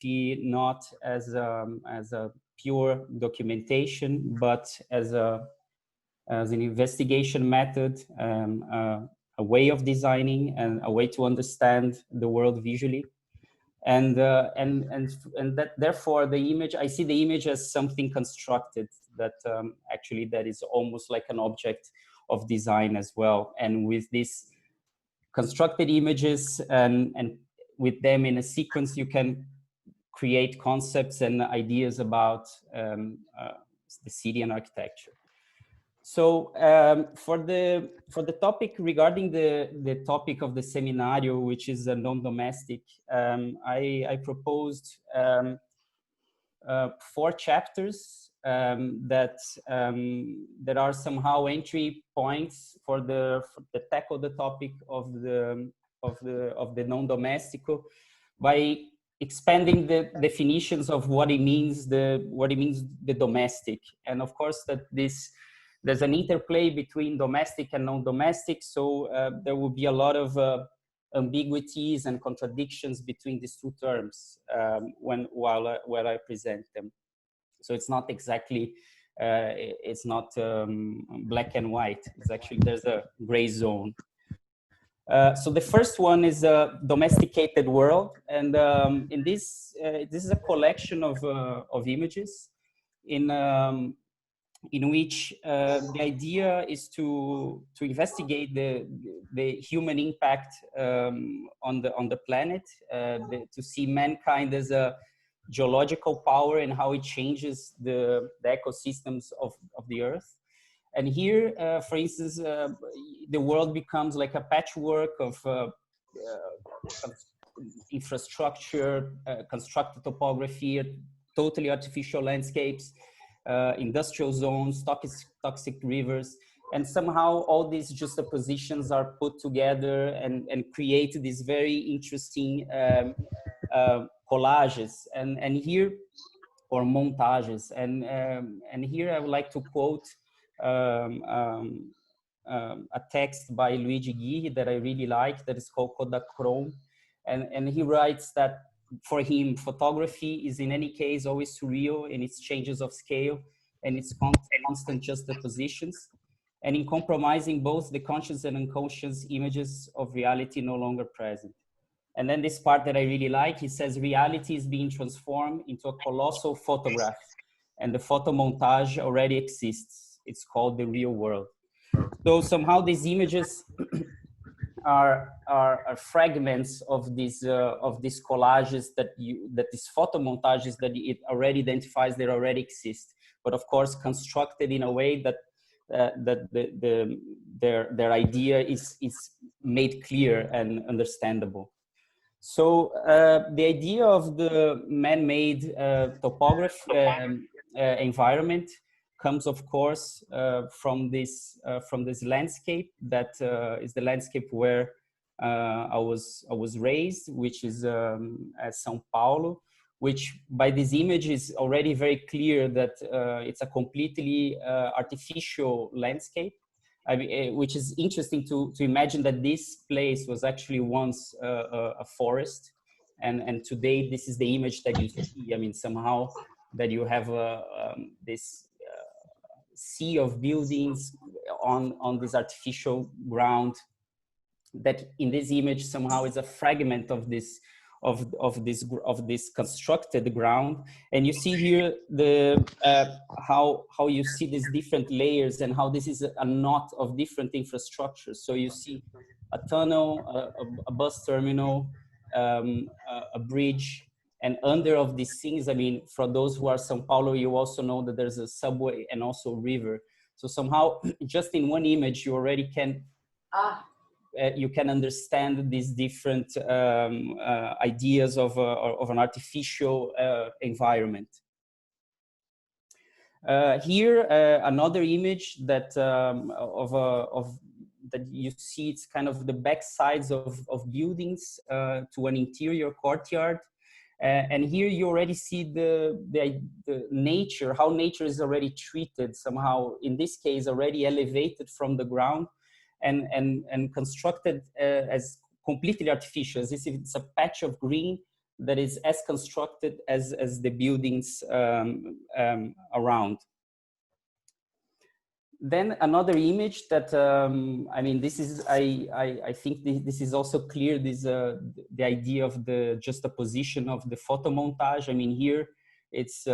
not as a pure documentation, but as an investigation method, a way of designing and a way to understand the world visually. And that therefore the image, I see the image as something constructed that actually that is almost like an object of design as well. And with these constructed images and with them in a sequence, you can create concepts and ideas about the city and architecture. So for the topic regarding the topic of the Seminario, which is a non-domestic, I proposed 4 chapters that are somehow entry points for the tackle the topic of the non-domestico by expanding the definitions of what it means the domestic. And of course that there's an interplay between domestic and non-domestic, so there will be a lot of ambiguities and contradictions between these 2 terms while I present them. So it's not exactly it's not black and white. It's actually, there's a gray zone. So the first one is a domesticated world, and in this is a collection of images in which the idea is to investigate the human impact on the planet, to see mankind as a geological power and how it changes the ecosystems of the earth. And here, for instance, the world becomes like a patchwork of infrastructure, constructed topography, totally artificial landscapes, industrial zones, toxic rivers, and somehow all these juxtapositions are put together and create these very interesting collages and here, or montages, and here I would like to quote a text by Luigi Ghirri that I really like, that is called Kodachrome, and he writes that for him, photography is in any case always surreal in its changes of scale and its constant juxtapositions, and in compromising both the conscious and unconscious images of reality no longer present. And then this part that I really like, he says, reality is being transformed into a colossal photograph, and the photo montage already exists. It's called the real world. So somehow these images are fragments of these collages that these photo montages that it already identifies, they already exist, but of course constructed in a way that their idea is made clear and understandable. So the idea of the man-made topography environment comes, of course, from this landscape that is the landscape where I was raised, which is at São Paulo, which by this image is already very clear that it's a completely artificial landscape. I mean, which is interesting to imagine that this place was actually once a forest, and today this is the image that you see. I mean, somehow that you have this sea of buildings on this artificial ground that in this image somehow is a fragment of this constructed ground. And you see here the how you see these different layers and how this is a knot of different infrastructures. So you see a tunnel, a bus terminal, a bridge, and under of these things, I mean, for those who are São Paulo, you also know that there's a subway and also a river. So somehow, just in one image, you already can you can understand these different ideas of an artificial environment. Here, another image that that you see, it's kind of the back sides of buildings to an interior courtyard. And here you already see the nature, how nature is already treated somehow, in this case, already elevated from the ground and constructed as completely artificial, as if it's a patch of green that is as constructed as the buildings around. Then another image that I mean, this is I think this is also clear. This the idea of the juxtaposition of the photomontage. I mean, here it's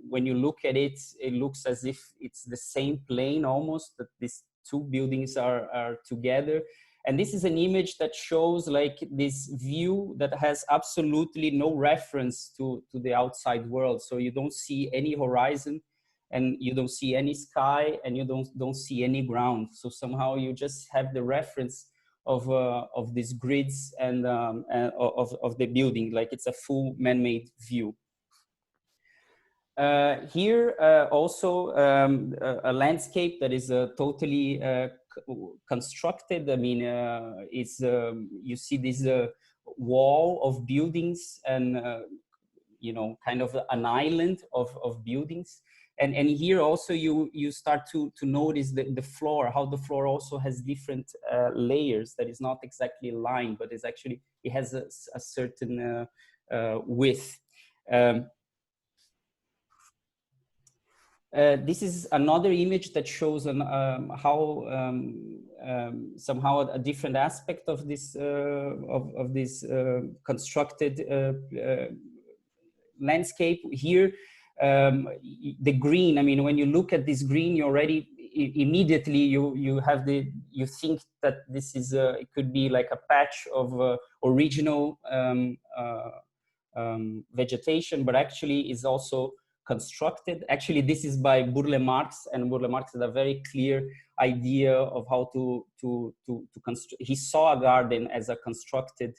when you look at it, it looks as if it's the same plane almost, that these two buildings are together. And this is an image that shows like this view that has absolutely no reference to the outside world. So you don't see any horizon, and you don't see any sky, and you don't see any ground. So somehow you just have the reference of these grids and of the building, like it's a full man-made view. Here also a landscape that is totally constructed. I mean, it's you see this wall of buildings and you know, kind of an island of buildings. And here also you start to notice the floor, how the floor also has different layers, that is not exactly a line, but it's actually, it has a certain width. This is another image that shows how somehow a different aspect of this constructed landscape. Here, the green. I mean, when you look at this green, you already immediately you think that this is it could be like a patch of original vegetation, but actually is also constructed. Actually, this is by Burle Marx, and Burle Marx had a very clear idea of how to construct. He saw a garden as a constructed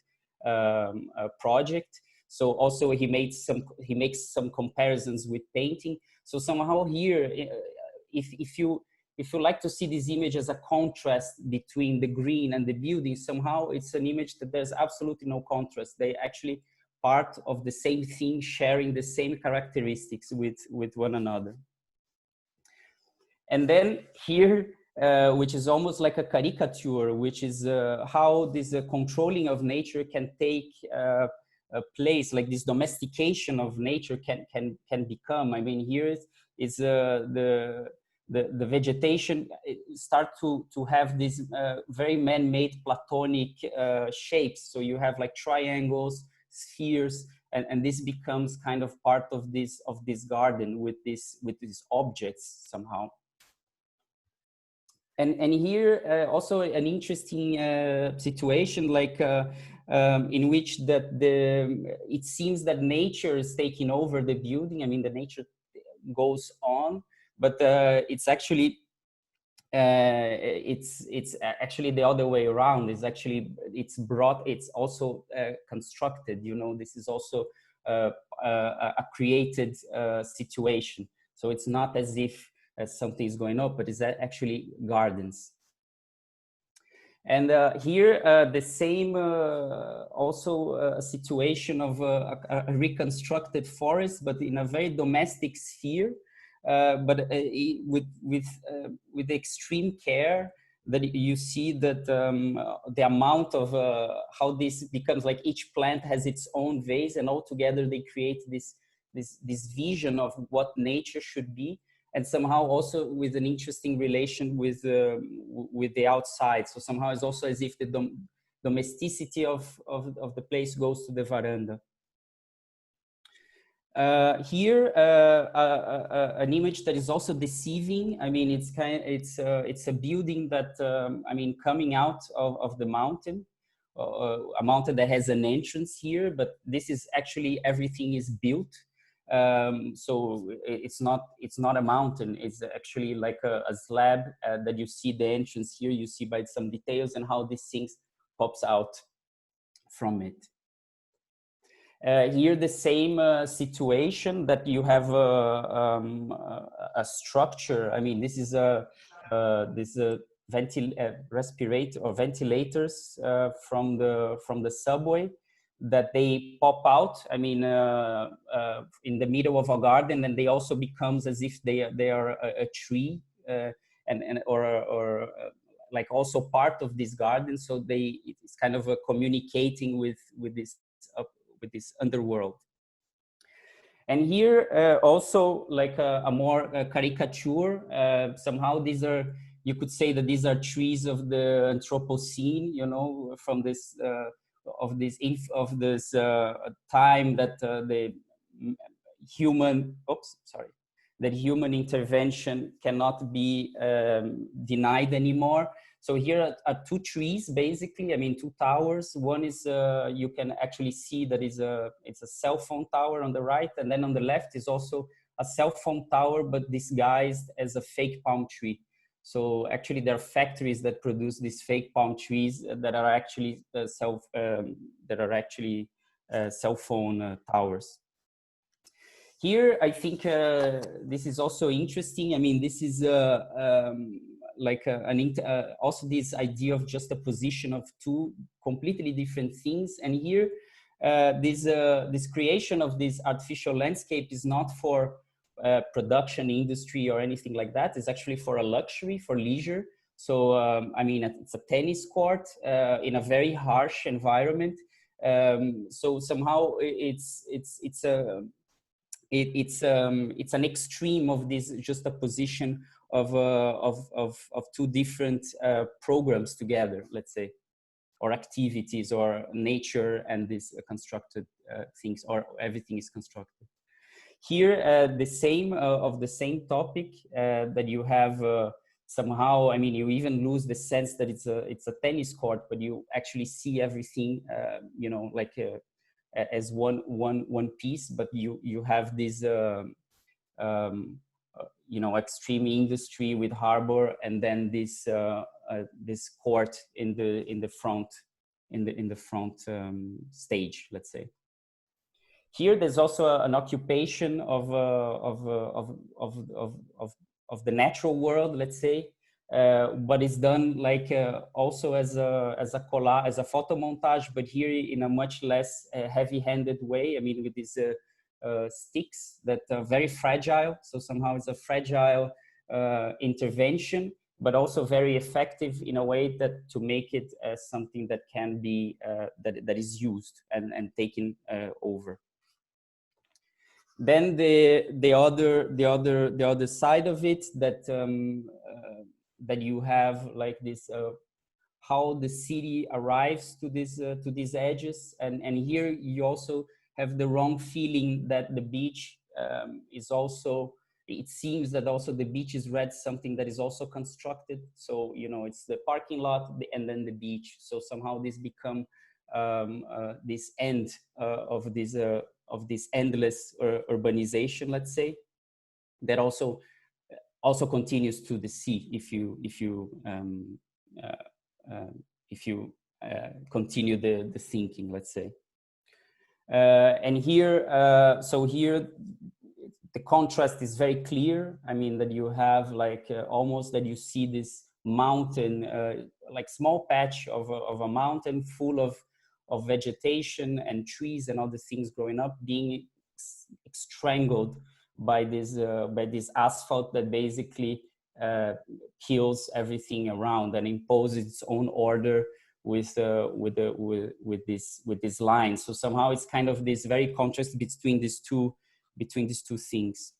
project. So also he makes some comparisons with painting. So somehow here, if you like to see this image as a contrast between the green and the building, somehow it's an image that there's absolutely no contrast. They actually part of the same thing, sharing the same characteristics with one another. And then here, which is almost like a caricature, which is how this controlling of nature can take a place, like this domestication of nature can become. I mean, here is the vegetation start to have these very man-made platonic shapes. So you have like triangles, spheres, and this becomes kind of part of this garden with these objects somehow. And here also an interesting situation, like in which it seems that nature is taking over the building. I mean, the nature goes on, but it's actually actually the other way around. It's also constructed. You know, this is also a created situation. So it's not as if something is going up, but it's actually gardens. And here the same also a situation of a reconstructed forest, but in a very domestic sphere. But with extreme care, that you see that the amount of how this becomes, like each plant has its own vase, and all together they create this vision of what nature should be, and somehow also with an interesting relation with the outside. So somehow it's also as if the domesticity of the place goes to the veranda. Here, an image that is also deceiving. I mean, it's a building that I mean, coming out of the mountain, a mountain that has an entrance here, but this is actually, everything is built. So it's not a mountain. It's actually like a slab that you see the entrance here. You see by some details and how these things pops out from it. Here the same situation, that you have a structure. I mean, this is respirator or ventilators from the subway that they pop out. I mean, in the middle of a garden, and they also becomes as if they are a tree or like also part of this garden. So it's kind of communicating with this underworld. And here also like a more caricature, somehow these are, you could say that these are trees of the Anthropocene, you know, from this, of this time that the human, that human intervention cannot be denied anymore. So here are two trees, basically. I mean, two towers. One is, you can actually see that it's a cell phone tower on the right. And then on the left is also a cell phone tower, but disguised as a fake palm tree. So actually there are factories that produce these fake palm trees that are actually cell phone towers. Here, I think this is also interesting. I mean, this is like also this idea of just a position of two completely different things. And here, this creation of this artificial landscape is not for production industry or anything like that. It's actually for a luxury, for leisure. So, I mean, it's a tennis court in a very harsh environment. So somehow it's an extreme of this, just a position of two different programs together, let's say, or activities, or nature and these constructed things, or everything is constructed. Here, the same of the same topic that you have somehow. I mean, you even lose the sense that it's a tennis court, but you actually see everything, you know, like as one piece. But you have this you know, extreme industry with harbor, and then this this court in the front stage, let's say. Here, there's also an occupation of the natural world, let's say, but it's done like also as a collage, as a photo montage, but here in a much less heavy-handed way. I mean, with these sticks that are very fragile. So somehow it's a fragile intervention, but also very effective in a way that to make it something that can be that is used and taken over. Then the other side of it, that that you have like this how the city arrives to these edges, and here you also have the wrong feeling that the beach is also, it seems that also the beach is read something that is also constructed. So, you know, it's the parking lot and then the beach. So somehow this become this end of this endless urbanization, let's say, that also continues to the sea if you continue the thinking, let's say. And here, so here the contrast is very clear. I mean, that you have like almost that you see this mountain, like small patch of a mountain full of vegetation and trees and other things growing up, being strangled by this asphalt that basically kills everything around and imposes its own order with this line. So somehow it's kind of this very contrast between these two things.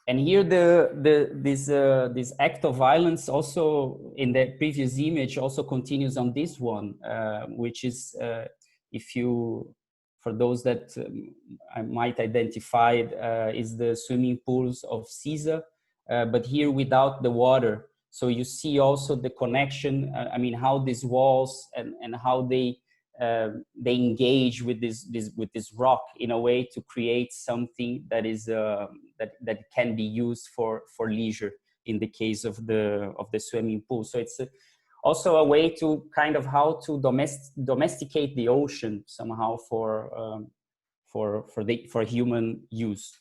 And here this act of violence also in the previous image also continues on this one, which is for those that I might identify is the swimming pools of Caesar, but here without the water. So you see also the connection. I mean, how these walls and how they engage with this rock in a way to create something that is that can be used for leisure in the case of the swimming pool. So it's also a way to kind of how to domesticate the ocean somehow for human use.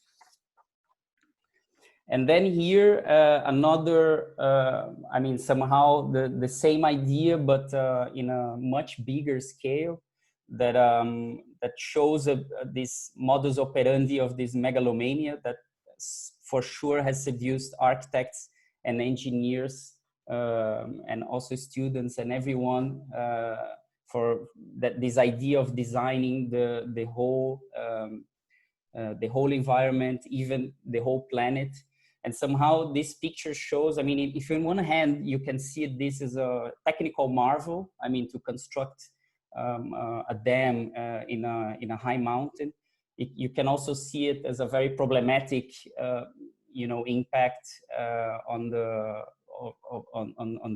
And then here another, I mean, somehow the same idea, but in a much bigger scale, that that shows this modus operandi of this megalomania that for sure has seduced architects and engineers and also students and everyone for that, this idea of designing the whole environment, even the whole planet. And somehow this picture shows, I mean, if on one hand you can see this as a technical marvel, I mean, to construct a dam in a high mountain, you can also see it as a very problematic, you know, impact on the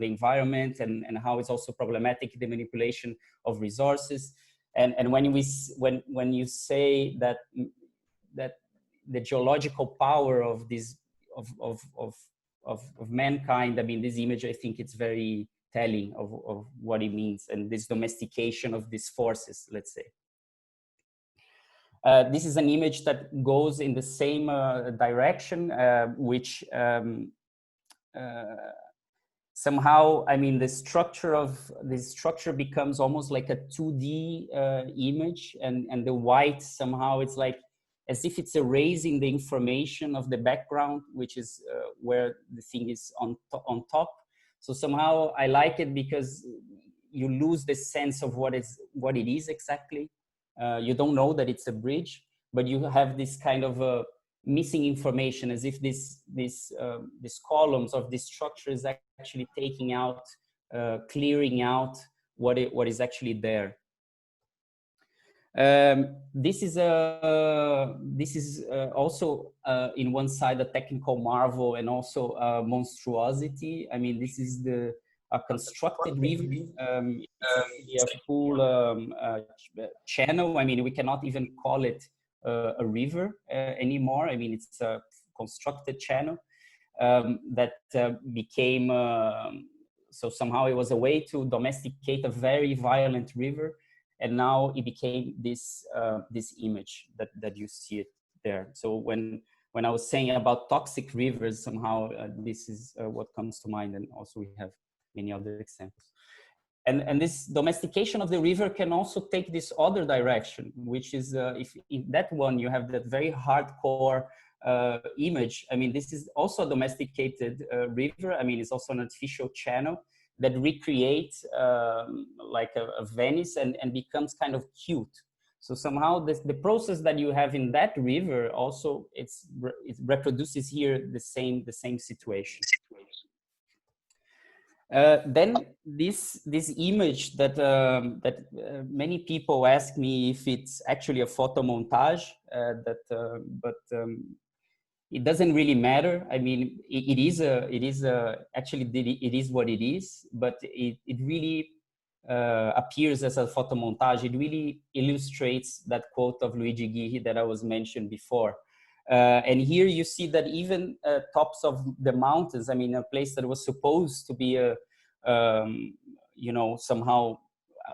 environment, and how it's also problematic, the manipulation of resources. And when you say that the geological power of this of mankind, I mean, this image, I think it's very telling of what it means, and this domestication of these forces, let's say. This is an image that goes in the same direction, which somehow, I mean, the structure of this structure becomes almost like a 2D image, and the white somehow, it's like as if it's erasing the information of the background, which is where the thing is on top. So somehow I like it because you lose the sense of what it is exactly. You don't know that it's a bridge, but you have this kind of missing information, as if these columns of this structure is actually taking out, clearing out what is actually there. This is also in one side a technical marvel, and also a monstrosity. I mean, this is a constructed river. It's a full channel. I mean, we cannot even call it a river anymore. I mean, it's a constructed channel that became, so somehow it was a way to domesticate a very violent river. And now it became this this image that you see it there. So when I was saying about toxic rivers, somehow this is what comes to mind, and also we have many other examples. And this domestication of the river can also take this other direction, which is if in that one you have that very hardcore image. I mean, this is also a domesticated river. I mean, it's also an artificial channel that recreates like a Venice and becomes kind of cute. So somehow the process that you have in that river also it reproduces here the same situation. Then this image that many people ask me if it's actually a photo montage, but it doesn't really matter. I mean, it is actually it is what it is, but it really appears as a photo montage. It really illustrates that quote of Luigi Ghirri that I was mentioned before. And here you see that even tops of the mountains, I mean, a place that was supposed to be a, you know, somehow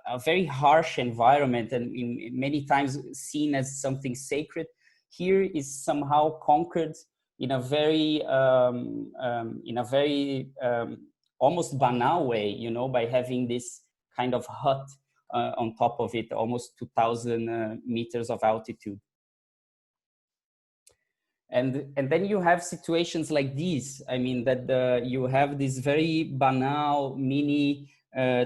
a very harsh environment, and many times seen as something sacred, here is somehow conquered in a very almost banal way, you know, by having this kind of hut on top of it, almost 2,000 meters of altitude. And then you have situations like these. I mean, that you have these very banal mini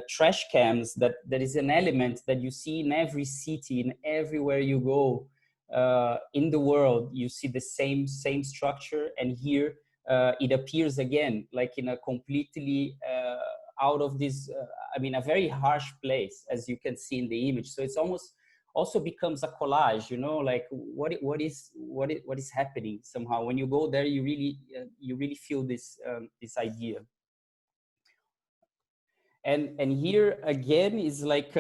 trash cans that is an element that you see in every city, in everywhere you go in the world. You see the same structure, and here it appears again, like in a completely out of this, I mean, a very harsh place, as you can see in the image. So it's almost also becomes a collage, you know, like what is happening. Somehow when you go there, you really feel this this idea. And here again is like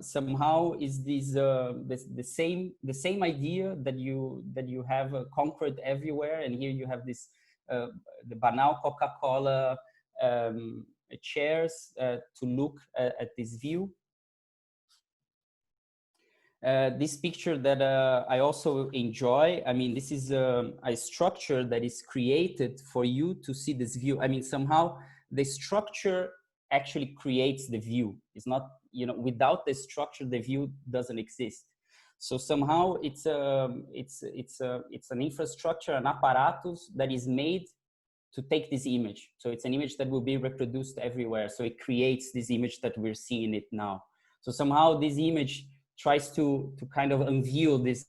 somehow is this the same idea that you have conquered everywhere. And here you have this the banal Coca-Cola chairs to look at this view. This picture that I also enjoy, I mean, this is a structure that is created for you to see this view. I mean, somehow the structure actually creates the view. It's not, you know, without the structure, the view doesn't exist. So somehow it's an infrastructure, an apparatus that is made to take this image. So it's an image that will be reproduced everywhere. So it creates this image that we're seeing it now. So somehow this image tries to kind of unveil this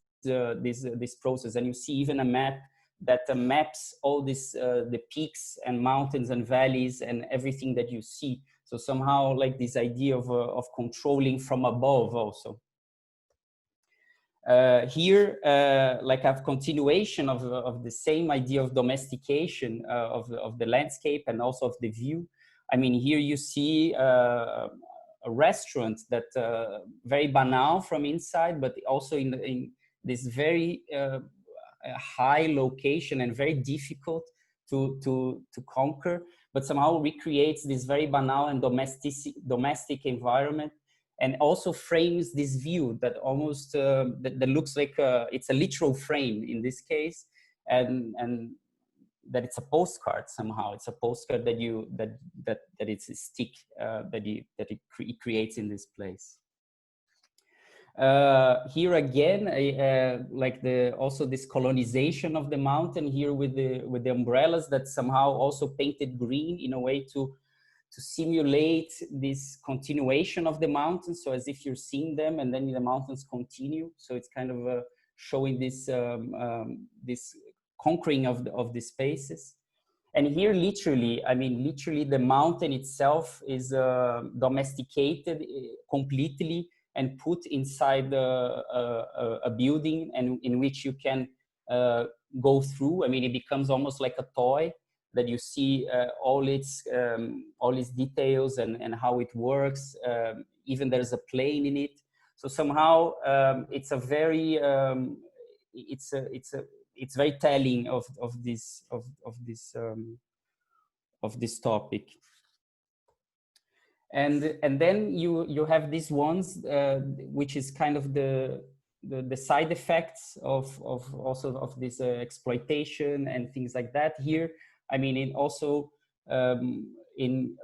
process, and you see even a map that maps all this the peaks and mountains and valleys and everything that you see. So somehow like this idea of controlling from above also. Here, like a continuation of the same idea of domestication of the landscape and also of the view. I mean, here you see a restaurant that very banal from inside, but also in this very high location and very difficult to conquer, but somehow recreates this very banal and domestic environment, and also frames this view that almost that looks like it's a literal frame in this case, and that it's a postcard somehow. It's a postcard that you that it's a stick that it creates in this place. Here again, like also this colonization of the mountain here with the umbrellas that somehow also painted green in a way to simulate this continuation of the mountains. So as if you're seeing them and then the mountains continue. So it's kind of showing this this conquering of the spaces. And here, literally, I mean, literally the mountain itself is domesticated completely and put inside a building, and in which you can go through. I mean, it becomes almost like a toy that you see all its details and how it works. Even there's a plane in it. So somehow it's a very it's very telling of this topic. And then you have these ones which is kind of the side effects of also of this exploitation and things like that. Here, I mean, it also in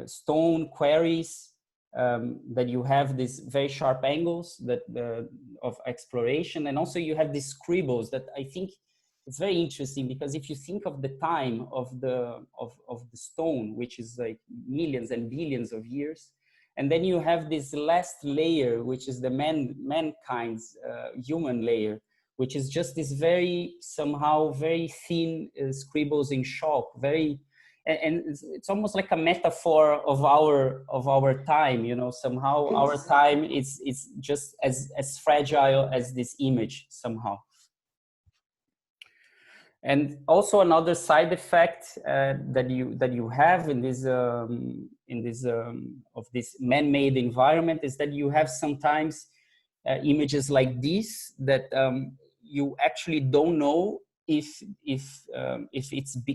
stone quarries that you have these very sharp angles that of exploration, and also you have these scribbles that I think it's very interesting, because if you think of the time of the stone, which is like millions and billions of years, and then you have this last layer, which is the mankind's human layer, which is just this very somehow very thin scribbles in chalk, very, and it's almost like a metaphor of our time, you know. Somehow our time is just as fragile as this image somehow. And also another side effect that you have in this of this man-made environment is that you have sometimes images like this that you actually don't know if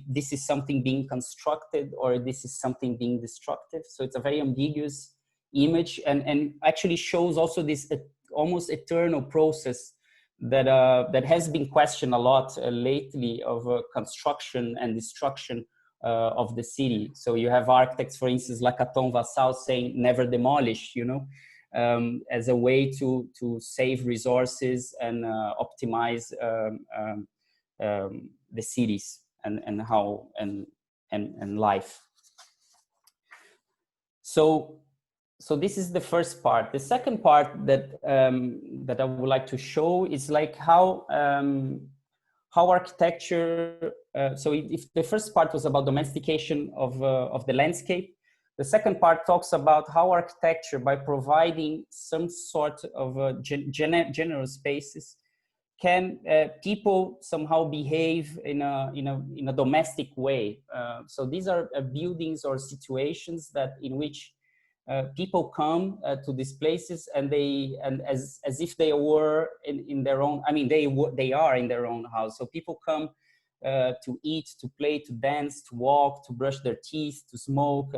this is something being constructed or this is something being destructive. So it's a very ambiguous image, and actually shows also this almost eternal process that has been questioned a lot lately of construction and destruction of the city. So you have architects, for instance, like Aton Vassal saying never demolish, you know, as a way to save resources and optimize the cities and how and life. So this is the first part. The second part that that I would like to show is like how architecture. So if the first part was about domestication of the landscape, the second part talks about how architecture, by providing some sort of general spaces, can people somehow behave in a domestic way. So these are buildings or situations that in which people come to these places, and as if they were in their own. I mean, they are in their own house. So people come to eat, to play, to dance, to walk, to brush their teeth, to smoke,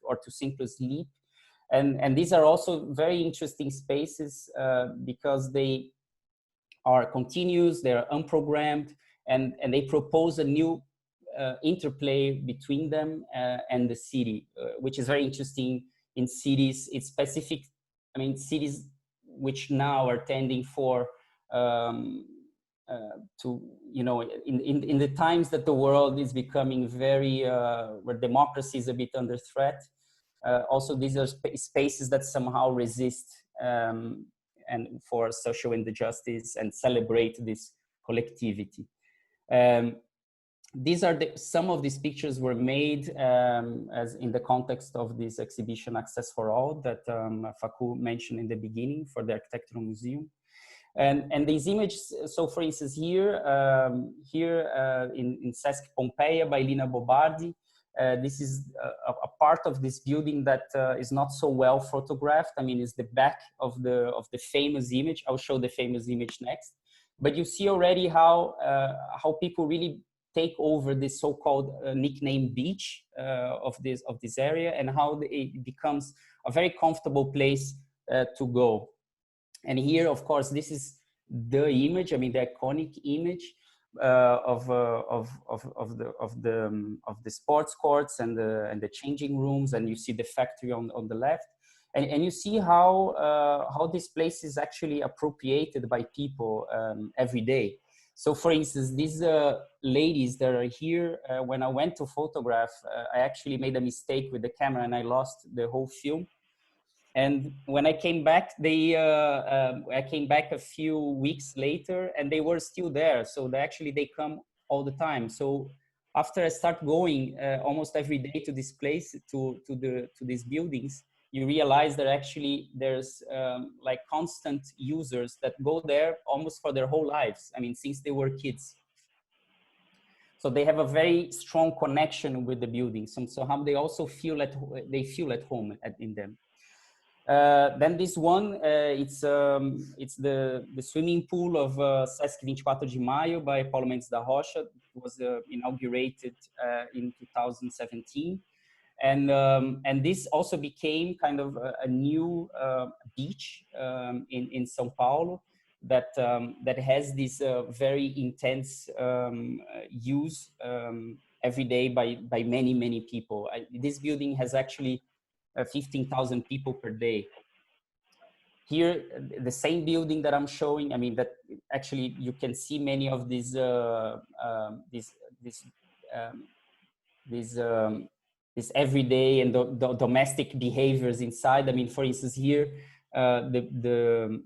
or to simply sleep. And these are also very interesting spaces because they are continuous, they are unprogrammed, and they propose a new interplay between them and the city, which is very interesting. In cities, it's specific. I mean, cities which now are tending for to, you know, in the times that the world is becoming very where democracy is a bit under threat. Also, these are spaces that somehow resist and for social injustice and celebrate this collectivity. These are some of these pictures were made as in the context of this exhibition Access for All that Facu mentioned in the beginning for the Architectural Museum. And these images, so for instance, here in Sesc Pompeia by Lina Bobardi, this is a part of this building that is not so well photographed. I mean, it's the back of the famous image. I'll show the famous image next. But you see already how people really take over this so-called nickname beach of this area, and how it becomes a very comfortable place to go. And here, of course, this is the image. I mean, the iconic image of the sports courts and the changing rooms, and you see the factory on the left, and you see how this place is actually appropriated by people every day. So, for instance, these ladies that are here, when I went to photograph, I actually made a mistake with the camera and I lost the whole film. And when I came back, I came back a few weeks later, and they were still there. So they come all the time. So after I start going almost every day to this place, to these buildings, you realize that actually there's like constant users that go there almost for their whole lives. I mean, since they were kids. So they have a very strong connection with the buildings. So somehow they also feel at home in them. Then this one, it's the swimming pool of Sesc 24 de Maio by Paulo Mendes da Rocha. It was inaugurated in 2017. And this also became kind of a new beach in São Paulo that has this very intense use every day by many people. This building has actually 15,000 people per day. Here, the same building that I'm showing, I mean, that actually you can see many of these everyday and the domestic behaviors inside. I mean, for instance, here, the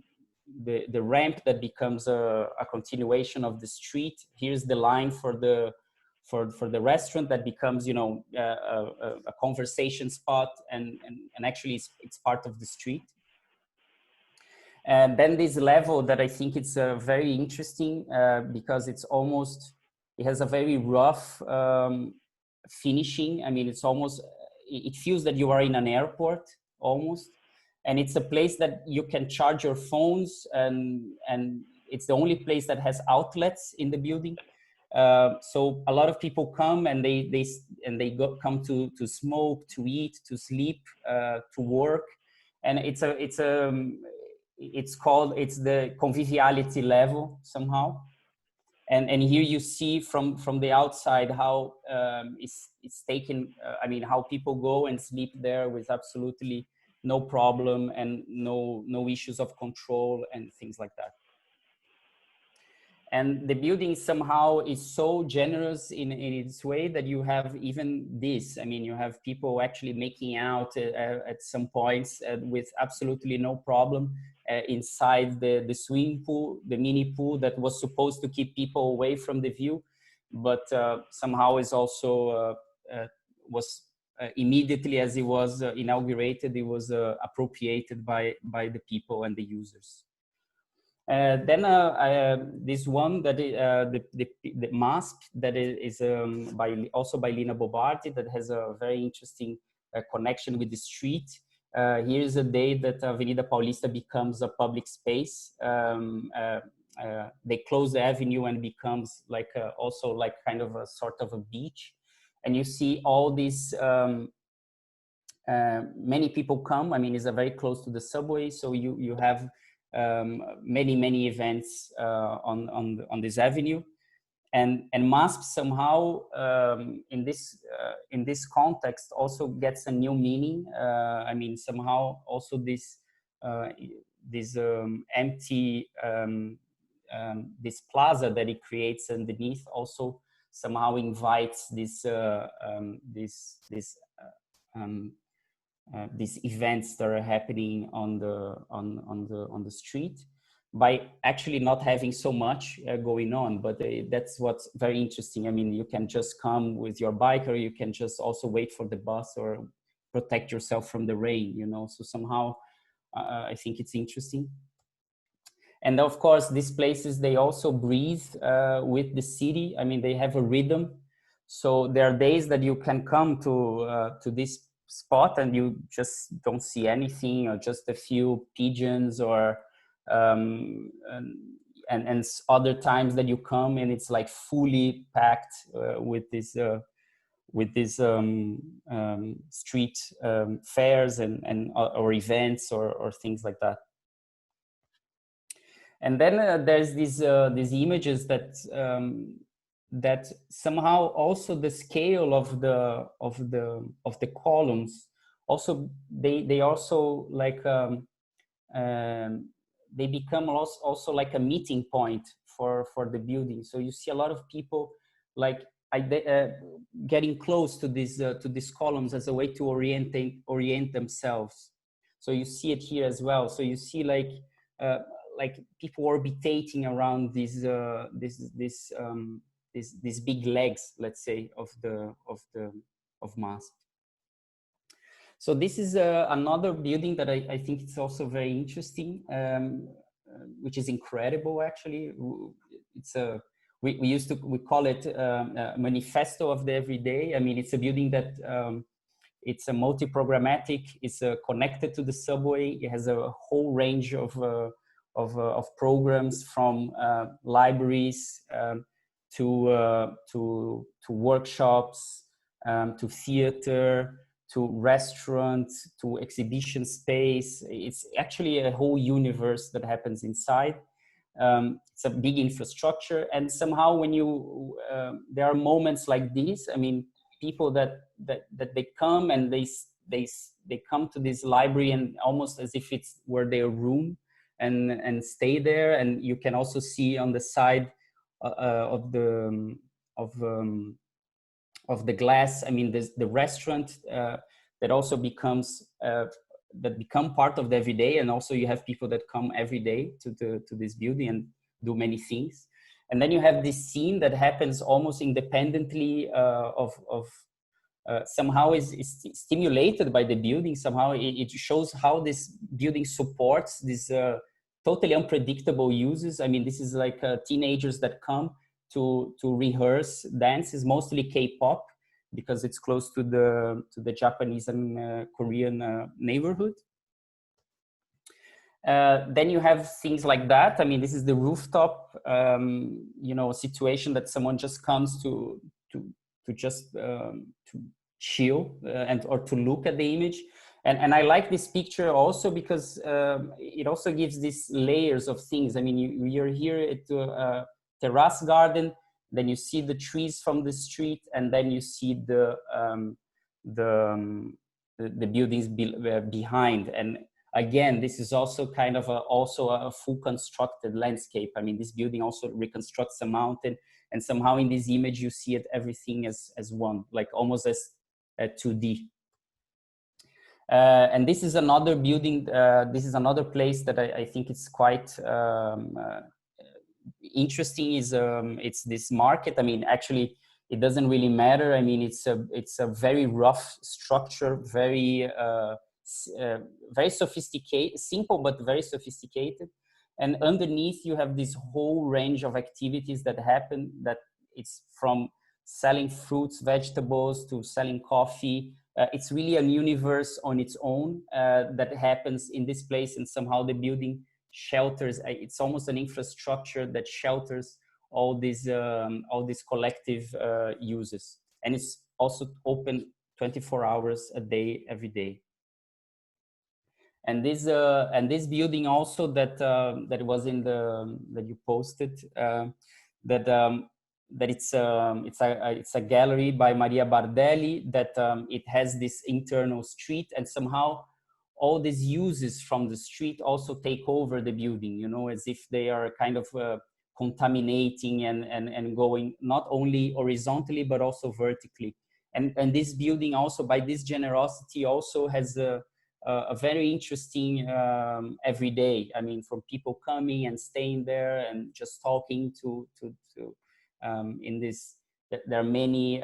ramp that becomes a continuation of the street. Here's the line for the restaurant that becomes, you know, a conversation spot, and actually it's part of the street. And then this level that I think it's very interesting because it has a very rough finishing. I mean, it feels that you are in an airport almost. And it's a place that you can charge your phones, and it's the only place that has outlets in the building. So a lot of people come and they come to smoke, to eat, to sleep, to work, and it's the conviviality level somehow. And here you see from the outside how it's taken. I mean, how people go and sleep there with absolutely no problem and no issues of control and things like that. And the building somehow is so generous in its way that you have even this. I mean, you have people actually making out at some points with absolutely no problem inside the swimming pool, the mini pool that was supposed to keep people away from the view, but somehow is also was immediately as it was inaugurated, it was appropriated by the people and the users. Then this one that the MASP that is also by Lina Bobardi, that has a very interesting connection with the street. Here is a day that Avenida Paulista becomes a public space. They close the avenue and becomes like also like kind of a sort of a beach, and you see all these. Many people come. I mean, it's very close to the subway, so you have many events on this avenue, and MASP somehow in this context also gets a new meaning. I mean, somehow also this empty this plaza that it creates underneath also somehow invites this these events that are happening on the street, by actually not having so much going on. But that's what's very interesting. I mean, you can just come with your bike, or you can just also wait for the bus, or protect yourself from the rain, you know. So somehow I think it's interesting. And of course, these places, they also breathe with the city. I mean, they have a rhythm. So there are days that you can come to this spot and you just don't see anything, or just a few pigeons, or and other times that you come and it's like fully packed with these street fairs and or events, or things like that. And then there's these images that somehow also the scale of the columns, also they also like they become also like a meeting point for the building. So you see a lot of people like getting close to these columns as a way to orient themselves. So you see it here as well. So you see like people orbitating around these big legs, let's say, of mast. So this is another building that I think it's also very interesting, which is incredible actually. It's a we call it a manifesto of the everyday. I mean, it's a building that it's a multi-programmatic. It's connected to the subway. It has a whole range of programs, from libraries to workshops, to theater, to restaurants, to exhibition space. It's actually a whole universe that happens inside. It's a big infrastructure, and somehow when you there are moments like these. I mean, people that they come and they come to this library, and almost as if it's were their room, and stay there. And you can also see on the side of the glass, I mean, the restaurant that also becomes that become part of the everyday. And also you have people that come every day to this building and do many things. And then you have this scene that happens almost independently somehow is stimulated by the building. Somehow it shows how this building supports this totally unpredictable uses. I mean, this is like teenagers that come to rehearse dances, mostly K-pop, because it's close to the Japanese and Korean neighborhood. Then you have things like that. I mean, this is the rooftop, you know, situation that someone just comes to just to chill or to look at the image. And I like this picture also because it also gives these layers of things. I mean, you're here at a terrace garden, then you see the trees from the street, and then you see the buildings behind. And again, this is also kind of also a full constructed landscape. I mean, this building also reconstructs a mountain, and somehow in this image you see it everything as one, like almost as 2D. And this is another building. This is another place that I think it's quite interesting. Is it's this market. I mean, actually, it doesn't really matter. I mean, it's a very rough structure, very sophisticated, simple but very sophisticated. And underneath you have this whole range of activities that happen. That it's from selling fruits, vegetables, to selling coffee. It's really a universe on its own that happens in this place, and somehow the building shelters. It's almost an infrastructure that shelters all these collective uses, and it's also open 24 hours a day, every day. And this building also that was in that you posted, that it's a gallery by Maria Bardelli, that it has this internal street, and somehow all these uses from the street also take over the building, you know, as if they are kind of contaminating and going not only horizontally but also vertically. and this building also, by this generosity, also has a very interesting everyday. I mean, from people coming and staying there and just talking to in this, there are many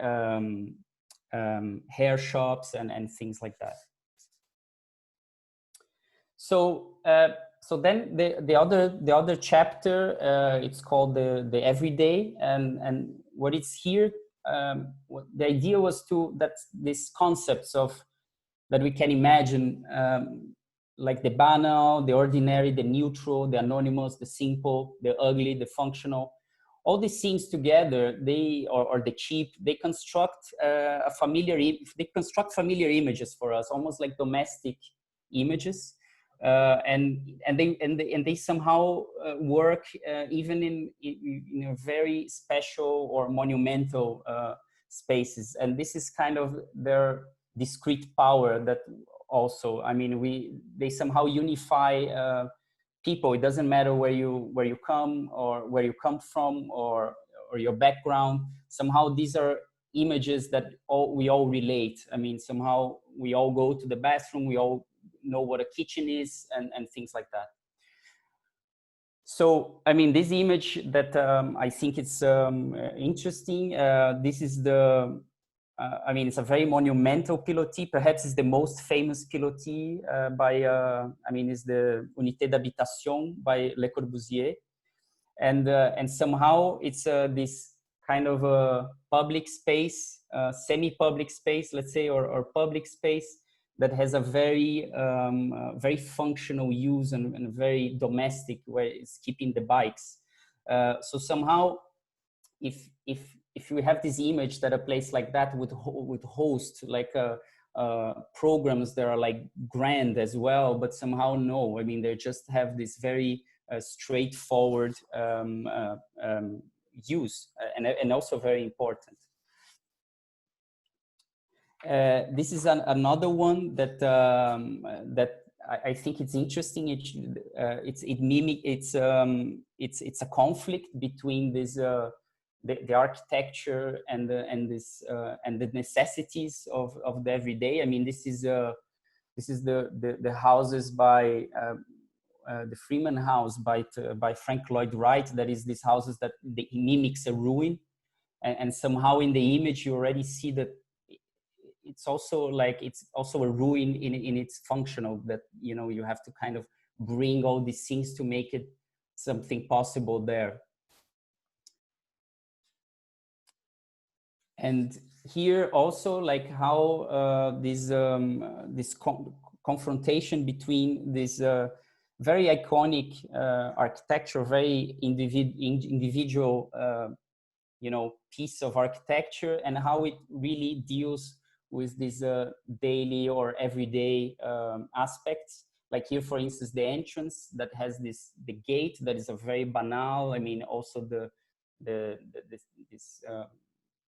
hair shops and things like that. So so then the other chapter, it's called the everyday, and what it's here, what the idea was that these concepts of that we can imagine, like the banal, the ordinary, the neutral, the anonymous, the simple, the ugly, the functional, all these things together, or the cheap, they construct they construct familiar images for us, almost like domestic images, and they somehow work even in a very special or monumental spaces, and this is kind of their discrete power that also, I mean, they somehow unify people. It doesn't matter where you come or where you come from or your background. Somehow these are images that we all relate. I mean, somehow we all go to the bathroom, we all know what a kitchen is, and things like that. So, I mean, this image that I think it's interesting, this is the I mean, it's a very monumental pilotis. Perhaps it's the most famous pilotis by, I mean, it's the Unité d'Habitation by Le Corbusier. And somehow it's this kind of a public space, semi-public space, let's say, or public space that has a very, very functional use and very domestic, where it's keeping the bikes. So somehow, if we have this image that a place like that would host like programs that are like grand as well, but somehow no, I mean, they just have this very straightforward use, and also very important. This is another one that that I think it's interesting. It's a conflict between this the architecture and the necessities of the everyday. I mean, this is the houses by the Freeman House by Frank Lloyd Wright. That is these houses that mimics a ruin, and somehow in the image you already see that it's also a ruin in its functional, that, you know, you have to kind of bring all these things to make it something possible there. And here also, like how this confrontation between this very iconic architecture, very individual, you know, piece of architecture, and how it really deals with these daily or everyday aspects. Like here, for instance, the entrance that has the gate that is a very banal. I mean, also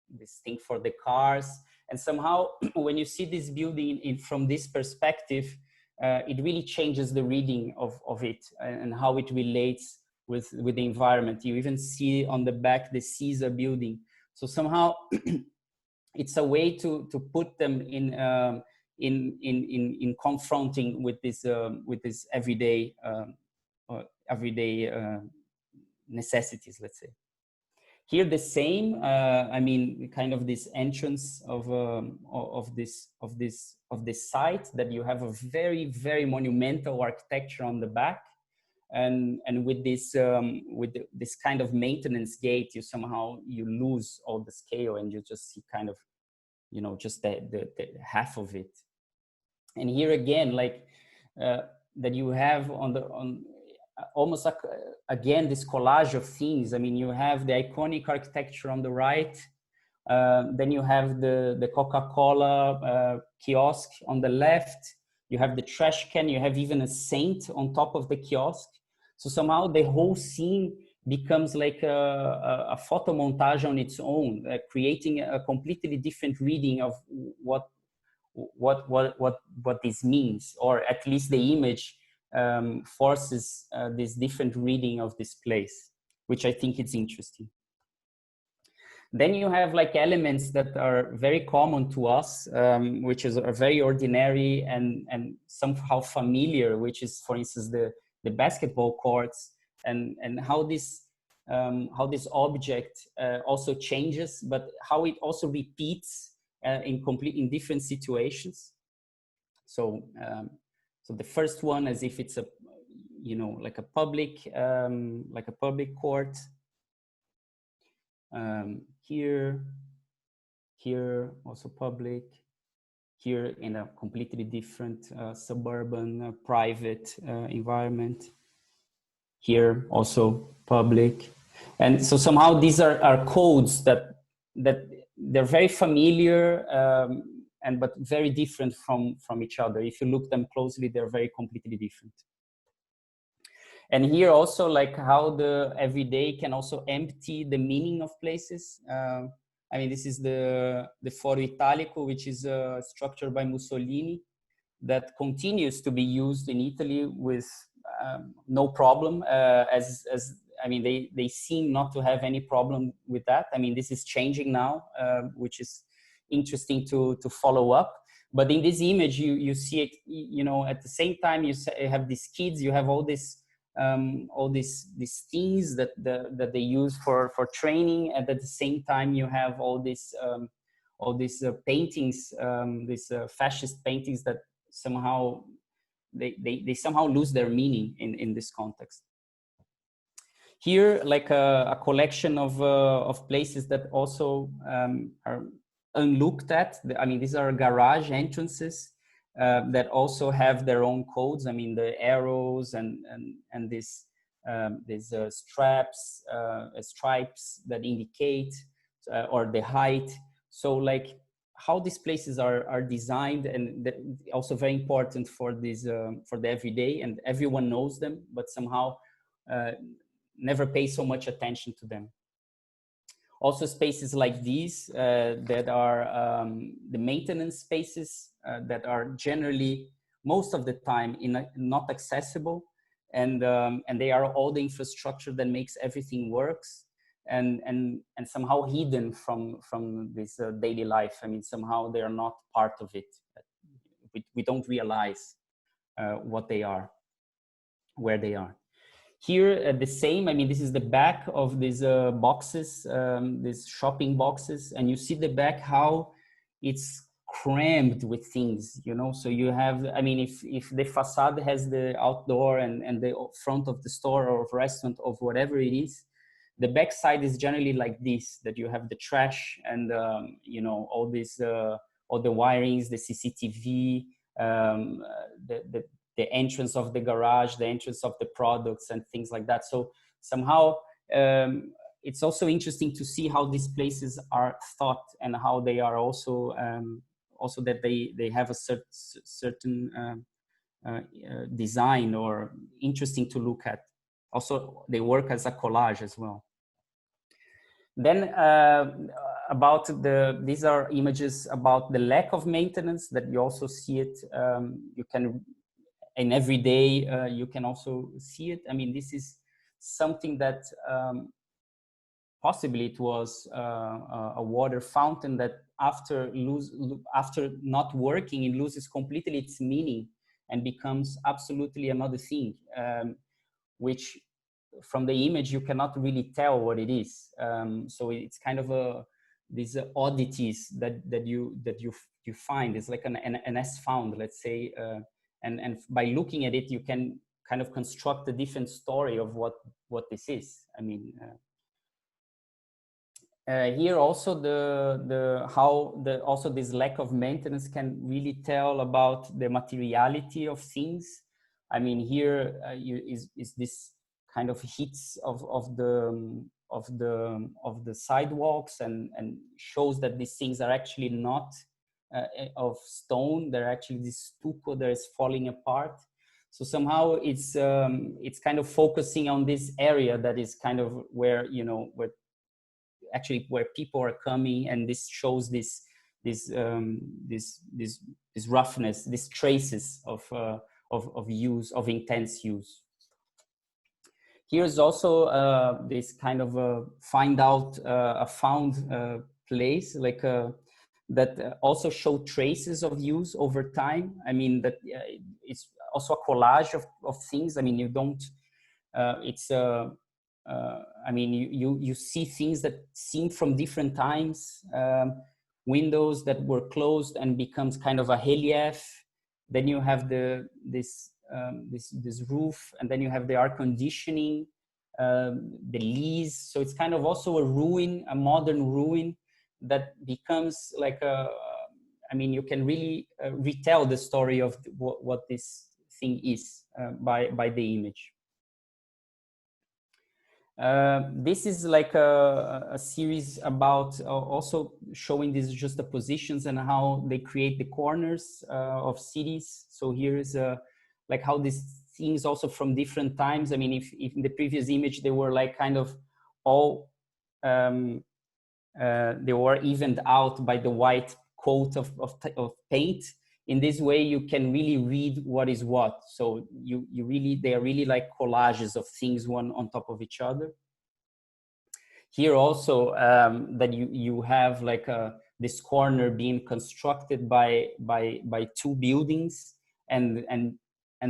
this thing for the cars, and somehow when you see this building from this perspective, it really changes the reading of it and how it relates with the environment. You even see on the back the Caesar building. So somehow it's a way to put them in confronting with this everyday necessities, let's say. Here the same, I mean, kind of this entrance of this site, that you have a very, very monumental architecture on the back, and with this this kind of maintenance gate, you lose all the scale, and you just see kind of, you know, just the half of it. And here again, like that you have almost like, again, this collage of things. I mean, you have the iconic architecture on the right, then you have the Coca-Cola kiosk on the left, you have the trash can, you have even a saint on top of the kiosk. So somehow the whole scene becomes like a photo montage on its own, creating a completely different reading of what this means, or at least the image forces this different reading of this place, which I think is interesting. Then you have like elements that are very common to us, which are very ordinary and somehow familiar, which is, for instance, the basketball courts, and how this object also changes, but how it also repeats in different situations. So so the first one, as if it's a, you know, like a public court. Here also public, here in a completely different suburban private environment, here also public. And so somehow these are codes that they're very familiar, but very different from each other. If you look them closely, they're very completely different. And here also, like how the everyday can also empty the meaning of places. I mean, this is the Foro Italico, which is a structure by Mussolini that continues to be used in Italy with no problem. I mean, they seem not to have any problem with that. I mean, this is changing now, which is interesting to follow up. But in this image, you see it, you know, at the same time you have these kids, you have all these things that they use for training, and at the same time you have all these paintings, these fascist paintings that somehow they somehow lose their meaning in this context. Here, like a collection of places that also are unlooked at. I mean, these are garage entrances that also have their own codes. I mean, the arrows and these stripes that indicate or the height. So like how these places are designed, and also very important for this for the everyday, and everyone knows them, but somehow never pay so much attention to them. Also spaces like these that are the maintenance spaces that are generally most of the time not accessible, and they are all the infrastructure that makes everything works, and somehow hidden from this daily life. I mean, somehow they are not part of it. We don't realize what they are, where they are. Here, the same. I mean, this is the back of these boxes, these shopping boxes, and you see the back how it's crammed with things, you know. So you have, I mean, if the facade has the outdoor and the front of the store or restaurant of whatever it is, the back side is generally like this, that you have the trash and you know, all these all the wirings, the CCTV, the entrance of the garage, the entrance of the products and things like that. So somehow it's also interesting to see how these places are thought, and how they are also also that they have a certain design, or interesting to look at. Also, they work as a collage as well. Then about these are images about the lack of maintenance, that you also see it. You can, in every day, you can also see it. I mean, this is something that possibly it was a water fountain that after not working, it loses completely its meaning and becomes absolutely another thing, which from the image you cannot really tell what it is. So it's kind of these oddities that you find. It's like an S-found, let's say, and by looking at it, you can kind of construct a different story of what this is. I mean, here also also this lack of maintenance can really tell about the materiality of things. I mean, here is this kind of hits of the sidewalks, and shows that these things are actually not of stone. They're actually this stucco that is falling apart. So somehow it's kind of focusing on this area that is kind of where, you know, where people are coming, and this shows this roughness, these traces of use, of intense use. Here's also this kind of a found place, like that also show traces of use over time. I mean, that it's also a collage of things. I mean, you don't, I mean, you see things that seem from different times, windows that were closed and becomes kind of a relief. Then you have this roof, and then you have the air conditioning, the leaves. So it's kind of also a ruin, a modern ruin that becomes like a, I mean, you can really retell the story of what this thing is by the image. This is like a series about also showing these just the positions and how they create the corners of cities. So here is like how these things also from different times. I mean, if in the previous image they were like kind of all they were evened out by the white coat of paint. In this way, you can really read what is what. So you really, they are really like collages of things one on top of each other. Here also that you have like this corner being constructed by two buildings, and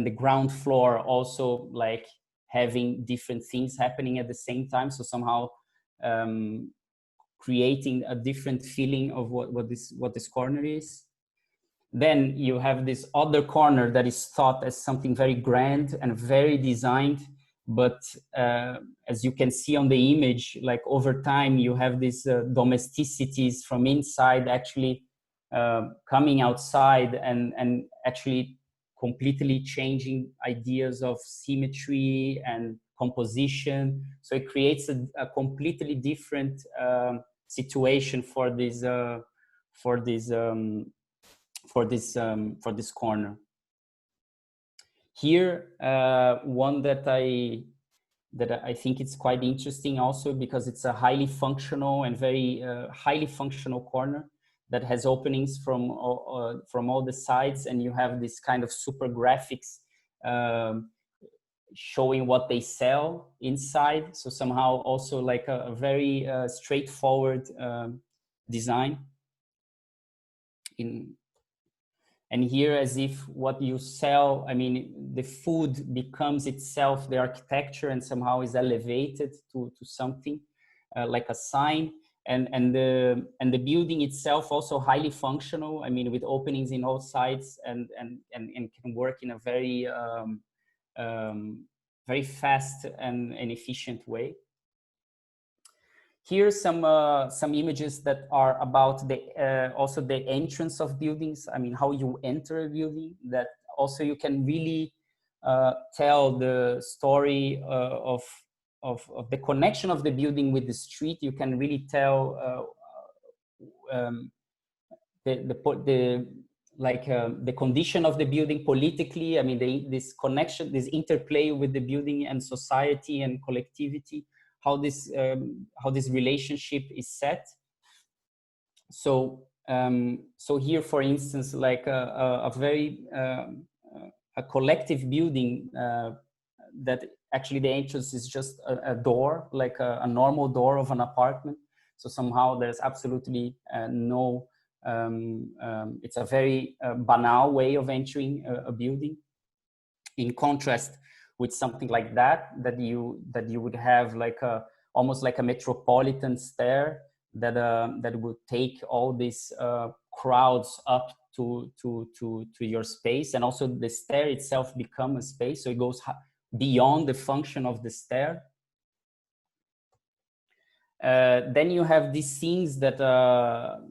the ground floor also like having different things happening at the same time. So somehow creating a different feeling of what this corner is. Then you have this other corner that is thought as something very grand and very designed, but as you can see on the image, like over time you have these domesticities from inside actually coming outside and actually completely changing ideas of symmetry and composition. So it creates a completely different situation for this corner. Here, one that I think it's quite interesting also, because it's a highly functional and very highly functional corner that has openings from all the sides, and you have this kind of super graphics showing what they sell inside. So somehow also like a very straightforward design. And here, as if what you sell, I mean, the food becomes itself the architecture and somehow is elevated to something like a sign. And the building itself also highly functional. I mean, with openings in all sides and can work in a very very fast and efficient way. Here's some images that are about the also the entrance of buildings. I mean, how you enter a building. That also you can really tell the story of the connection of the building with the street. You can really tell the condition of the building politically. I mean, this connection, this interplay with the building and society and collectivity. How this relationship is set. So so here, for instance, like a very a collective building that actually the entrance is just a door, like a normal door of an apartment. So somehow there's absolutely no. It's a very banal way of entering a building. In contrast with something like that you would have like almost like a metropolitan stair that would take all these crowds up to your space, and also the stair itself become a space, so it goes beyond the function of the stair. Then you have these things that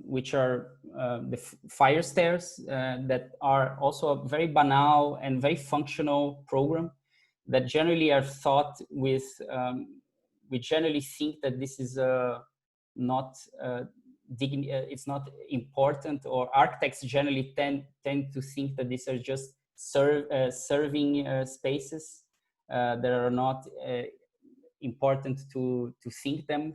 which are the fire stairs that are also a very banal and very functional program that generally are thought with. We generally think that this is not it's not important, or architects generally tend to think that these are just serving spaces that are not important to think them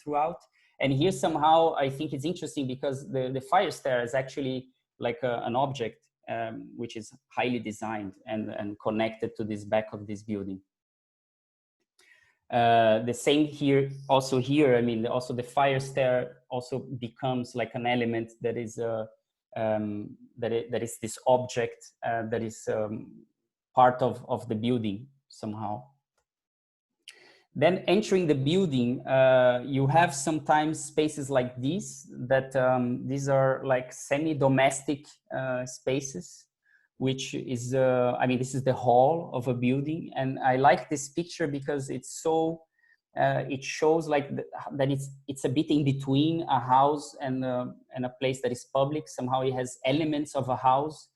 throughout. And here somehow I think it's interesting because the fire stair is actually like an object which is highly designed and connected to this back of this building. The same here, also here, I mean, also the fire stair also becomes like an element that is that is this object that is part of the building somehow. Then entering the building, you have sometimes spaces like these that these are like semi-domestic spaces, which is, I mean, this is the hall of a building. And I like this picture because it's so, it shows like that it's a bit in between a house and a place that is public. Somehow it has elements of a house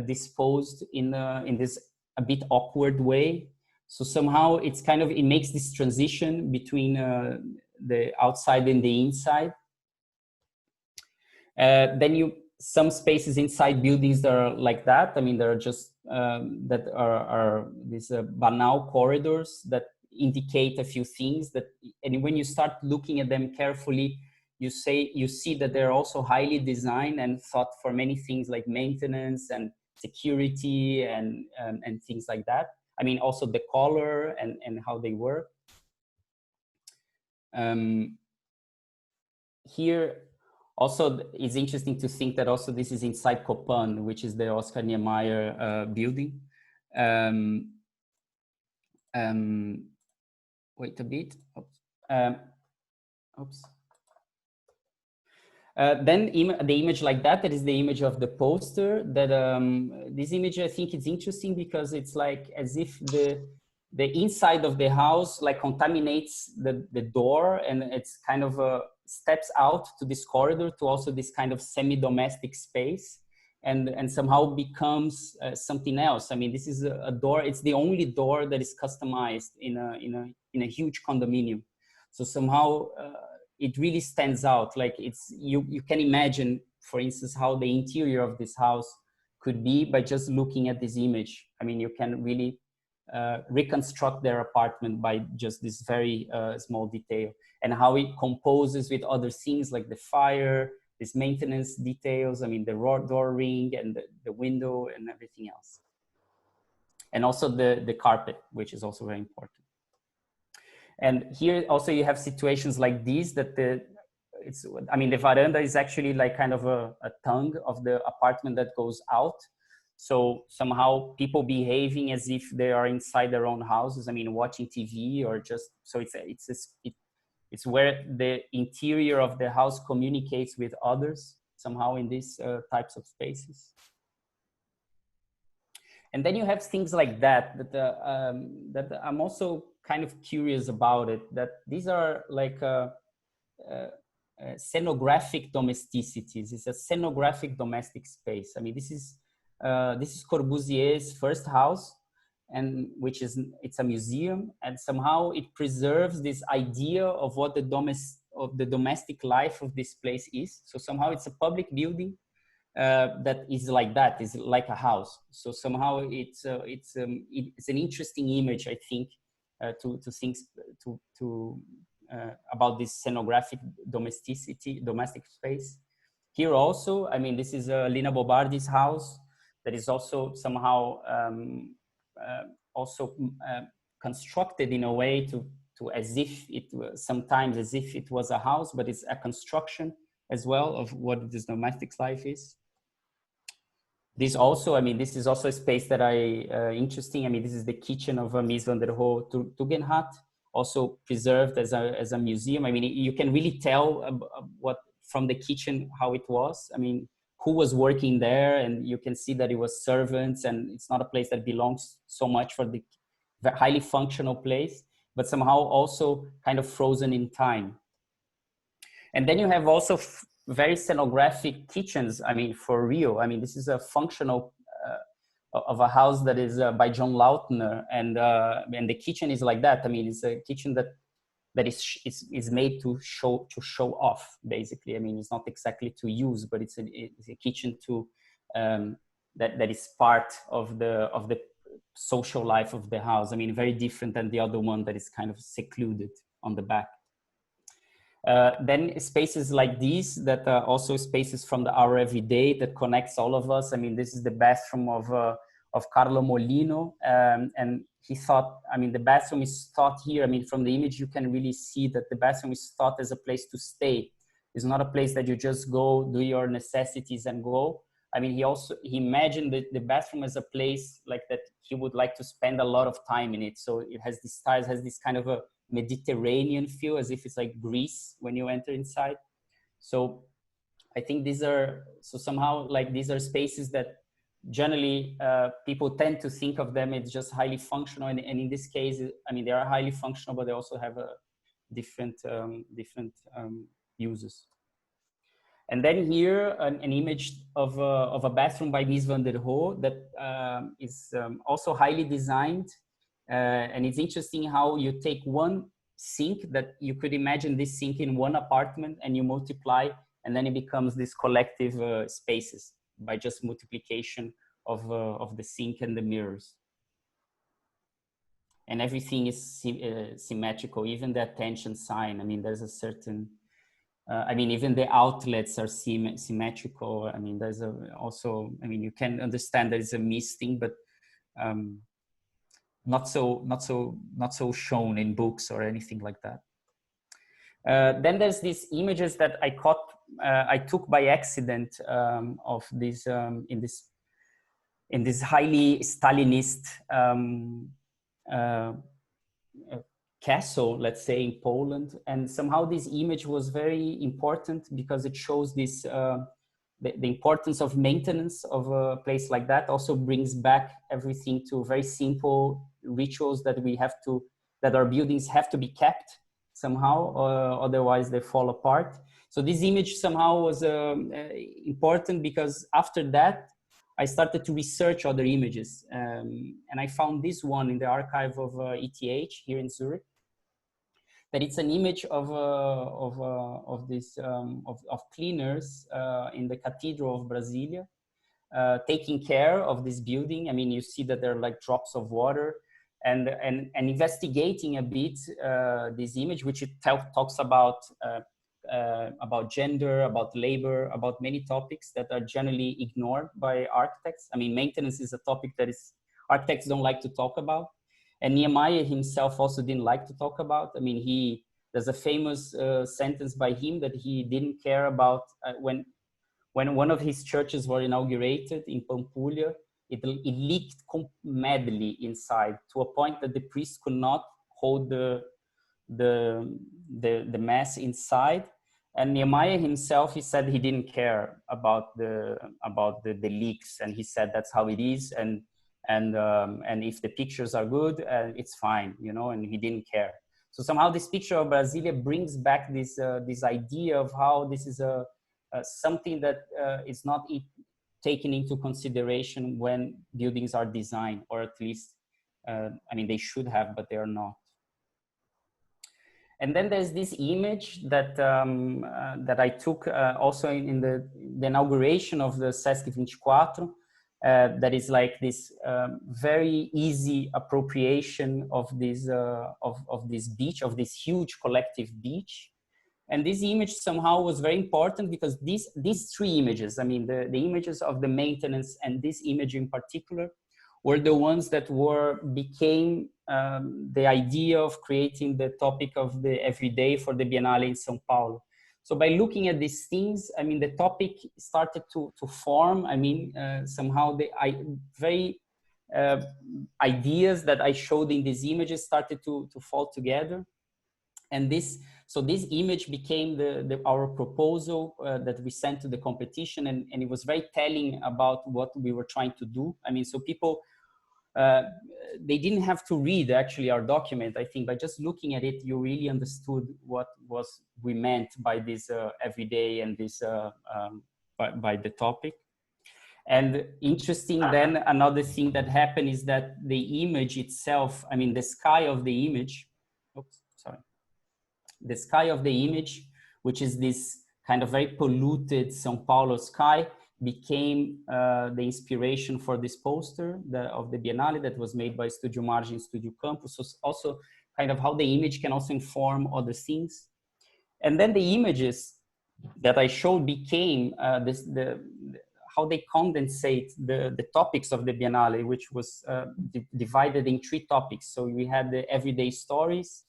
disposed in this a bit awkward way. So somehow it's kind of, it makes this transition between the outside and the inside. Then some spaces inside buildings that are like that. I mean, there are just, that are these banal corridors that indicate a few things that, and when you start looking at them carefully, you see that they're also highly designed and thought for many things like maintenance and security and things like that. I mean, also the color and how they work. Here, also, it's interesting to think that also this is inside Copan, which is the Oscar Niemeyer building. Wait a bit. Oops. Then the image like that is the image of the poster. That this image, I think it's interesting because it's like as if the inside of the house like contaminates the door, and it's kind of steps out to this corridor to also this kind of semi-domestic space, and somehow becomes something else. I mean, this is a door. It's the only door that is customized in a huge condominium. So somehow it really stands out. Like it's you can imagine, for instance, how the interior of this house could be by just looking at this image. I mean, you can really reconstruct their apartment by just this very small detail, and how it composes with other things like the fire, this maintenance details. I mean, the door ring and the window and everything else. And also the carpet, which is also very important. And here also you have situations like these that I mean, the veranda is actually like kind of a tongue of the apartment that goes out. So somehow people behaving as if they are inside their own houses. I mean, watching TV or just, so it's where the interior of the house communicates with others somehow in these types of spaces. And then you have things like that that I'm also kind of curious about it, that these are like scenographic domesticities. It's a scenographic domestic space. I mean, this is Corbusier's first house, and it's a museum, and somehow it preserves this idea of what the domestic life of this place is. So somehow it's a public building that is like that, is like a house. So somehow it's an interesting image, I think, to think about this scenographic domestic space. Here also, I mean, this is Lina Bobardi's house that is also somehow constructed in a way to as if it sometimes as if it was a house, but it's a construction as well of what this domestic life is. This also, I mean, this is also a space that interesting. I mean, this is the kitchen of Mies van der Rohe Tugendhat, also preserved as a museum. I mean, you can really tell what from the kitchen how it was. I mean, who was working there, and you can see that it was servants, and it's not a place that belongs so much for the highly functional place, but somehow also kind of frozen in time. And then you have also very scenographic kitchens. I mean, for real. I mean, this is a functional of a house that is by John Lautner, and the kitchen is like that. I mean, it's a kitchen that is made to show off, basically. I mean, it's not exactly to use, but it's a kitchen to that is part of the social life of the house. I mean, very different than the other one that is kind of secluded on the back. Then spaces like these that are also spaces from our everyday that connects all of us. I mean, this is the bathroom of of Carlo Molino. And he thought, I mean, the bathroom is thought here. I mean, from the image, you can really see that the bathroom is thought as a place to stay. It's not a place that you just go, do your necessities and go. I mean, he imagined the bathroom as a place like that he would like to spend a lot of time in it. So it has this style, has this kind of a Mediterranean feel, as if it's like Greece when you enter inside. So I think these are, so somehow like these are spaces that generally people tend to think of them as just highly functional. And in this case, I mean, they are highly functional, but they also have a different uses. And then here, an image of a bathroom by Mies van der Rohe that is also highly designed. And it's interesting how you take one sink that you could imagine this sink in one apartment and you multiply, and then it becomes this collective spaces by just multiplication of the sink and the mirrors. And everything is symmetrical, even the attention sign. I mean, there's a certain, I mean, even the outlets are symmetrical. I mean, there's also, I mean, you can understand there is a misting, but not so shown in books or anything like that. Then there's these images that I took by accident of this in this highly Stalinist castle, let's say, in Poland. And somehow this image was very important because it shows this, the importance of maintenance of a place like that. Also brings back everything to very simple rituals that we have to, that our buildings have to be kept somehow, otherwise they fall apart. So this image somehow was important because after that, I started to research other images, and I found this one in the archive of ETH here in Zurich. That it's an image of cleaners in the Cathedral of Brasilia, taking care of this building. I mean, you see that there are like drops of water, and investigating a bit this image, which it talks about gender, about labor, about many topics that are generally ignored by architects. I mean, maintenance is a topic that architects don't like to talk about. And Niemeyer himself also didn't like to talk about. I mean, there's a famous sentence by him that he didn't care about when one of his churches were inaugurated in Pampulha, it leaked madly inside to a point that the priest could not hold the mass inside. And Niemeyer himself, he said he didn't care about the leaks, and he said that's how it is, and if the pictures are good, it's fine, you know, and he didn't care. So somehow this picture of Brasilia brings back this idea of how this is something that is not taken into consideration when buildings are designed, or at least, I mean, they should have, but they are not. And then there's this image that that I took also in the inauguration of the Sesc 24, that is like this very easy appropriation of this beach, of this huge collective beach. And this image somehow was very important because these three images, I mean, the images of the maintenance and this image in particular, were the ones that became the idea of creating the topic of the everyday for the Biennale in São Paulo. So by looking at these things, I mean, the topic started to form. I mean, somehow the very ideas that I showed in these images started to fall together. And this image became our proposal that we sent to the competition, and it was very telling about what we were trying to do. I mean, so people, they didn't have to read actually our document. I think by just looking at it, you really understood what we meant by this everyday and this by the topic. And interesting, then another thing that happened is that the image itself, I mean, the sky of the image, the sky of the image, which is this kind of very polluted São Paulo sky, became the inspiration for this poster of the Biennale that was made by Studio Margem, Studio Campus. So also kind of how the image can also inform other things. And then the images that I showed became how they condensate the topics of the Biennale, which was divided in 3 topics. So we had the everyday stories,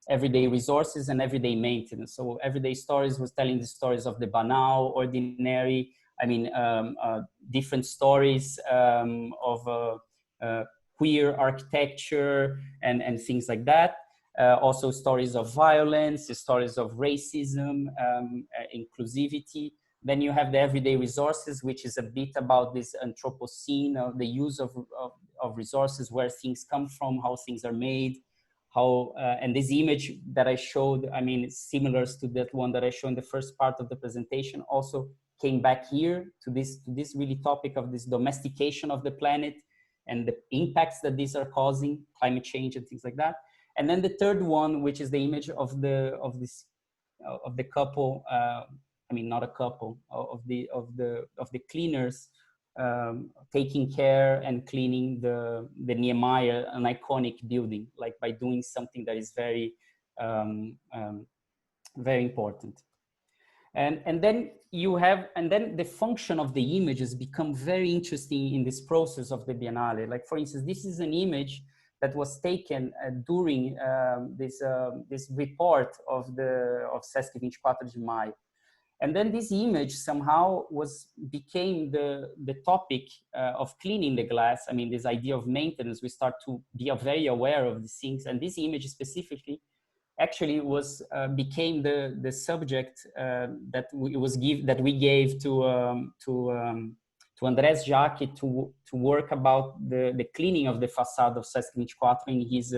everyday resources, and everyday maintenance. So everyday stories was telling the stories of the banal, ordinary, I mean, different stories of queer architecture and things like that. Also stories of violence, stories of racism, inclusivity. Then you have the everyday resources, which is a bit about this Anthropocene, the use of resources, where things come from, how things are made, how, and this image that I showed, I mean, it's similar to that one that I showed in the first part of the presentation, also came back here to this really topic of this domestication of the planet and the impacts that these are causing, climate change and things like that. And then the third one, which is the image of the couple, I mean, not a couple, of the cleaners taking care and cleaning the Nehemiah, an iconic building, like by doing something that is very, very important. And then you have, and then the function of the images become very interesting in this process of the Biennale. Like, for instance, this is an image that was taken during this report of Sesc 24 de Maio. And then this image somehow became the topic of cleaning the glass. I mean, this idea of maintenance, we start to be very aware of these things. And this image specifically actually became the subject that we gave to Andrés Jaque to work about the cleaning of the facade of Sesc 24 in his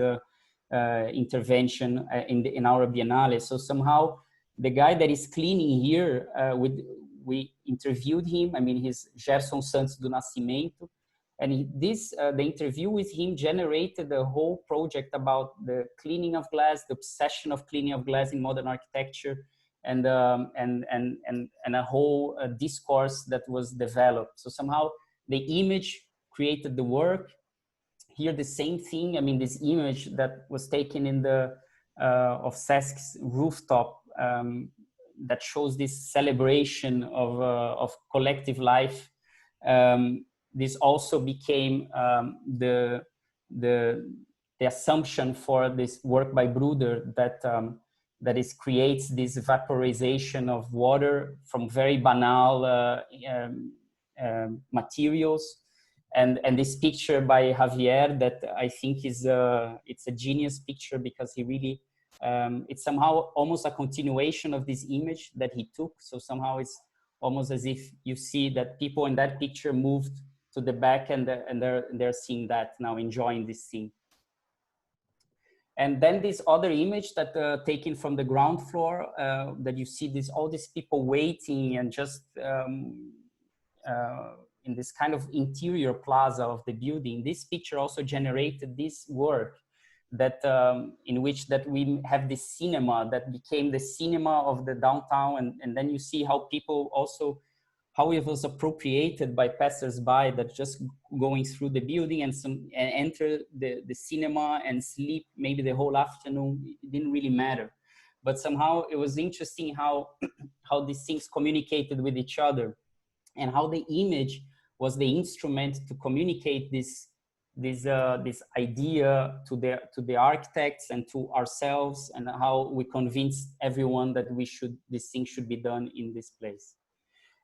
intervention in our Biennale. So somehow the guy that is cleaning here, we interviewed him. I mean, he's Gerson Santos do Nascimento. And the interview with him generated a whole project about the cleaning of glass, the obsession of cleaning of glass in modern architecture, and a whole discourse that was developed. So somehow the image created the work. Here, the same thing. I mean, this image that was taken in of Sesc's rooftop that shows this celebration of collective life. This also became the assumption for this work by Bruder that creates this vaporization of water from very banal materials. And this picture by Javier that I think is it's a genius picture, because he really it's somehow almost a continuation of this image that he took. So somehow it's almost as if you see that people in that picture moved to the back and they're seeing that now, enjoying this scene. And then this other image that taken from the ground floor that you see all these people waiting and just in this kind of interior plaza of the building. This picture also generated this work that in which that we have this cinema that became the cinema of the downtown, and then you see how people also, how it was appropriated by passers-by that just going through the building and enter the cinema and sleep maybe the whole afternoon. It didn't really matter, but somehow it was interesting how these things communicated with each other, and how the image was the instrument to communicate this idea to the architects and to ourselves, and how we convinced everyone that this thing should be done in this place.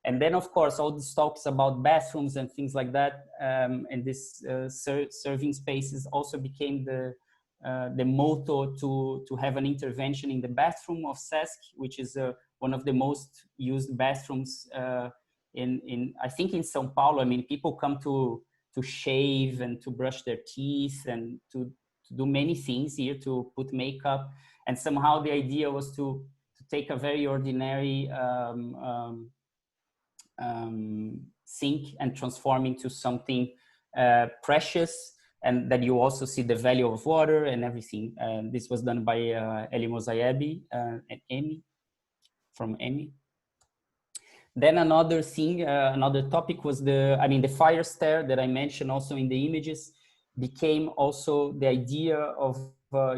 And then, of course, all these talks about bathrooms and things like that, and this serving spaces also became the motto to have an intervention in the bathroom of Sesc, which is one of the most used bathrooms I think in São Paulo. I mean, people come to shave and to brush their teeth and to do many things here, to put makeup. And somehow the idea was to take a very ordinary sink and transform into something precious, and that you also see the value of water and everything. This was done by Eli Mosayebi and Amy, from Amy. Then another thing, another topic was the fire stair that I mentioned also in the images became also the idea of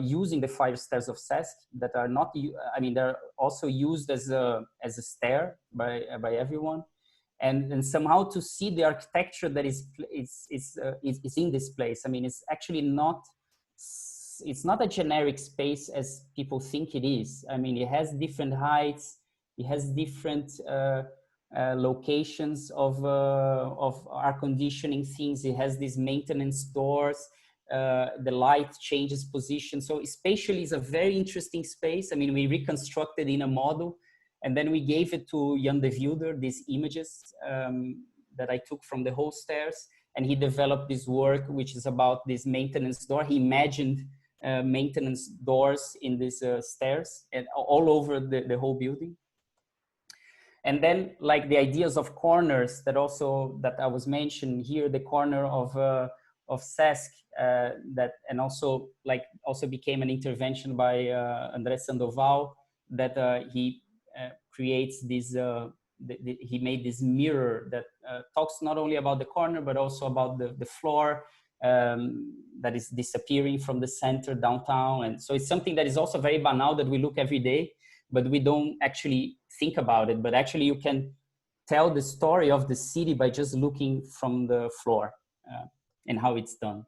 using the fire stairs of Sesc that are not, I mean, they're also used as a stair by everyone. and somehow to see the architecture that is in this place. I mean, it's actually not, it's not a generic space as people think it is. I mean, it has different heights, it has different locations of air conditioning things. It has these maintenance doors. The light changes position. So spatially, it's a very interesting space. I mean, we reconstructed in a model, and then we gave it to Jan de Wilder, these images that I took from the whole stairs. And he developed this work, which is about this maintenance door. He imagined maintenance doors in these stairs and all over the whole building. And then like the ideas of corners that I was mentioning here, the corner of Sesc, that, and also became an intervention by André Sandoval, that he creates this, he made this mirror that talks not only about the corner, but also about the floor that is disappearing from the center downtown. And so it's something that is also very banal, that we look every day, but we don't actually think about it. But actually you can tell the story of the city by just looking from the floor and how it's done.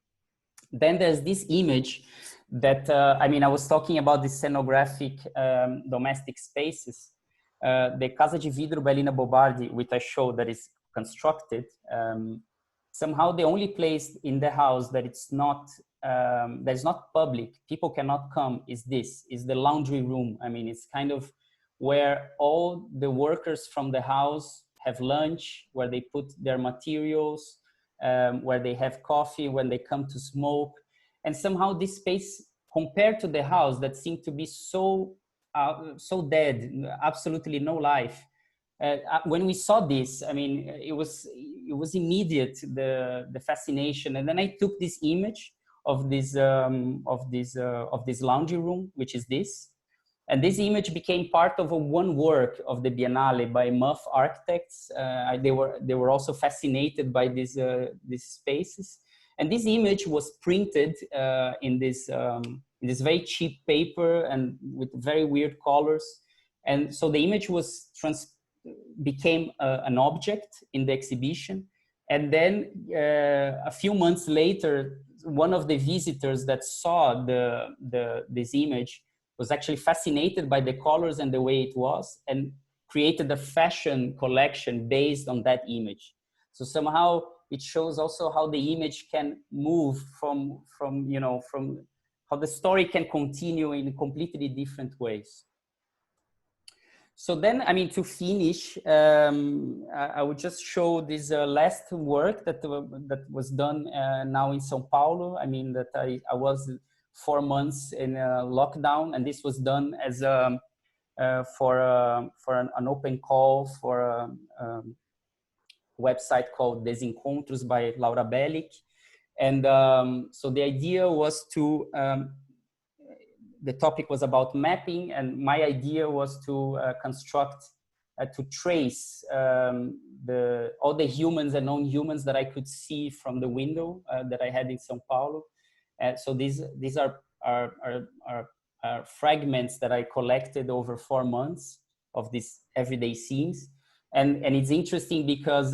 Then there's this image that, I mean, I was talking about the scenographic domestic spaces. The Casa de Vidro by Lina Bobardi, which I showed, that is constructed, somehow the only place in the house that it's not, that is not public, people cannot come, is the laundry room. I mean, it's kind of where all the workers from the house have lunch, where they put their materials, where they have coffee, when they come to smoke. And somehow this space, compared to the house that seemed to be so dead, absolutely no life. When we saw this, I mean, it was immediate, the fascination. And then I took this image of this laundry room, which is this. And this image became part of one work of the Biennale by MUF architects. They were also fascinated by these spaces. And this image was printed in this very cheap paper and with very weird colors. And so the image became an object in the exhibition. And then a few months later, one of the visitors that saw this image was actually fascinated by the colors and the way it was, and created a fashion collection based on that image. So somehow it shows also how the image can move from how the story can continue in completely different ways. So then, I mean, to finish, I would just show this last work that was done now in São Paulo. I mean, that I was 4 months in lockdown, and this was done as for an open call for a website called Desencontros by Laura Bellic. And so the idea was to, the topic was about mapping, and my idea was to construct, to trace all the humans and non-humans that I could see from the window that I had in São Paulo. So these are fragments that I collected over 4 months of these everyday scenes. And it's interesting because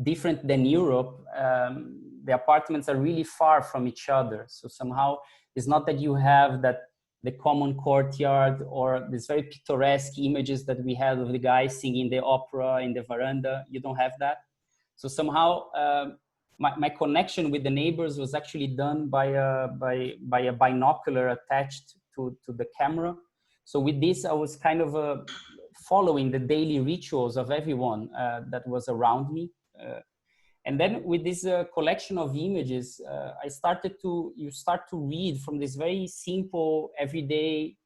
different than Europe, the apartments are really far from each other. So somehow it's not that you have the common courtyard or this very picturesque images that we had of the guys singing the opera in the veranda. You don't have that. So somehow my connection with the neighbors was actually done by a binocular attached to the camera. So with this, I was kind of following the daily rituals of everyone that was around me. And then with this collection of images, you start to read from this very simple, everyday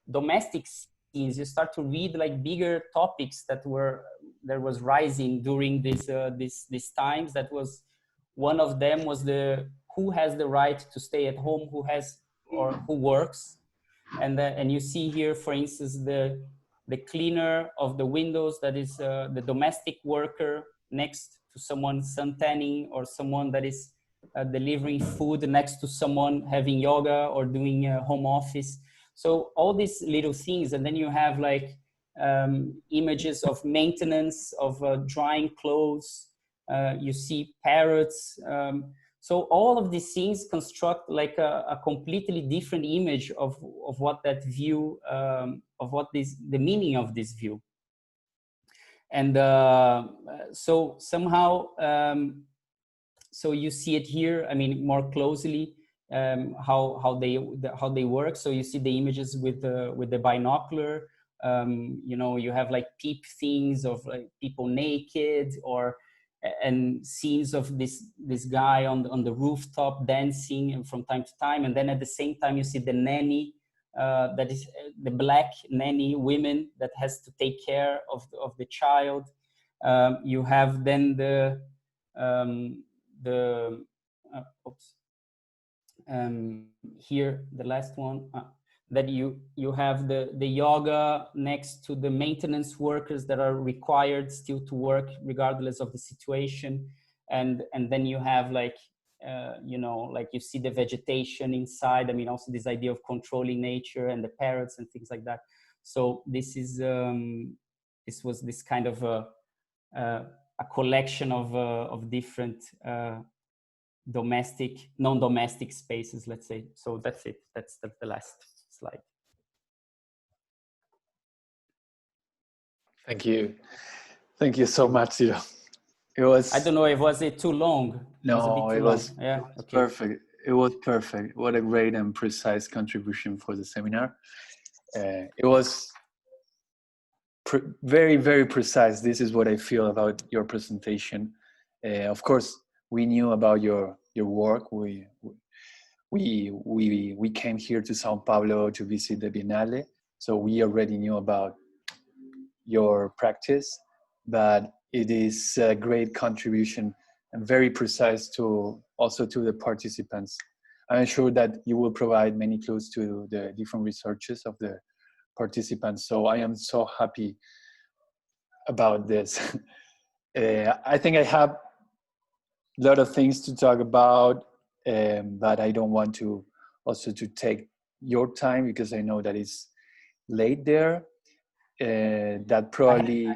domestic scenes. You start to read like bigger topics that was rising during these times. That was, one of them was who has the right to stay at home, who works. And you see here, for instance, the cleaner of the windows, that is the domestic worker next to someone suntanning, or someone that is delivering food next to someone having yoga or doing home office. So all these little things. And then you have like images of maintenance, of drying clothes. You see parrots. So all of these things construct like a completely different image of what that view, of what the meaning of this view. And so somehow, so you see it here, I mean, more closely, how they work. So you see the images with the binocular. You know, you have like peep things of like people naked, or and scenes of this guy on the rooftop dancing from time to time, and then at the same time you see the nanny, that is the black nanny women that has to take care of the child. You have then oops, here the last one, that you have the yoga next to the maintenance workers that are required still to work regardless of the situation, and then you have like you know, like you see the vegetation inside. I mean, also this idea of controlling nature and the parrots and things like that. So this is this was this kind of a collection of different domestic, non-domestic spaces, let's say. So that's it. That's the last slide. Thank you. Thank you so much, Ciro. It was, I don't know, was it too long? No, it was yeah, okay. Perfect. It was perfect. What a great and precise contribution for the seminar. It was very, very precise. This is what I feel about your presentation. Of course, we knew about your work. We came here to Sao Paulo to visit the Biennale, so we already knew about your practice, but it is a great contribution and very precise also to the participants. I'm sure that you will provide many clues to the different researches of the participants. So I am so happy about this. I think I have a lot of things to talk about, but I don't want to also to take your time, because I know that it's late there. That probably...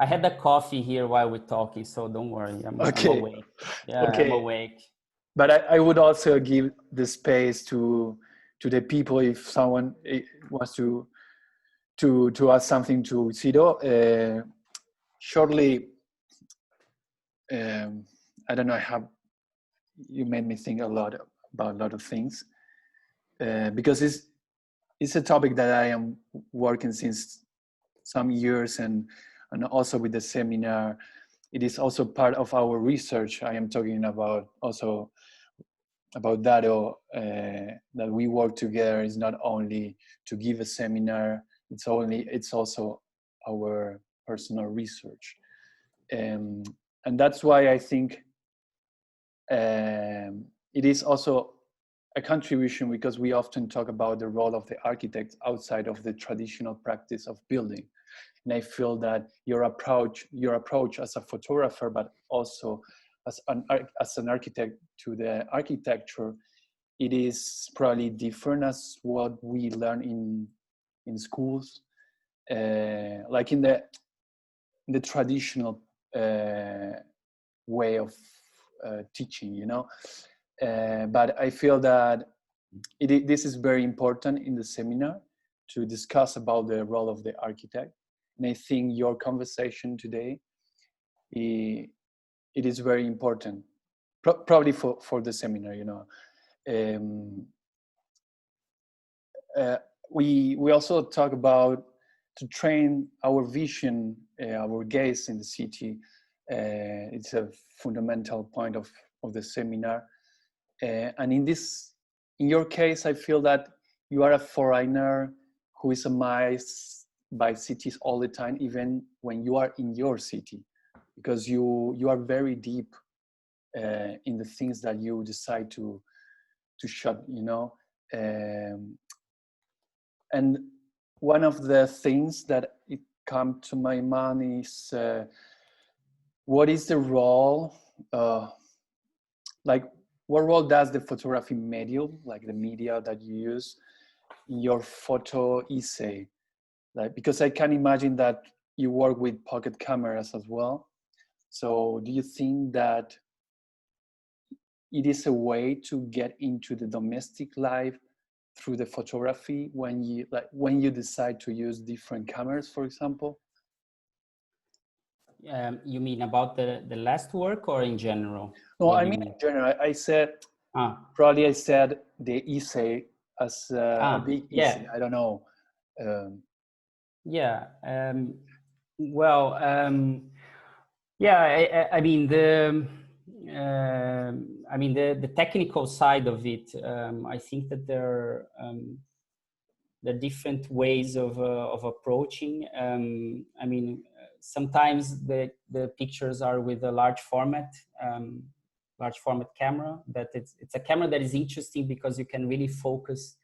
I had the coffee here while we're talking, so don't worry. I'm awake. Yeah, okay. I'm awake. But I would also give the space to the people if someone wants to ask something to Ciro. Shortly, I don't know how you made me think a lot about a lot of things, because it's a topic that I am working since some years, and also with the seminar. It is also part of our research. I am talking about also about that, that we work together is not only to give a seminar, it's also our personal research. And that's why I think it is also a contribution, because we often talk about the role of the architect outside of the traditional practice of building. And I feel that your approach as a photographer, but also as an architect to the architecture, it is probably different as what we learn in schools, like in the traditional way of teaching, you know. But I feel that this is very important in the seminar to discuss about the role of the architect. And I think your conversation today, it is very important, probably for the seminar, you know. We also talk about to train our vision, our gaze in the city. It's a fundamental point of the seminar. And in your case, I feel that you are a foreigner who is amazed by cities all the time, even when you are in your city, because you are very deep in the things that you decide to shut, you know. And one of the things that it come to my mind is what is the role, like what role does the photography medium, like the media that you use, in your photo essay? Like, because I can imagine that you work with pocket cameras as well. So do you think that it is a way to get into the domestic life through the photography when you decide to use different cameras, for example? You mean about the last work or in general? No, What I do you mean mean? in general. I said, probably I said the essay as a big essay. Yeah. I don't know. Yeah. Well, yeah. I mean the technical side of it. I think that there are different ways of approaching. I mean, sometimes the pictures are with a large format camera. That it's a camera that is interesting because you can really focus.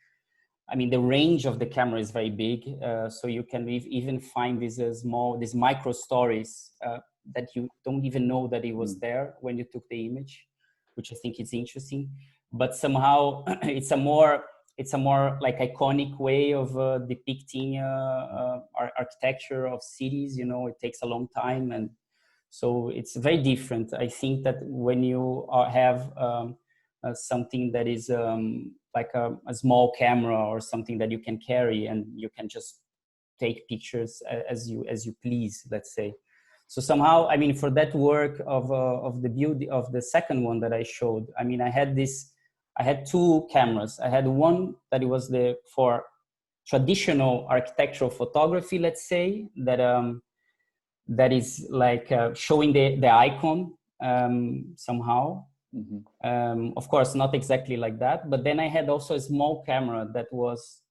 I mean, the range of the camera is very big, so you can even find these micro stories that you don't even know that it was there when you took the image, which I think is interesting. But somehow it's a more like iconic way of depicting architecture of cities. You know, it takes a long time, and so it's very different. I think that when you have something that is like a small camera or something that you can carry and you can just take pictures as you please, let's say. So somehow, I mean, for that work of the beauty of the second one that I showed, I mean, I had two cameras. I had one that it was for traditional architectural photography, let's say, that is like showing the icon somehow. Of course, not exactly like that, but then I had also a small camera that was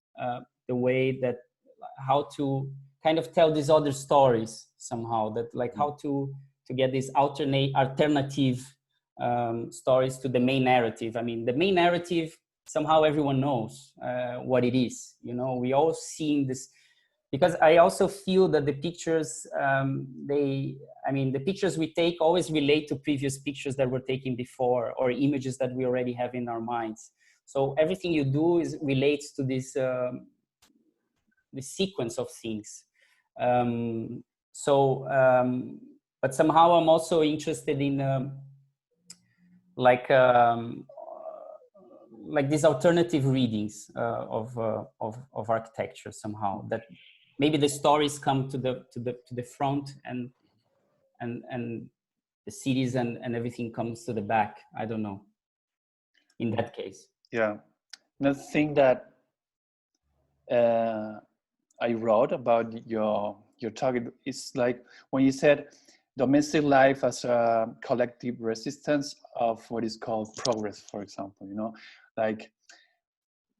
the way that how to kind of tell these other stories somehow, that like how to get these alternative stories to the main narrative. I mean, the main narrative, somehow everyone knows what it is. You know, we all seen this, because I also feel that the pictures, the pictures we take always relate to previous pictures that were taken before or images that we already have in our minds. So everything you do relates to this sequence of things. But somehow I'm also interested in like these alternative readings of architecture somehow, that maybe the stories come to the front and the cities and everything comes to the back. I don't know. In that case. Yeah. Another thing that I wrote about your target is like when you said domestic life as a collective resistance of what is called progress, for example. You know, like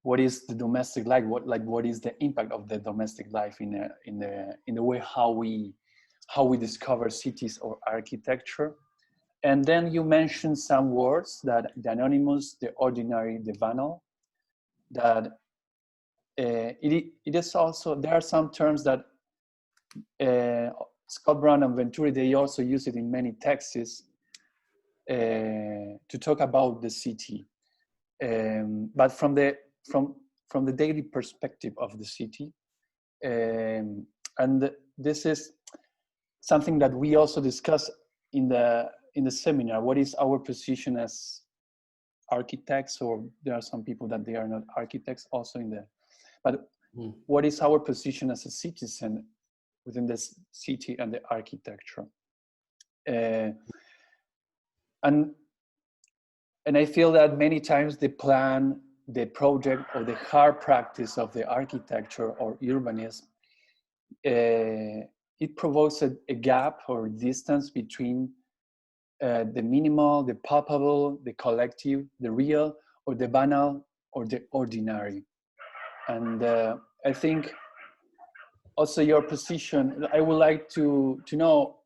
what is the domestic life? What is the impact of the domestic life in the way how we discover cities or architecture? And then you mentioned some words, that the anonymous, the ordinary, the banal. That it is also, there are some terms that Scott Brown and Venturi, they also use it in many texts to talk about the city, but from the daily perspective of the city. And this is something that we also discuss in the seminar. What is our position as architects, or there are some people that they are not architects also in the, but what is our position as a citizen within this city and the architecture? And I feel that many times the plan, the project, or the hard practice of the architecture or urbanism, it provokes a gap or distance between the minimal, the palpable, the collective, the real, or the banal, or the ordinary. And I think also your position, I would like to know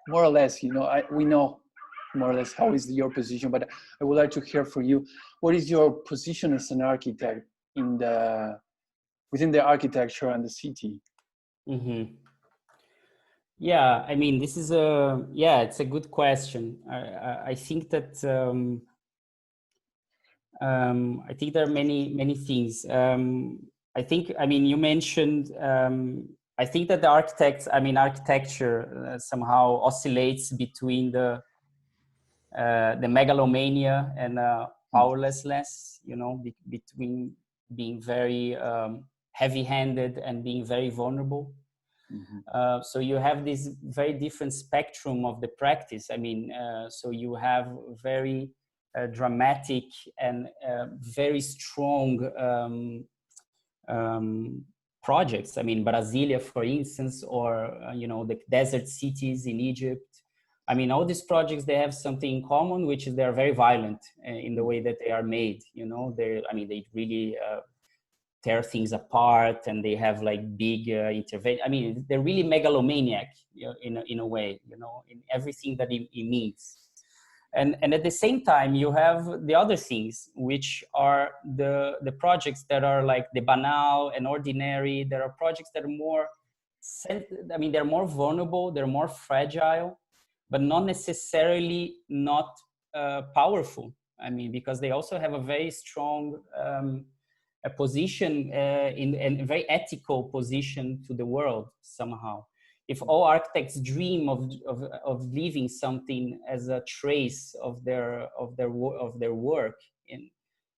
more or less, you know, we know more or less how is your position, but I would like to hear from you, what is your position as an architect within the architecture and the city? Mm-hmm. Yeah, I mean, this is it's a good question. I think that I think there are many things. I think, I mean, you mentioned I think that the architecture somehow oscillates between the megalomania and powerlessness, you know, between being very heavy-handed and being very vulnerable. So you have this very different spectrum of the practice. I mean, so you have very dramatic and very strong projects. I mean, Brasilia, for instance, or you know, the desert cities in Egypt. I mean, all these projects, they have something in common, which is they're very violent in the way that they are made. You know, they really tear things apart, and they have like big intervention. I mean, they're really megalomaniac, you know, in a way, you know, in everything that it means. And at the same time, you have the other things, which are the projects that are like the banal and ordinary. There are projects that are more, I mean, they're more vulnerable, they're more fragile, but not necessarily not powerful. I mean, because they also have a very strong a position in a very ethical position to the world somehow. If all architects dream of leaving something as a trace of their work, and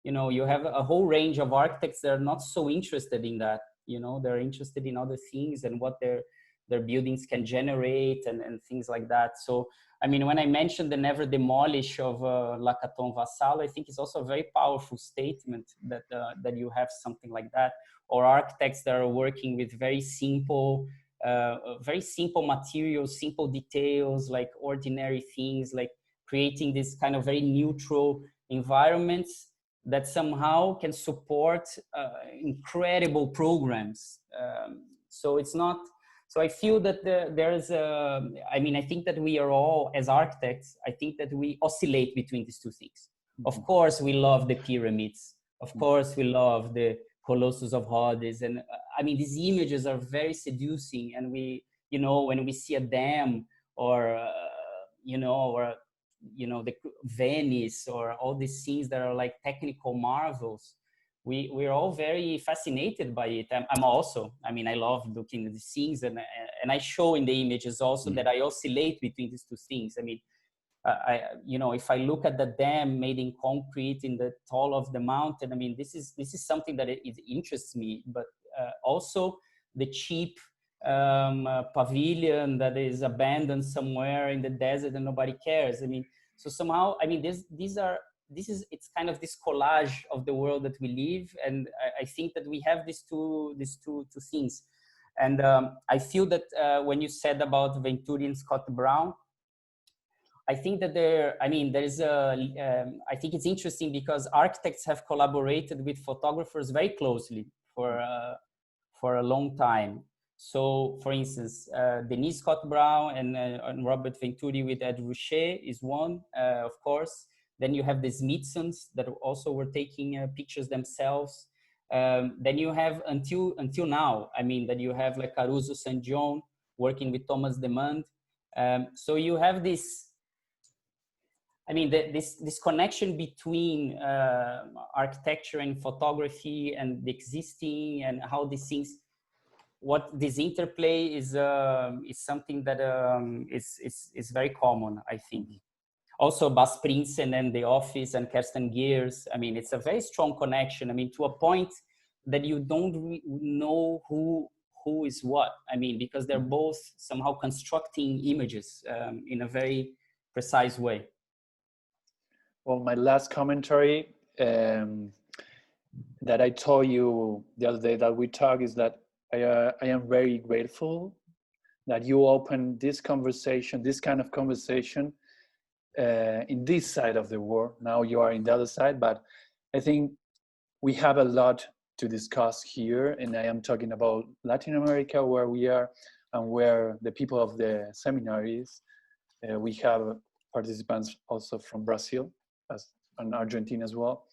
you know, you have a whole range of architects that are not so interested in that. You know, they're interested in other things and what their buildings can generate and things like that. So I mean, when I mentioned the never demolish of Lacaton Vassalo, I think it's also a very powerful statement that that you have something like that, or architects that are working with very simple materials, simple details, like ordinary things, like creating this kind of very neutral environments that somehow can support incredible programs. So it's not. So I feel that there's a, I mean, I think that we are all, as architects, I think that we oscillate between these two things. Of course, we love the pyramids. Of course, we love the Colossus of Rhodes. And I mean, these images are very seducing. And we, you know, when we see a dam or, the Venice or all these things that are like technical marvels, we're all very fascinated by it. I'm also, I mean, I love looking at these things, and I show in the images also that I oscillate between these two things. I mean, if I look at the dam made in concrete in the top of the mountain, I mean, this is something that it interests me, but also the cheap pavilion that is abandoned somewhere in the desert and nobody cares. I mean, so somehow, I mean, it's kind of this collage of the world that we live, and I think that we have these two things. And I feel that when you said about Venturi and Scott Brown, I think that I think it's interesting because architects have collaborated with photographers very closely for a long time. So, for instance, Denise Scott Brown and Robert Venturi with Ed Ruscha is one, of course. Then you have the Smithsons that also were taking pictures themselves. Then you have until now, I mean, that you have like Caruso St. John working with Thomas Demand. So you have this, I mean, this connection between architecture and photography and the existing, and how these things, what this interplay is something that is very common, I think. Also, Bas Prinsen and The Office and Kirsten Gears. I mean, it's a very strong connection. I mean, to a point that you don't know who is what. I mean, because they're both somehow constructing images in a very precise way. Well, my last commentary that I told you the other day that we talked is that I am very grateful that you opened this conversation, this kind of conversation, in this side of the world. Now you are in the other side, but I think we have a lot to discuss here, and I am talking about Latin America, where we are, and where the people of the seminaries. We have participants also from Brazil and Argentina as well.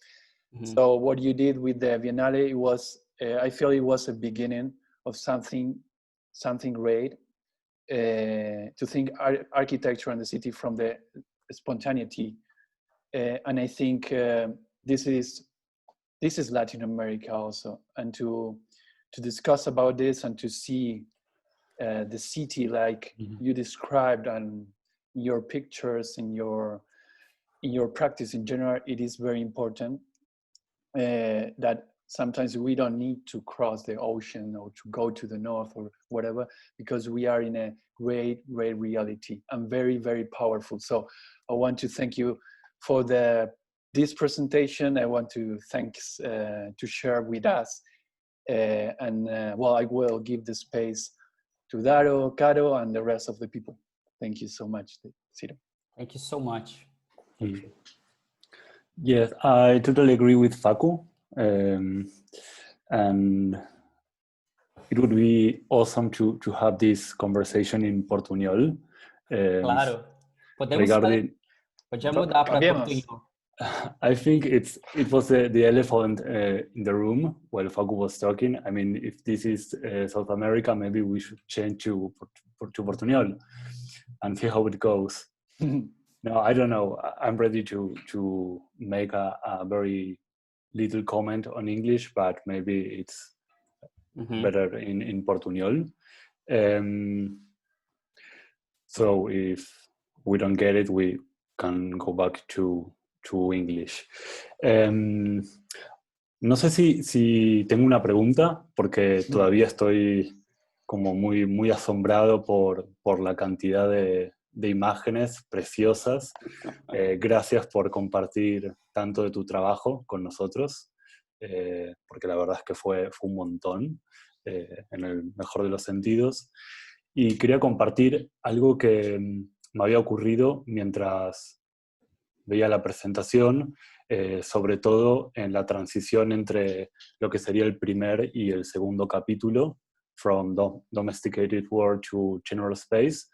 Mm-hmm. So what you did with the Biennale, it was, I feel it was a beginning of something great, to think architecture and the city from the spontaneity, and I think this is Latin America also, and to discuss about this and to see the city like you described and your pictures in your practice in general. It is very important that sometimes we don't need to cross the ocean or to go to the north or whatever, because we are in a great reality and very, very powerful. So I want to thank you for this presentation. I want to to share with us. Well, I will give the space to Daro, Caro, and the rest of the people. Thank you so much, Ciro. Thank you so much. Thank you. Yes, I totally agree with Facu. And it would be awesome to have this conversation in Portuñol. Claro. Podemos mudar para Portuñol. I think it was the elephant in the room while Facu was talking. I mean, if this is South America, maybe we should change to Portuñol and see how it goes. No, I don't know. I'm ready to make a very little comment on English, but maybe it's better in Portuñol. So if we don't get it, we can go back to English. No sé si tengo una pregunta, porque todavía estoy como muy asombrado por la cantidad de imágenes preciosas. Gracias por compartir tanto de tu trabajo con nosotros, porque la verdad es que fue un montón, en el mejor de los sentidos. Y quería compartir algo que me había ocurrido mientras veía la presentación, sobre todo en la transición entre lo que sería el primer y el segundo capítulo, From Domesticated World to General Space.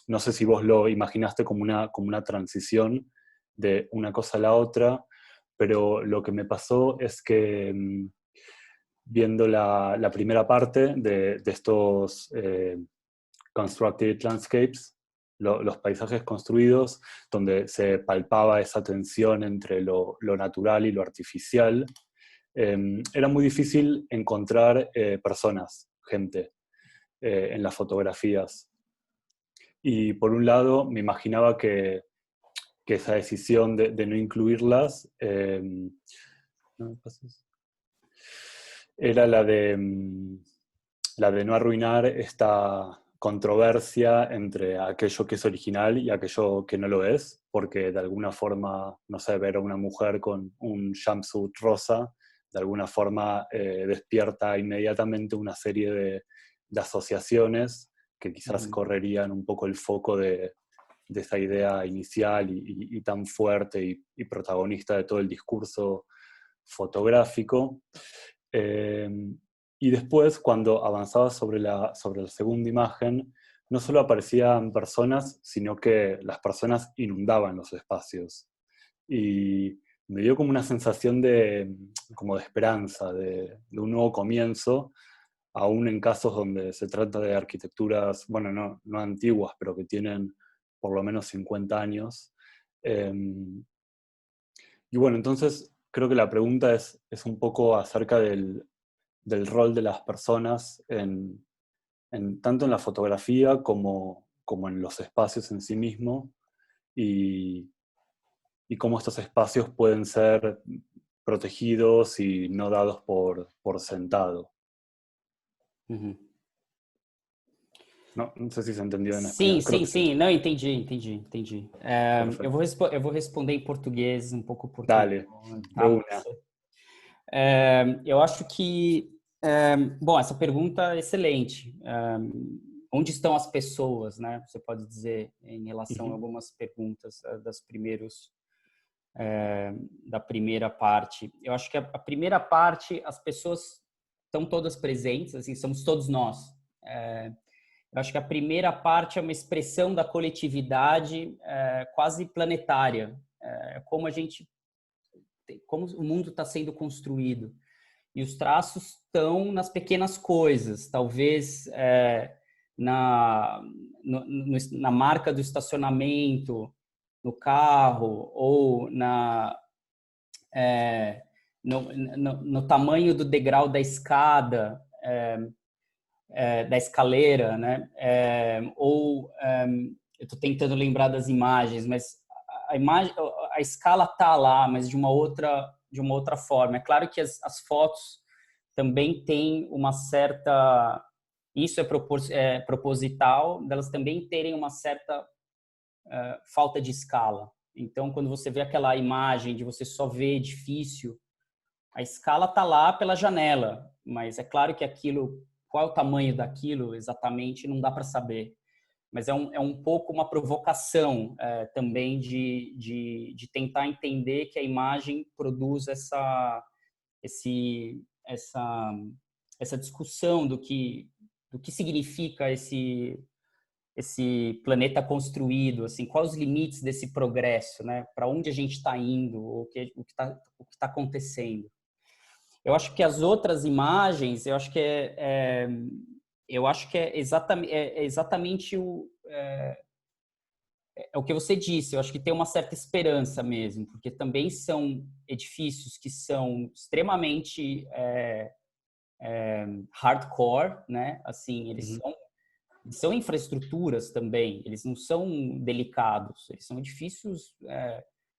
No sé si vos lo imaginaste como una transición de una cosa a la otra, pero lo que me pasó es que viendo la primera parte de estos constructed landscapes, los paisajes construidos, donde se palpaba esa tensión entre lo natural y lo artificial, era muy difícil encontrar personas, gente, en las fotografías. Y por un lado me imaginaba que esa decisión de no incluirlas era la de no arruinar esta controversia entre aquello que es original y aquello que no lo es, porque de alguna forma, no sé, ver a una mujer con un jumpsuit rosa, de alguna forma despierta inmediatamente una serie de asociaciones que quizás correrían un poco el foco de esa idea inicial y tan fuerte y protagonista de todo el discurso fotográfico. Y después, cuando avanzaba sobre la segunda imagen, no solo aparecían personas, sino que las personas inundaban los espacios. Y me dio como una sensación como de esperanza, de un nuevo comienzo, aún en casos donde se trata de arquitecturas, bueno, no antiguas, pero que tienen por lo menos 50 años. Y bueno, entonces creo que la pregunta es un poco acerca del rol de las personas tanto en la fotografía como en los espacios en sí mismos, y cómo estos espacios pueden ser protegidos y no dados por sentado. No sé si se entendió en español. Sim. Não, entendi. Eu vou responder em português, um pouco português. Dale, de una. Eu acho que, bom, essa pergunta é excelente. Onde estão as pessoas, né? Você pode dizer, em relação a algumas perguntas da primeira parte. Eu acho que a primeira parte, as pessoas estão todas presentes, assim, somos todos nós. Eu acho que a primeira parte é uma expressão da coletividade quase planetária, como o mundo está sendo construído. E os traços estão nas pequenas coisas, talvez na marca do estacionamento, no carro, ou no tamanho do degrau da escada, da escaleira, né? Eu estou tentando lembrar das imagens, mas a escala está lá, mas de uma outra forma. É claro que as fotos também têm uma certa... Isso é proposital, delas também terem uma certa falta de escala. Então, quando você vê aquela imagem de você só ver edifício, a escala está lá pela janela, mas é claro que qual é o tamanho daquilo exatamente, não dá para saber. Mas é um pouco uma provocação também de tentar entender que a imagem produz essa discussão do que significa esse planeta construído, assim, quais os limites desse progresso, né? Para onde a gente está indo, o que está acontecendo. Eu acho que as outras imagens, eu acho que é exatamente o que você disse. Eu acho que tem uma certa esperança mesmo, porque também são edifícios que são extremamente hardcore, né? Assim, eles são infraestruturas também, eles não são delicados, eles são edifícios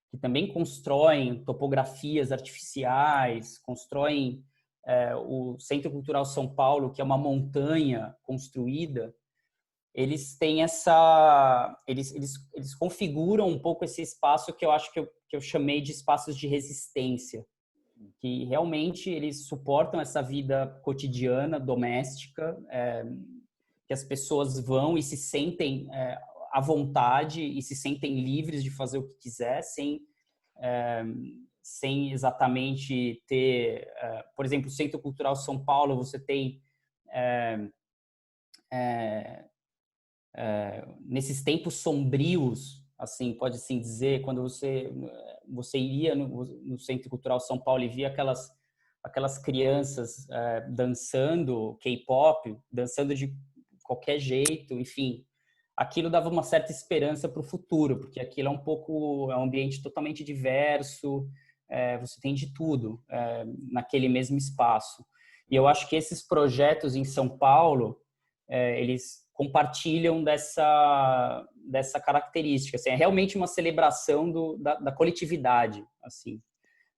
que também constroem topografias artificiais, constroem o Centro Cultural São Paulo, que é uma montanha construída. Eles têm eles configuram um pouco esse espaço que eu acho que eu chamei de espaços de resistência, que realmente eles suportam essa vida cotidiana, doméstica, que as pessoas vão e se sentem à vontade e se sentem livres de fazer o que quiser, sem exatamente ter... por exemplo, o Centro Cultural São Paulo, você tem... nesses tempos sombrios, assim, pode-se dizer, quando você iria no Centro Cultural São Paulo e via aquelas crianças dançando K-pop, dançando de qualquer jeito, enfim, aquilo dava uma certa esperança para o futuro, porque aquilo é um ambiente totalmente diverso, você tem de tudo naquele mesmo espaço. E eu acho que esses projetos em São Paulo, eles compartilham dessa característica. Assim, é realmente uma celebração da coletividade, assim.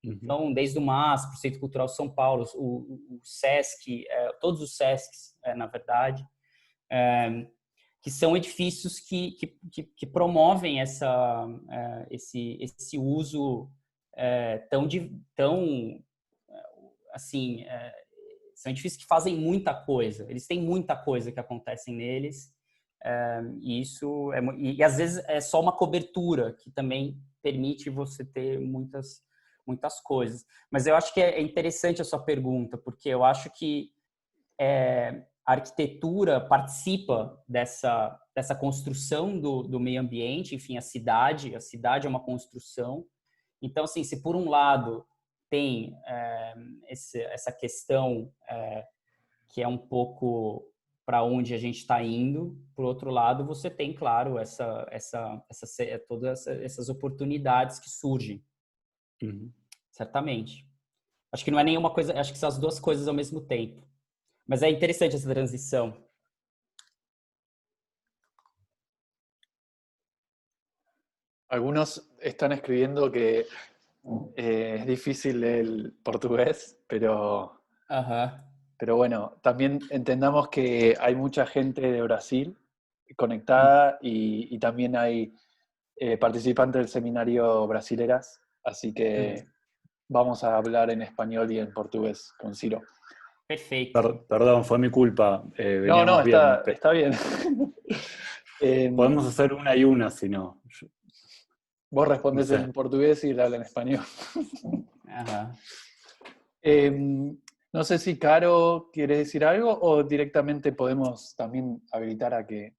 Então, desde o MASP, o Centro Cultural São Paulo, o SESC, todos os SESCs, na verdade, que são edifícios que promovem esse uso tão assim, são edifícios que fazem muita coisa, eles têm muita coisa que acontece neles, e isso e às vezes é só uma cobertura que também permite você ter muitas coisas. Mas eu acho que é interessante a sua pergunta, porque eu acho que a arquitetura participa dessa construção do meio ambiente. Enfim, a cidade é uma construção. Então, assim, se por um lado tem essa questão que é um pouco para onde a gente está indo, por outro lado, você tem, claro, todas essas oportunidades que surgem. Certamente. Acho que não é nenhuma coisa, acho que são as duas coisas ao mesmo tempo. Mas é interessante essa transição. Algunos están escribiendo que es difícil el portugués, pero bueno, también entendamos que hay mucha gente de Brasil conectada y también hay participantes del seminario brasileras, así que vamos a hablar en español y en portugués con Ciro. Perfecto. Perdón, fue mi culpa. No, está bien. Podemos hacer una y una, si no. Vos respondés No sé. en portugués y él habla en español. No sé si Caro quiere decir algo o directamente podemos también habilitar a que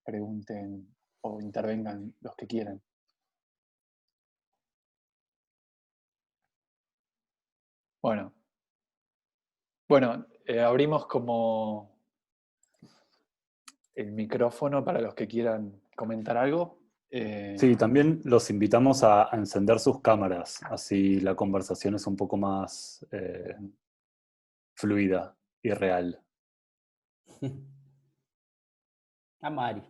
pregunten o intervengan los que quieran. Bueno, abrimos como el micrófono para los que quieran comentar algo. Sí, también los invitamos a encender sus cámaras, así la conversación es un poco más fluida y real. A Mari.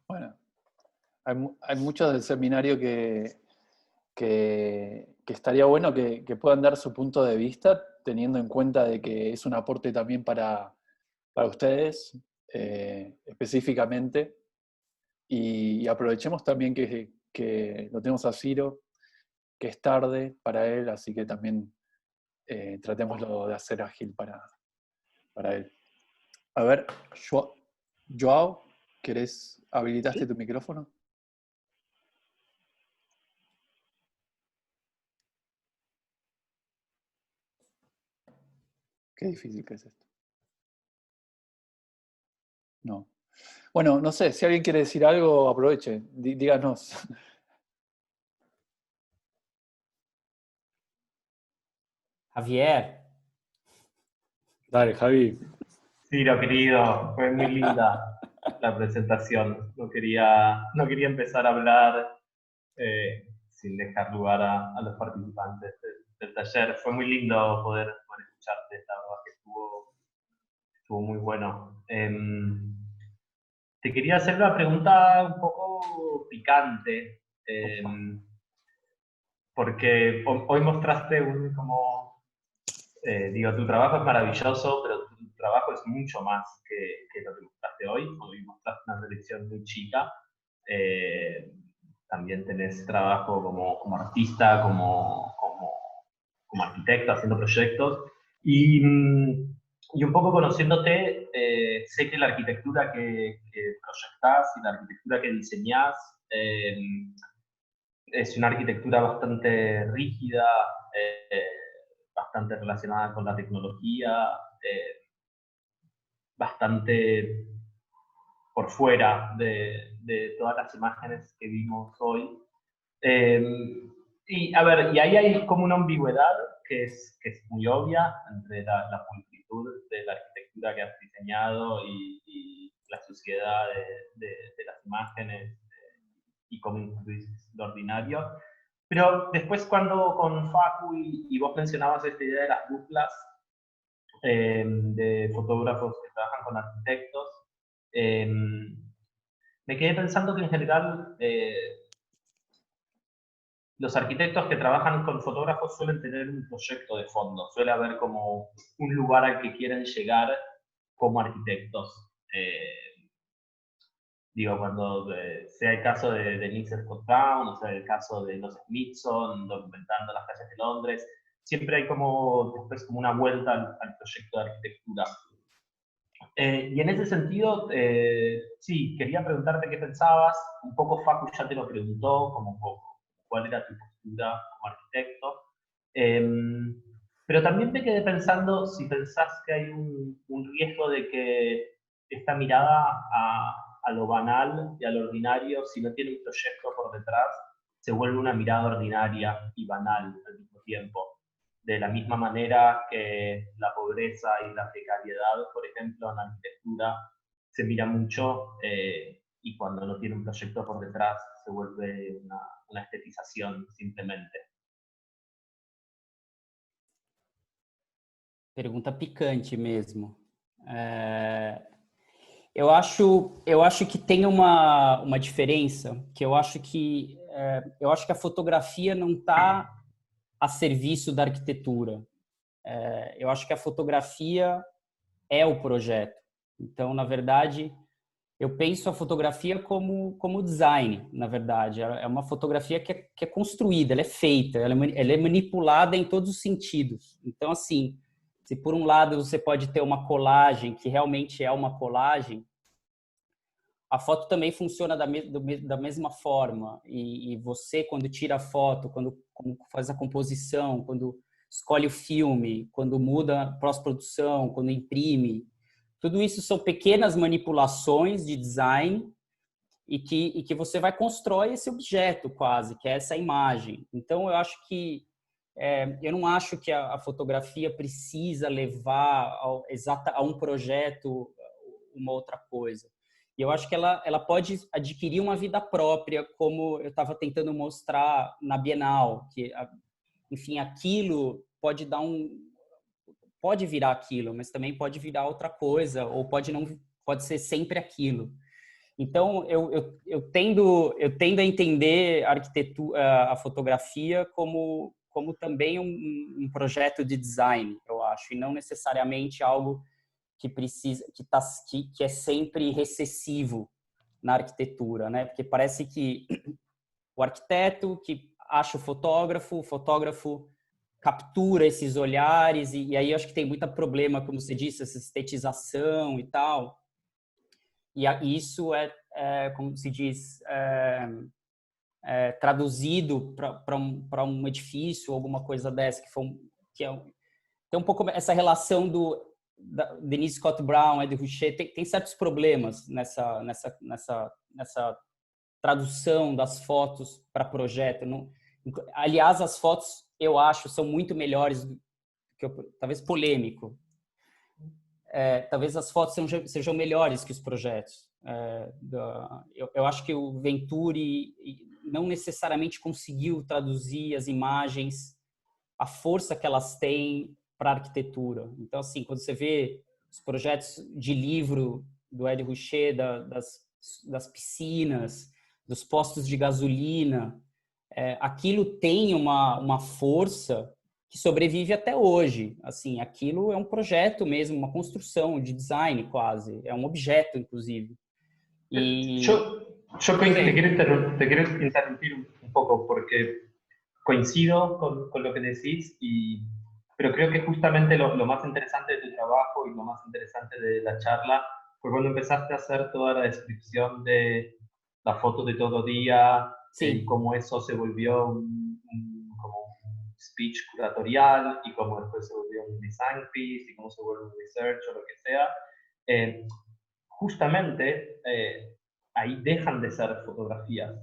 Bueno, hay muchos del seminario que estaría bueno que puedan dar su punto de vista, teniendo en cuenta de que es un aporte también para ustedes, específicamente. Y aprovechemos también que lo tenemos a Ciro, que es tarde para él, así que también tratémoslo de hacer ágil para él. A ver, Joao, ¿habilitaste tu micrófono? Qué difícil que es esto. No. Bueno, no sé, si alguien quiere decir algo, aproveche, díganos. Javier. Dale, Javi. Ciro, querido, fue muy linda la presentación. No quería empezar a hablar sin dejar lugar a los participantes del taller. Fue muy lindo poder escucharte, la verdad que estuvo muy bueno. Te quería hacer una pregunta un poco picante, porque hoy mostraste tu trabajo es maravilloso, pero tu trabajo es mucho más que lo que mostraste hoy. Hoy mostraste una selección muy chica. También tenés trabajo como artista, como arquitecto, haciendo proyectos. Y un poco conociéndote, sé que la arquitectura que proyectás y la arquitectura que diseñás es una arquitectura bastante rígida, bastante relacionada con la tecnología, bastante por fuera de todas las imágenes que vimos hoy. Y a ver, y ahí hay como una ambigüedad que es muy obvia entre la pulcritud de la arquitectura que has diseñado y la suciedad de las imágenes y cómo incluís lo ordinario. Pero después cuando con Facu y vos mencionabas esta idea de las duplas, de fotógrafos que trabajan con arquitectos, me quedé pensando que en general los arquitectos que trabajan con fotógrafos suelen tener un proyecto de fondo, suele haber como un lugar al que quieren llegar como arquitectos. Cuando sea el caso de Denise Scott Brown, o sea el caso de los Smithson, documentando las calles de Londres, siempre hay después como una vuelta al proyecto de arquitectura. Y en ese sentido, sí, quería preguntarte qué pensabas. Un poco Facu ya te lo preguntó, como cuál era tu postura como arquitecto. Pero también me quedé pensando si pensás que hay un riesgo de que esta mirada a lo banal y a lo ordinario, si no tiene un proyecto por detrás, se vuelve una mirada ordinaria y banal al mismo tiempo. De la misma manera que la pobreza y la precariedad, por ejemplo, en la arquitectura se mira mucho y cuando no tiene un proyecto por detrás se vuelve una estetización simplemente. Pergunta picante mesmo. Eu acho que tem uma diferença, que eu acho que a fotografia não está a serviço da arquitetura. Eu acho que a fotografia é o projeto. Então, na verdade, eu penso a fotografia como design, na verdade. É uma fotografia que é construída, ela é feita, ela é manipulada em todos os sentidos. Então, assim, se por um lado você pode ter uma colagem, que realmente é uma colagem, a foto também funciona da mesma forma. E você, quando tira a foto, quando faz a composição, quando escolhe o filme, quando muda a pós-produção, quando imprime, tudo isso são pequenas manipulações de design e que você vai constrói esse objeto quase, que é essa imagem. Então, eu acho que eu não acho que a fotografia precisa levar a um projeto uma outra coisa. E eu acho que ela pode adquirir uma vida própria, como eu estava tentando mostrar na Bienal, que, enfim, aquilo pode dar pode virar aquilo, mas também pode virar outra coisa, ou pode ser sempre aquilo. Então, eu tendo a entender a arquitetura, a fotografia como também um projeto de design, eu acho, e não necessariamente algo que precisa, que é sempre recessivo na arquitetura, né? Porque parece que o arquiteto que acha o fotógrafo captura esses olhares, e aí eu acho que tem muito problema, como você disse, essa estetização e tal. E isso como se diz, traduzido para um edifício, alguma coisa dessa, tem um pouco essa relação da Denise Scott Brown, Ed Ruscha, tem certos problemas nessa tradução das fotos para projeto. Aliás, as fotos, eu acho, são muito melhores, talvez polêmico, talvez as fotos sejam melhores que os projetos. Eu acho que o Venturi não necessariamente conseguiu traduzir as imagens, a força que elas têm para a arquitetura. Então, assim, quando você vê os projetos de livro do Ed Ruscha, das piscinas, dos postos de gasolina, aquilo tem uma força que sobrevive até hoje. Assim, aquilo é um projeto mesmo, uma construção de design quase, é um objeto, inclusive. Yo te quiero interrumpir un poco porque coincido con lo que decís, pero creo que justamente lo más interesante de tu trabajo y lo más interesante de la charla fue cuando empezaste a hacer toda la descripción de la foto de todo día, Sí. y cómo eso se volvió como un speech curatorial, y cómo después se volvió un design piece, y cómo se vuelve un research o lo que sea. Justamente ahí dejan de ser fotografías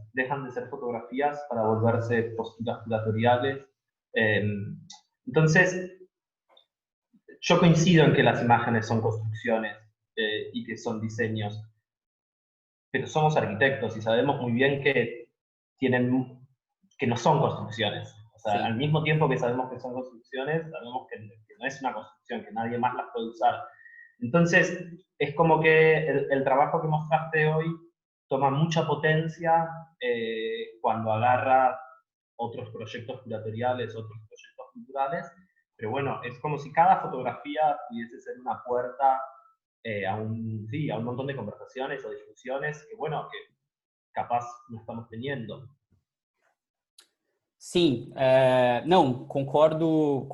para volverse posturas curatoriales. Entonces, yo coincido en que las imágenes son construcciones y que son diseños, pero somos arquitectos y sabemos muy bien que no son construcciones. O sea, Sí. Al mismo tiempo que sabemos que son construcciones, sabemos que no es una construcción, que nadie más las puede usar. Entonces, es como que el trabajo que mostraste hoy toma mucha potencia cuando agarra otros proyectos curatoriales, otros proyectos culturales, pero bueno, es como si cada fotografía pudiese ser una puerta a un montón de conversaciones o discusiones que, bueno, que capaz no estamos teniendo. Sim, não, concordo.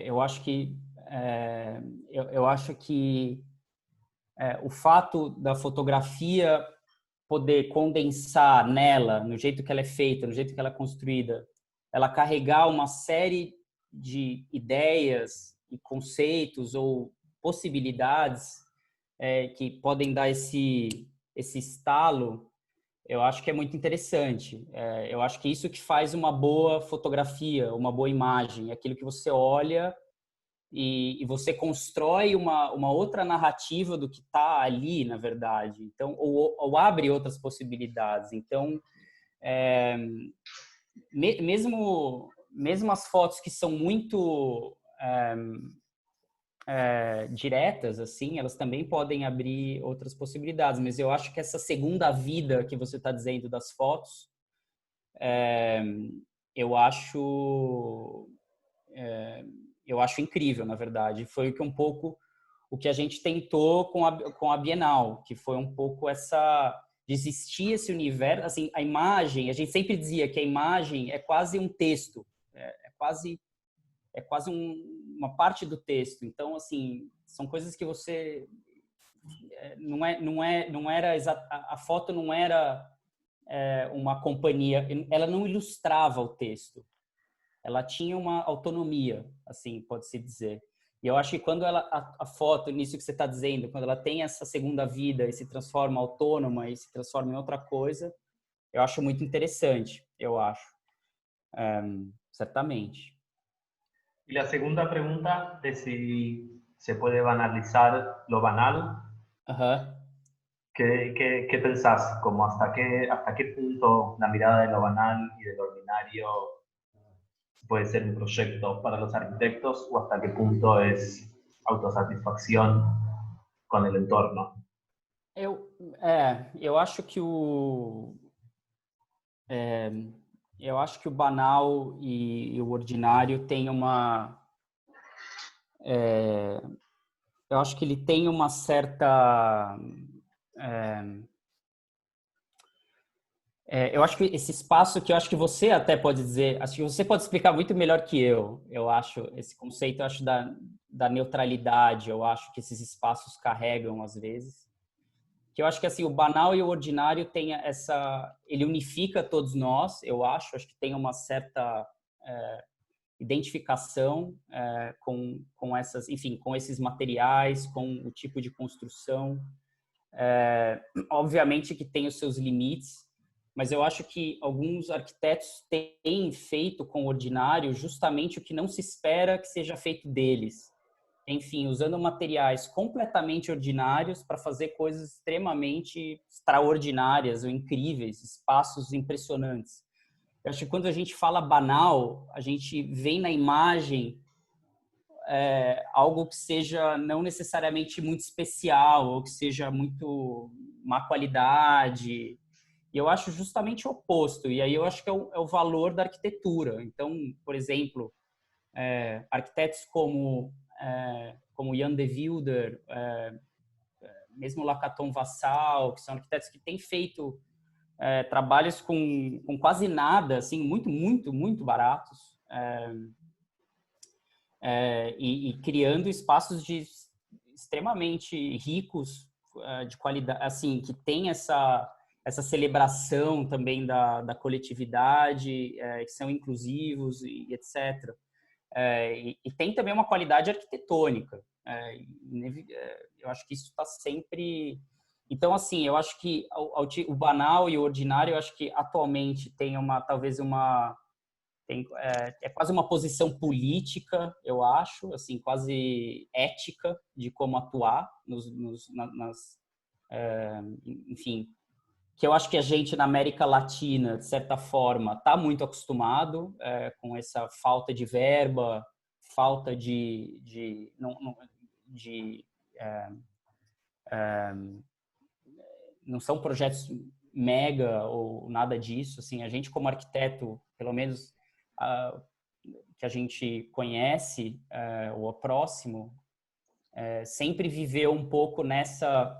Eu acho que o fato da fotografia poder condensar nela, no jeito que ela é feita, no jeito que ela é construída, ela carregar uma série de ideias e conceitos ou possibilidades que podem dar esse estalo, eu acho que é muito interessante. Eu acho que isso que faz uma boa fotografia, uma boa imagem, aquilo que você olha e você constrói uma outra narrativa do que está ali, na verdade. Então, ou abre outras possibilidades. Então, mesmo as fotos que são muito diretas, assim, elas também podem abrir outras possibilidades. Mas eu acho que essa segunda vida que você está dizendo das fotos, eu acho incrível, na verdade. Foi um pouco o que a gente tentou com a Bienal, que foi um pouco de existir esse universo, assim, a imagem, a gente sempre dizia que a imagem é quase um texto, é quase uma parte do texto. Então, assim, são coisas que você não era a foto não era uma companhia, ela não ilustrava o texto. Ela tinha uma autonomia, assim, pode-se dizer. E eu acho que quando a foto, nisso que você está dizendo, quando ela tem essa segunda vida e se transforma autônoma e se transforma em outra coisa, eu acho muito interessante, eu acho. Certamente. Y la segunda pregunta de si se puede banalizar lo banal. Ajá. ¿Qué pensás? Como hasta qué punto la mirada de lo banal y de lo ordinario puede ser un proyecto para los arquitectos o hasta qué punto es autosatisfacción con el entorno. Eu acho que o banal e o ordinário tem eu acho que ele tem uma certa eu acho que esse espaço que eu acho que você até pode dizer, acho que você pode explicar muito melhor que eu acho, esse conceito, eu acho da neutralidade, eu acho que esses espaços carregam às vezes, que eu acho que assim, o banal e o ordinário tem ele unifica todos nós, eu acho que tem uma certa identificação com essas, enfim, com esses materiais, com o tipo de construção, obviamente que tem os seus limites, mas eu acho que alguns arquitetos têm feito com o ordinário justamente o que não se espera que seja feito deles. Enfim, usando materiais completamente ordinários para fazer coisas extremamente extraordinárias ou incríveis, espaços impressionantes. Eu acho que quando a gente fala banal, a gente vê na imagem algo que seja não necessariamente muito especial ou que seja muito má qualidade. E eu acho justamente o oposto. E aí eu acho que é o valor da arquitetura. Então, por exemplo, arquitetos como Jan de Wilder, mesmo Lacaton Vassal, que são arquitetos que têm feito trabalhos com quase nada, assim, muito, muito, muito baratos, e criando espaços extremamente ricos, de qualidade, assim, que tem essa celebração também da coletividade, que são inclusivos e etc. E tem também uma qualidade arquitetônica. Eu acho que isso está sempre... Então, assim, eu acho que o banal e o ordinário, eu acho que atualmente tem é quase uma posição política, eu acho, assim, quase ética de como atuar enfim, que eu acho que a gente na América Latina, de certa forma, está muito acostumado com essa falta de verba, falta não são projetos mega ou nada disso. Assim, a gente como arquiteto, pelo menos que a gente conhece, ou próximo, sempre viveu um pouco nessa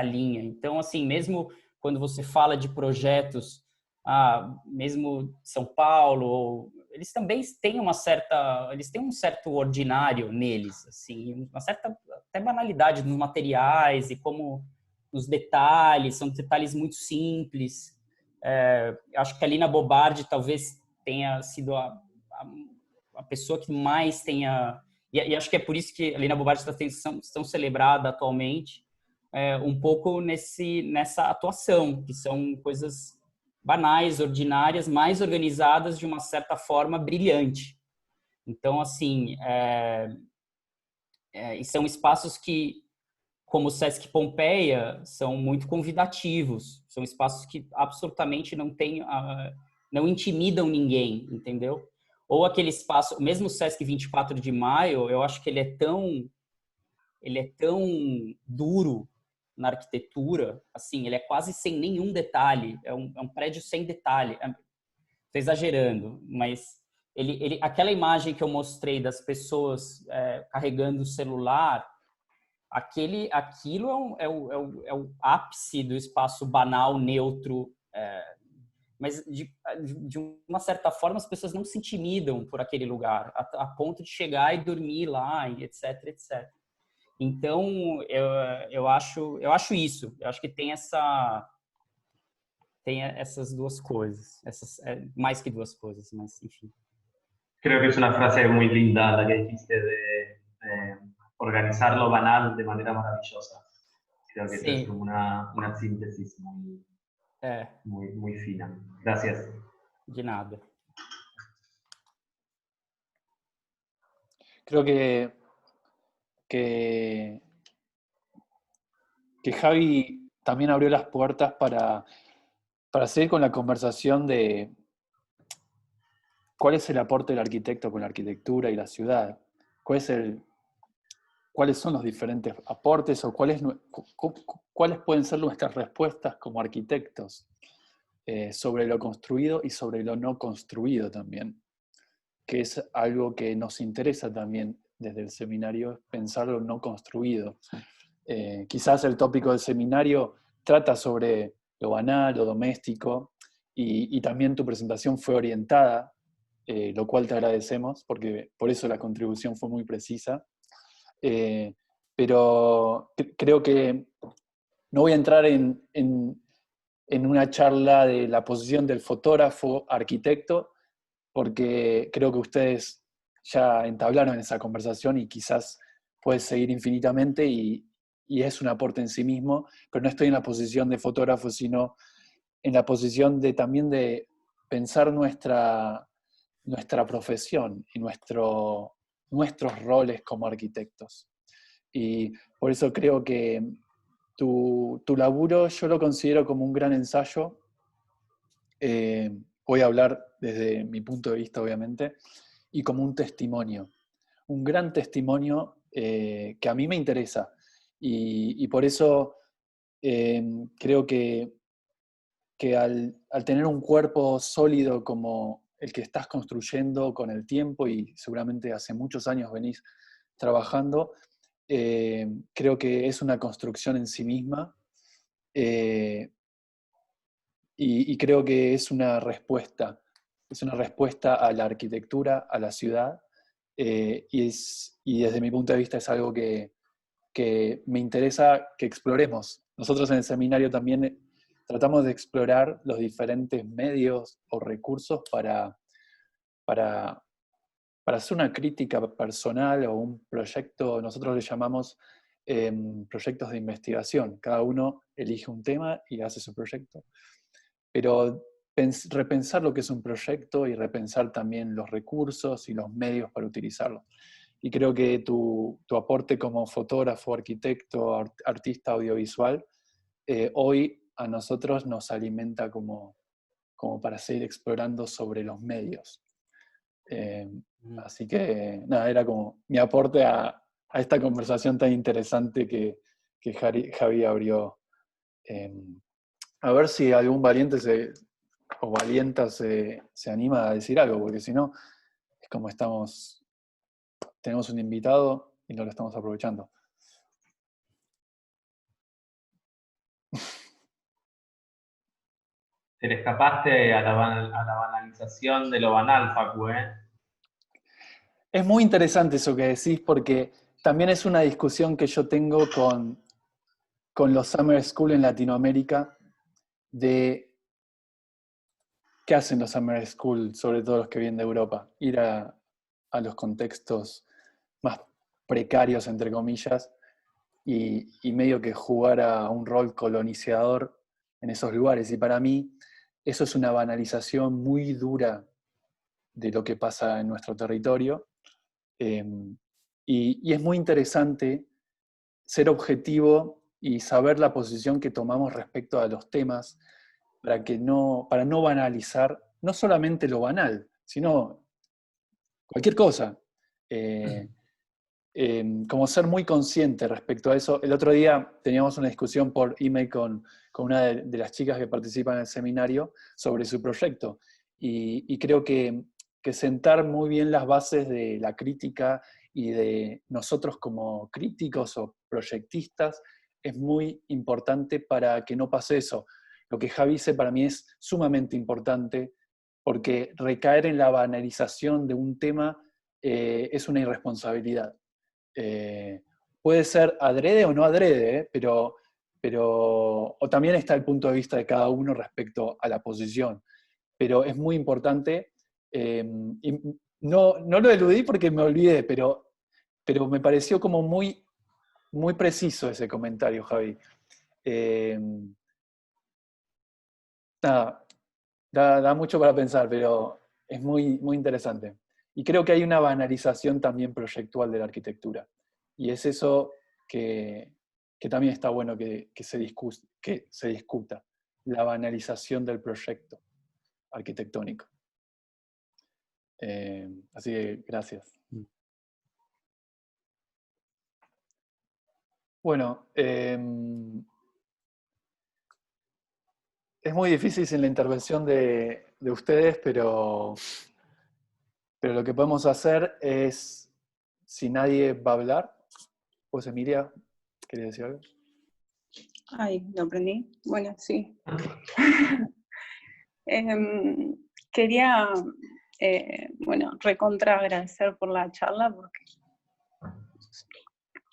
linha. Então, assim, mesmo quando você fala de projetos, mesmo São Paulo, eles também têm eles têm um certo ordinário neles, assim, uma certa até banalidade nos materiais e como nos detalhes, são detalhes muito simples. Acho que a Lina Bobardi talvez tenha sido a pessoa que mais tenha... E acho que é por isso que a Lina Bobardi está tão celebrada atualmente, um pouco nessa atuação, que são coisas banais, ordinárias, mais organizadas de uma certa forma brilhante. Então, assim, e são espaços que, como o Sesc Pompeia, são muito convidativos, são espaços que absolutamente não intimidam ninguém, entendeu? Ou aquele espaço, mesmo o Sesc 24 de Maio, eu acho que ele é tão duro na arquitetura, assim, ele é quase sem nenhum detalhe, é um prédio sem detalhe. Estou exagerando, mas aquela imagem que eu mostrei das pessoas carregando o celular, aquilo é o ápice do espaço banal, neutro, mas de uma certa forma as pessoas não se intimidam por aquele lugar, a ponto de chegar e dormir lá, e etc, etc. Então, eu acho isso. Eu acho que tem essas duas coisas. Mais que duas coisas, mas enfim. Creo que es una frase muy linda la que dijiste de organizar lo banal de manera maravillosa. Creo que es como una síntesis muy fina. Gracias. De nada. Creo que Javi también abrió las puertas para seguir con la conversación de ¿cuál es el aporte del arquitecto con la arquitectura y la ciudad? ¿Cuáles son los diferentes aportes o cuáles pueden ser nuestras respuestas como arquitectos sobre lo construido y sobre lo no construido también? Que es algo que nos interesa también desde el seminario, pensar lo no construido. Quizás el tópico del seminario trata sobre lo banal, lo doméstico, y también tu presentación fue orientada, lo cual te agradecemos, porque por eso la contribución fue muy precisa. Pero creo que no voy a entrar en una charla de la posición del fotógrafo arquitecto, porque creo que ustedes ya entablaron esa conversación y quizás puede seguir infinitamente y es un aporte en sí mismo, pero no estoy en la posición de fotógrafo, sino en la posición también de pensar nuestra profesión y nuestros roles como arquitectos. Y por eso creo que tu laburo yo lo considero como un gran ensayo. Voy a hablar desde mi punto de vista, obviamente, y como un testimonio. Un gran testimonio que a mí me interesa. Y por eso creo que al tener un cuerpo sólido como el que estás construyendo con el tiempo, y seguramente hace muchos años venís trabajando, creo que es una construcción en sí misma, y creo que es una respuesta a la arquitectura, a la ciudad, y desde mi punto de vista es algo que me interesa que exploremos. Nosotros en el seminario también tratamos de explorar los diferentes medios o recursos para hacer una crítica personal o un proyecto. Nosotros le llamamos proyectos de investigación. Cada uno elige un tema y hace su proyecto. Pero repensar lo que es un proyecto y repensar también los recursos y los medios para utilizarlo. Y creo que tu aporte como fotógrafo, arquitecto, artista audiovisual, hoy a nosotros nos alimenta como para seguir explorando sobre los medios. Así que nada, era como mi aporte a esta conversación tan interesante que Javi abrió. A ver si algún valiente o valienta se anima a decir algo, porque si no, es como tenemos un invitado y no lo estamos aprovechando. Te le escapaste a la banalización de lo banal, Facu, ¿eh? Es muy interesante eso que decís, porque también es una discusión que yo tengo con los Summer School en Latinoamérica, de qué hacen los Summer School, sobre todo los que vienen de Europa, ir a los contextos más precarios, entre comillas, y medio que jugar a un rol colonizador en esos lugares. Y para mí eso es una banalización muy dura de lo que pasa en nuestro territorio. Y es muy interesante ser objetivo y saber la posición que tomamos respecto a los temas para no banalizar no solamente lo banal, sino cualquier cosa. Como ser muy consciente respecto a eso. El otro día teníamos una discusión por email con una de las chicas que participan en el seminario sobre su proyecto. Y creo que sentar muy bien las bases de la crítica y de nosotros como críticos o proyectistas es muy importante para que no pase eso. Lo que Javi dice para mí es sumamente importante, porque recaer en la banalización de un tema es una irresponsabilidad. Puede ser adrede o no adrede, pero o también está el punto de vista de cada uno respecto a la posición. Pero es muy importante, y no lo eludí porque me olvidé, pero me pareció como muy, muy preciso ese comentario, Javi. Nada, da mucho para pensar, pero es muy, muy interesante. Y creo que hay una banalización también proyectual de la arquitectura. Y es eso que también está bueno que se discuta, la banalización del proyecto arquitectónico. Así que gracias. Bueno, es muy difícil sin la intervención de ustedes, pero lo que podemos hacer es, si nadie va a hablar, pues Emilia, ¿quería decir algo? Ay, lo aprendí. Bueno, sí. Quería, recontra agradecer por la charla, porque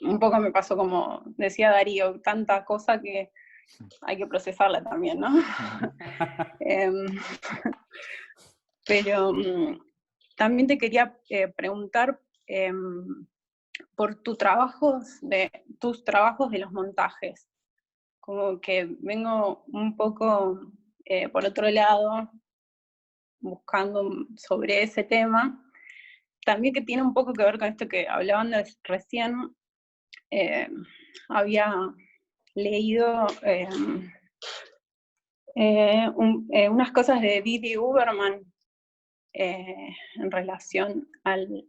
un poco me pasó como decía Darío, tanta cosa que hay que procesarla también, ¿no? Pero también te quería preguntar por tus trabajos de los montajes. Como que vengo un poco por otro lado, buscando sobre ese tema, también que tiene un poco que ver con esto que hablaban recién. Había leído unas cosas de Didi Uberman en relación al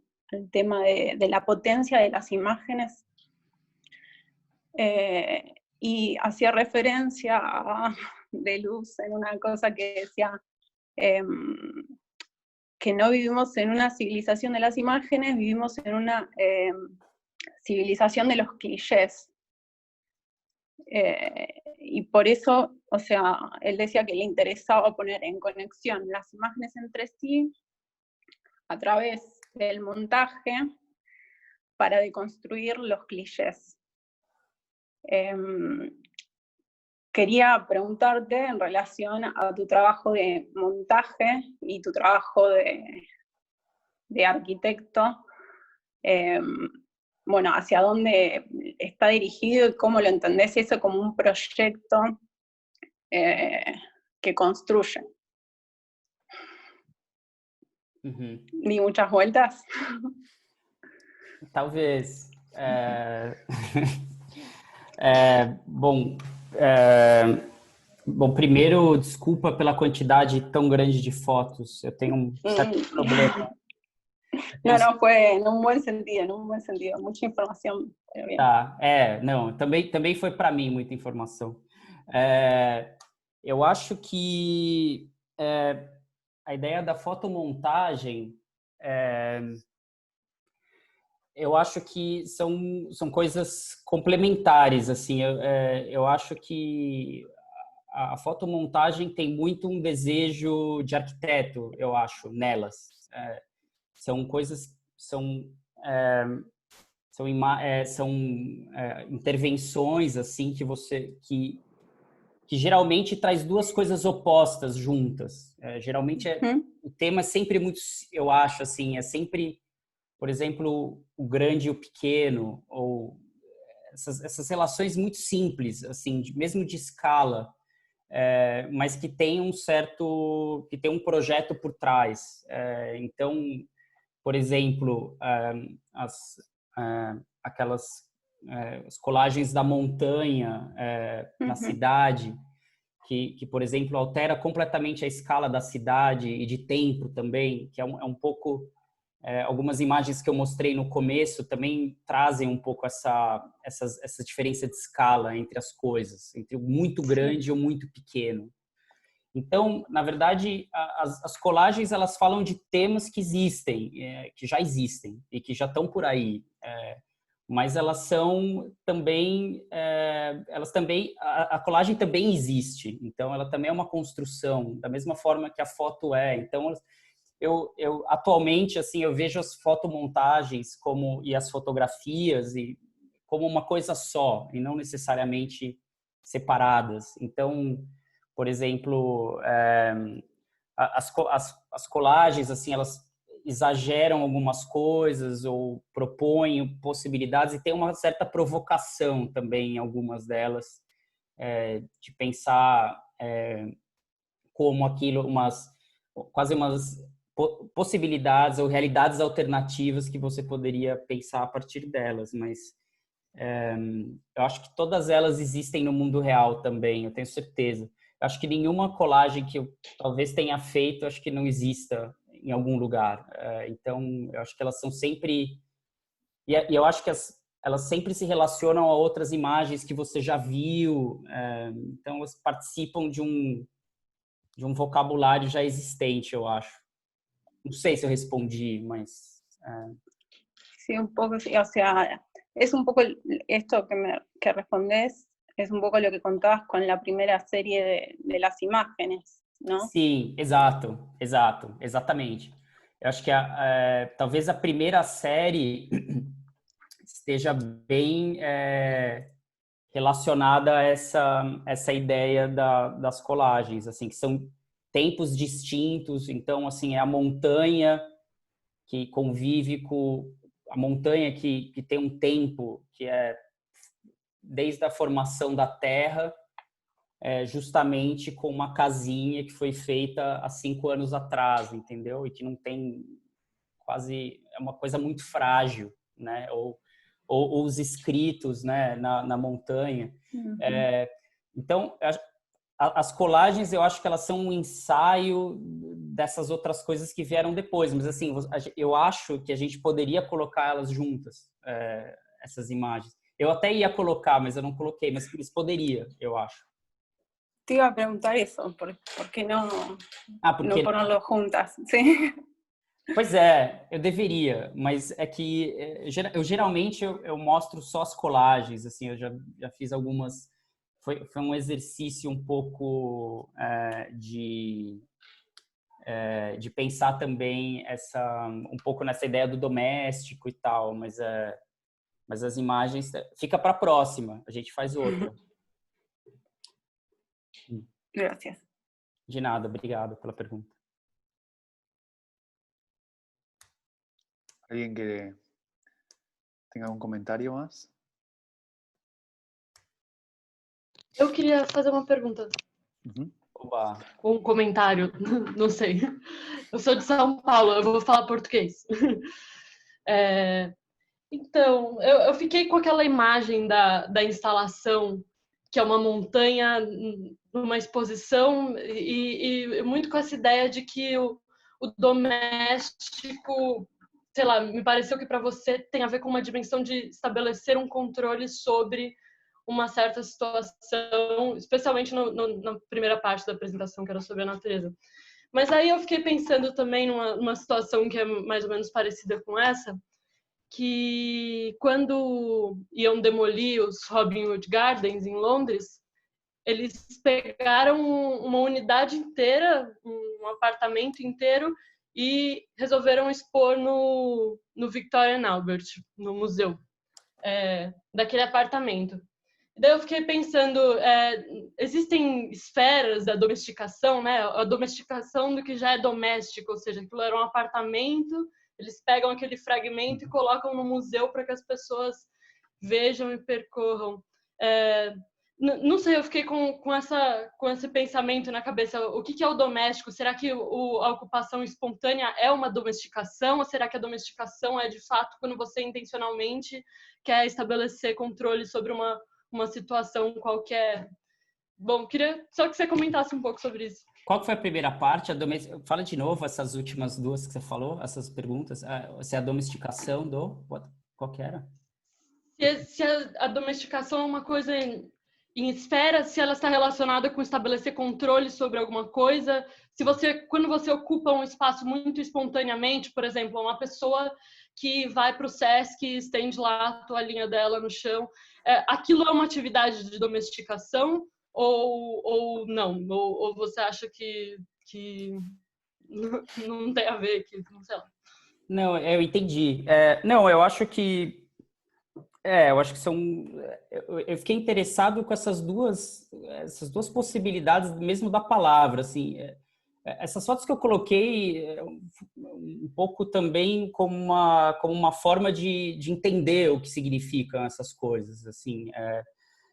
tema de la potencia de las imágenes, y hacía referencia a Deleuze en una cosa que decía que no vivimos en una civilización de las imágenes, vivimos en una civilización de los clichés. Y por eso, o sea, él decía que le interesaba poner en conexión las imágenes entre sí a través del montaje para deconstruir los clichés. Quería preguntarte en relación a tu trabajo de montaje y tu trabajo de arquitecto, hacia dónde está dirigido y cómo lo entendés eso como un proyecto que construye. Di muchas vueltas. Talvez. Bom, primeiro, desculpa pela quantidade tão grande de fotos. Eu tenho um certo problema. No, fue en un buen sentido, mucha información. Pero bien. Tá, não, também foi para mim muita informação. Eu acho que a ideia da fotomontagem, eu acho que são coisas complementares, assim. Eu acho que a fotomontagem tem muito um desejo de arquiteto, eu acho, nelas. São coisas, são intervenções assim que geralmente traz duas coisas opostas juntas. Geralmente o tema é sempre muito, eu acho assim, é sempre, por exemplo, o grande e o pequeno, ou essas relações muito simples, assim, mesmo de escala, mas que tem que tem um projeto por trás. Então, por exemplo, as colagens da montanha na cidade, que, por exemplo, altera completamente a escala da cidade e de tempo também, que é um pouco... algumas imagens que eu mostrei no começo também trazem um pouco essa diferença de escala entre as coisas, entre o muito grande e o muito pequeno. Então, na verdade, as colagens, elas falam de temas que existem, que já existem e que já estão por aí, mas elas são também, a colagem também existe, então ela também é uma construção, da mesma forma que a foto é. Então, eu atualmente, assim, eu vejo as fotomontagens e as fotografias como uma coisa só, e não necessariamente separadas. Então, por exemplo, as colagens, assim, elas exageram algumas coisas ou propõem possibilidades, e tem uma certa provocação também em algumas delas, de pensar como aquilo, quase umas possibilidades ou realidades alternativas que você poderia pensar a partir delas, mas eu acho que todas elas existem no mundo real também, eu tenho certeza. Eu acho que nenhuma colagem que eu talvez tenha feito, acho que não exista em algum lugar. Então, eu acho que elas são sempre... E eu acho que elas sempre se relacionam a outras imagens que você já viu. Então, elas participam de um vocabulário já existente, eu acho. Não sei se eu respondi, mas... Sí, un poco, sí, o sea, es un poco esto que respondes, es un poco lo que contabas con la primera serie de las imágenes, ¿no? Sim, exatamente. Eu acho que talvez a primeira série esteja bem relacionada a essa ideia das colagens, assim, que são tempos distintos. Então, assim, é a montanha que convive com a montanha que tem um tempo que é desde a formação da Terra, justamente com uma casinha que foi feita há 5 anos atrás, entendeu? E que não tem quase... É uma coisa muito frágil, né? Ou os escritos, né, na montanha. Uhum. Então, as colagens, eu acho que elas são um ensaio dessas outras coisas que vieram depois. Mas, assim, eu acho que a gente poderia colocar elas juntas, essas imagens. Eu até ia colocar, mas eu não coloquei. Mas eles poderiam, eu acho. Te iba a preguntar eso, ¿por qué no ponerlo juntas? Sí. Pois é, eu deveria, mas é que geralmente eu mostro só as colagens, assim, eu já fiz algumas... Foi um exercício um pouco de pensar também um pouco nessa ideia do doméstico e tal, mas as imagens... Fica para a próxima, a gente faz outra. Gracias. De nada, obrigado pela pergunta. ¿Alguien que tenga un comentario más? Eu queria fazer uma pergunta. Oba. Ou um comentário, não sei. Eu sou de São Paulo, eu vou falar português. Então, eu fiquei com aquela imagem da instalação, que é uma montanha numa exposição, e muito com essa ideia de que o doméstico, sei lá, me pareceu que para você tem a ver com uma dimensão de estabelecer um controle sobre uma certa situação, especialmente na primeira parte da apresentação, que era sobre a natureza. Mas aí eu fiquei pensando também numa situação que é mais ou menos parecida com essa, que quando iam demolir os Robin Hood Gardens em Londres, eles pegaram uma unidade inteira, um apartamento inteiro, e resolveram expor no Victorian Albert, no museu daquele apartamento. Daí eu fiquei pensando, existem esferas da domesticação, né? A domesticação do que já é doméstico, ou seja, aquilo era um apartamento, eles pegam aquele fragmento e colocam no museu para que as pessoas vejam e percorram. Não sei, eu fiquei com esse pensamento na cabeça. O que é o doméstico? Será que a ocupação espontânea é uma domesticação? Ou será que a domesticação é, de fato, quando você intencionalmente quer estabelecer controle sobre uma situação qualquer? Bom, queria só que você comentasse um pouco sobre isso. Qual que foi a primeira parte? Fala de novo essas últimas duas que você falou, essas perguntas. Se é a domesticação qual que era? Se a domesticação é uma coisa em esfera, se ela está relacionada com estabelecer controle sobre alguma coisa, quando você ocupa um espaço muito espontaneamente, por exemplo, uma pessoa que vai para o Sesc e estende lá a toalhinha dela no chão, aquilo é uma atividade de domesticação ou não? Ou você acha que não tem a ver, que não sei lá. Não, eu entendi. Não, eu acho que são... Eu fiquei interessado com essas duas possibilidades mesmo da palavra, assim. Essas fotos que eu coloquei um pouco também como uma forma de entender o que significam essas coisas, assim.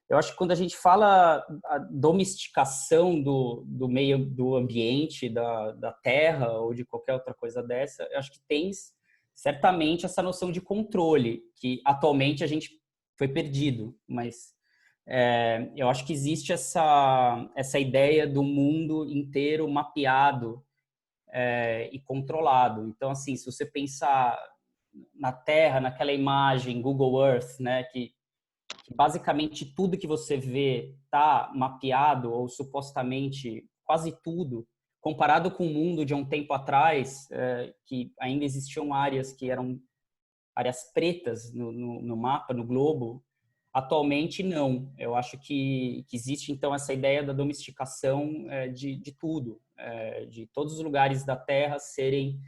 Eu acho que quando a gente fala a domesticação do meio, do ambiente, da terra ou de qualquer outra coisa dessa, eu acho que tem certamente essa noção de controle, que atualmente a gente foi perdido, mas eu acho que existe essa ideia do mundo inteiro mapeado e controlado. Então, assim, se você pensar na Terra, naquela imagem Google Earth, né, que basicamente tudo que você vê está mapeado, ou supostamente quase tudo, comparado com o mundo de um tempo atrás, que ainda existiam áreas que eram áreas pretas no mapa, no globo. Atualmente, não. Eu acho que existe, então, essa ideia da domesticação de tudo, de todos os lugares da Terra serem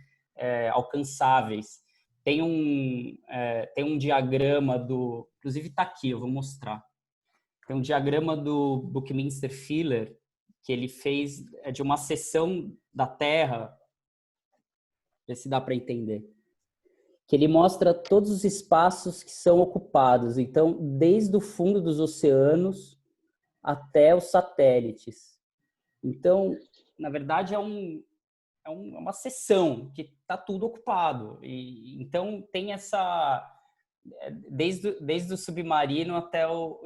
alcançáveis. Tem um diagrama inclusive está aqui, eu vou mostrar. Tem um diagrama do Buckminster Fuller, que ele fez de uma seção da Terra, ver se dá para entender, que ele mostra todos os espaços que são ocupados. Então, desde o fundo dos oceanos até os satélites. Então, na verdade, é uma seção que está tudo ocupado. Então, tem essa... Desde o submarino até o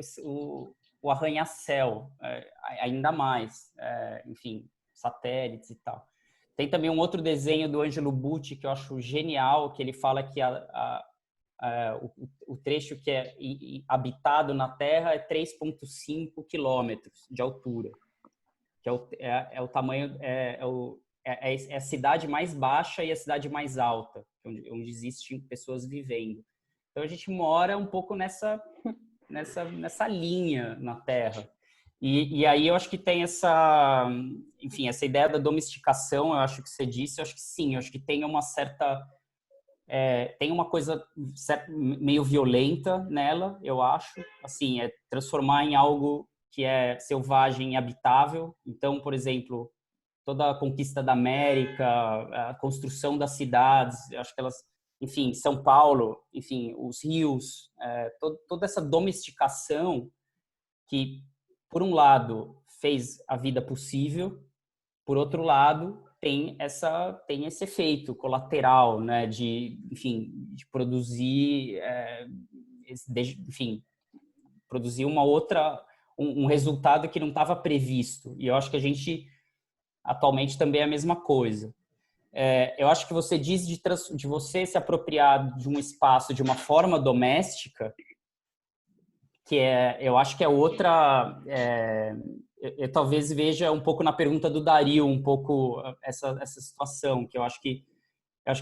arranha-céu, ainda mais. Enfim, satélites e tal. Tem também um outro desenho do Angelo Bucci que eu acho genial, que ele fala que o trecho que é habitado na Terra é 3,5 quilômetros de altura, que é o tamanho, é a cidade mais baixa e a cidade mais alta, onde existem pessoas vivendo. Então a gente mora um pouco nessa linha na Terra. E aí eu acho que tem essa ideia da domesticação, eu acho que você disse, eu acho que sim, eu acho que tem uma certa... tem uma coisa meio violenta nela, eu acho. Assim, transformar em algo que é selvagem e habitável. Então, por exemplo, toda a conquista da América, a construção das cidades, eu acho que elas... Enfim, São Paulo, enfim, os rios, toda essa domesticação que, por um lado, fez a vida possível, por outro lado, tem esse efeito colateral, né, de produzir, produzir um resultado que não estava previsto. E eu acho que a gente, atualmente, também é a mesma coisa. Eu acho que você diz de você se apropriar de um espaço de uma forma doméstica, que eu acho que é outra... eu talvez veja um pouco na pergunta do Dario, um pouco essa situação, que eu acho que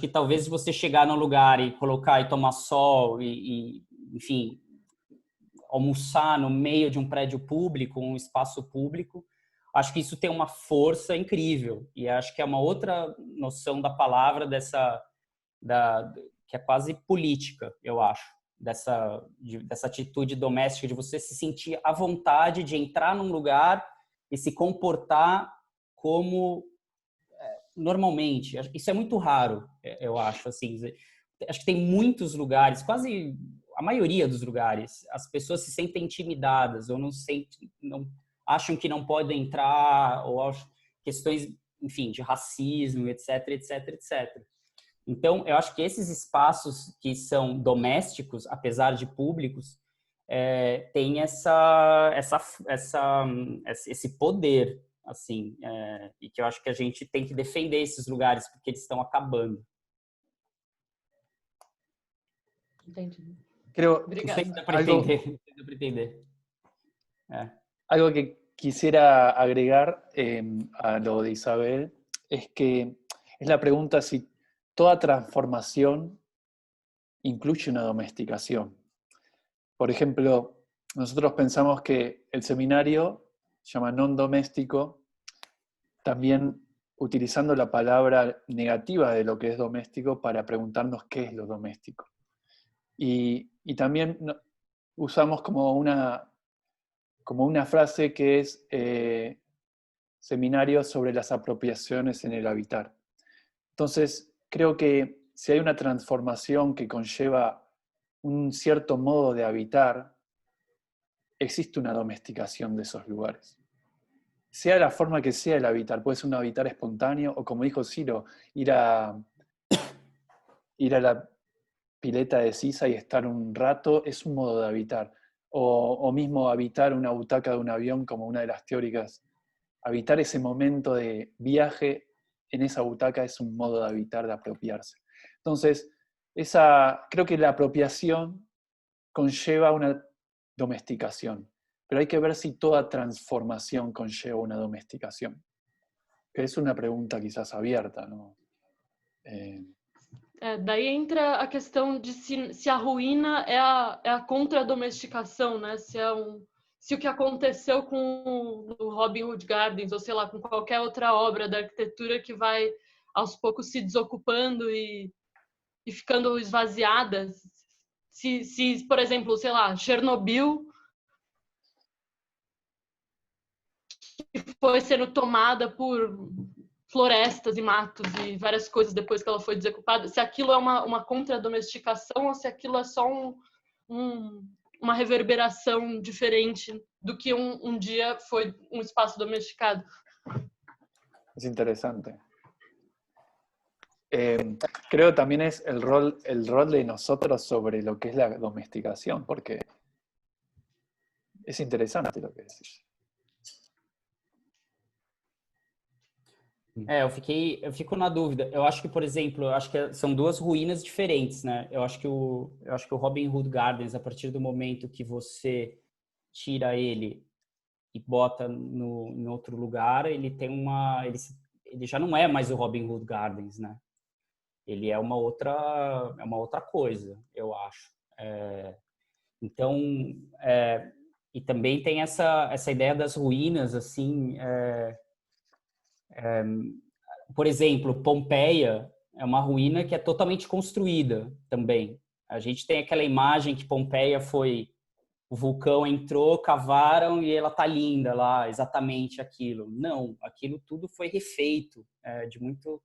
talvez você chegar num lugar e colocar e tomar sol enfim, almoçar no meio de um prédio público, um espaço público, acho que isso tem uma força incrível. E acho que é uma outra noção da palavra que é quase política, eu acho. Dessa atitude doméstica, de você se sentir à vontade de entrar num lugar e se comportar como normalmente. Isso é muito raro, eu acho. Assim, acho que tem muitos lugares, quase a maioria dos lugares, as pessoas se sentem intimidadas ou não acham que não podem entrar, ou questões, enfim, de racismo, etc, etc, etc. Então, eu acho que esses espaços que são domésticos, apesar de públicos, têm esse poder, assim, e que eu acho que a gente tem que defender esses lugares, porque eles estão acabando. Entendi. Obrigada. Não sei se dá para entender. Algo que quisiera agregar a lo de Isabel es que es la pregunta si toda transformación incluye una domesticación. Por ejemplo, nosotros pensamos que el seminario se llama Non-Doméstico, también utilizando la palabra negativa de lo que es doméstico para preguntarnos qué es lo doméstico. Y también usamos como una frase que es seminario sobre las apropiaciones en el habitar. Entonces, creo que si hay una transformación que conlleva un cierto modo de habitar, existe una domesticación de esos lugares. Sea la forma que sea el habitar, puede ser un habitar espontáneo, o como dijo Ciro, ir a la pileta de sisa y estar un rato, es un modo de habitar. O mismo habitar una butaca de un avión, como una de las teóricas. Habitar ese momento de viaje en esa butaca es un modo de habitar, de apropiarse. Entonces, creo que la apropiación conlleva una domesticación, pero hay que ver si toda transformación conlleva una domesticación. Que es uma pergunta quizás aberta, não? Daí entra a questão de se a ruína é a contra-domesticação, né? Se o que aconteceu com o Robin Hood Gardens, ou sei lá, com qualquer outra obra da arquitetura que vai aos poucos se desocupando e ficando esvaziada, se, por exemplo, sei lá, Chernobyl foi sendo tomada por florestas e matos e várias coisas depois que ela foi desocupada, se aquilo é uma contra-domesticação ou se aquilo é só uma reverberação diferente do que um dia foi um espaço domesticado. É interessante. Creo también es el rol de nosotros sobre lo que es la domesticación, porque es interesante lo que decís. Eu fico na dúvida. Eu acho que, por exemplo, são duas ruínas diferentes, né? Eu acho que o Robin Hood Gardens, a partir do momento que você tira ele e bota em outro lugar, ele já não é mais o Robin Hood Gardens, né? Ele é uma outra coisa, eu acho. Então, e também tem essa ideia das ruínas, assim. Por exemplo, Pompeia é uma ruína que é totalmente construída também. A gente tem aquela imagem que Pompeia o vulcão entrou, cavaram e ela tá linda lá, exatamente aquilo. Não, aquilo tudo foi refeito de muito...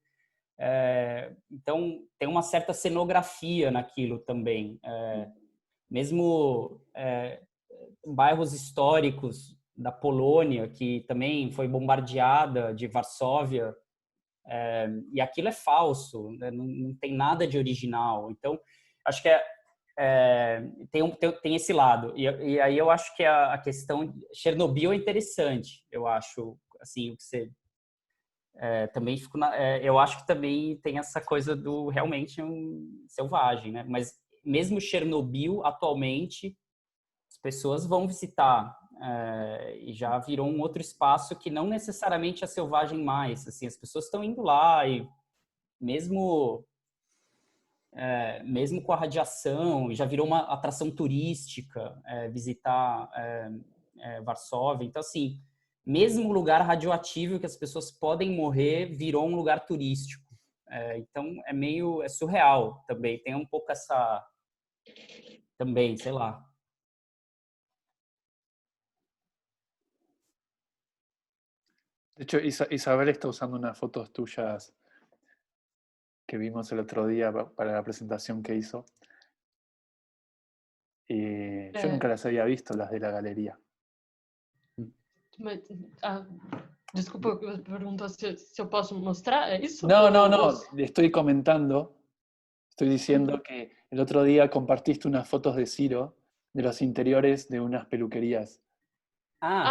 então, tem uma certa cenografia naquilo também. Mesmo bairros históricos da Polônia, que também foi bombardeada, de Varsóvia, e aquilo é falso, né? Não tem nada de original. Então, acho que tem esse lado. E aí eu acho que a questão de Chernobyl é interessante. Eu acho, assim, o que você... também fico eu acho que também tem essa coisa do realmente selvagem, né? Mas mesmo Chernobyl, atualmente, as pessoas vão visitar e já virou um outro espaço que não necessariamente é selvagem mais. Assim, as pessoas estão indo lá e mesmo com a radiação, já virou uma atração turística visitar Varsóvia. Então, assim, mesmo o lugar radioativo que as pessoas podem morrer virou um lugar turístico. Então, é surreal também. Tem um pouco essa... Também, sei lá. De hecho, Isabel está usando unas fotos tuyas que vimos el otro día para la presentación que hizo. Y yo nunca las había visto, las de la galería. Desculpa, eu pergunto se eu posso mostrar, é isso? No, le estoy comentando, estoy diciendo que el otro día compartiste unas fotos de Ciro de los interiores de unas peluquerías.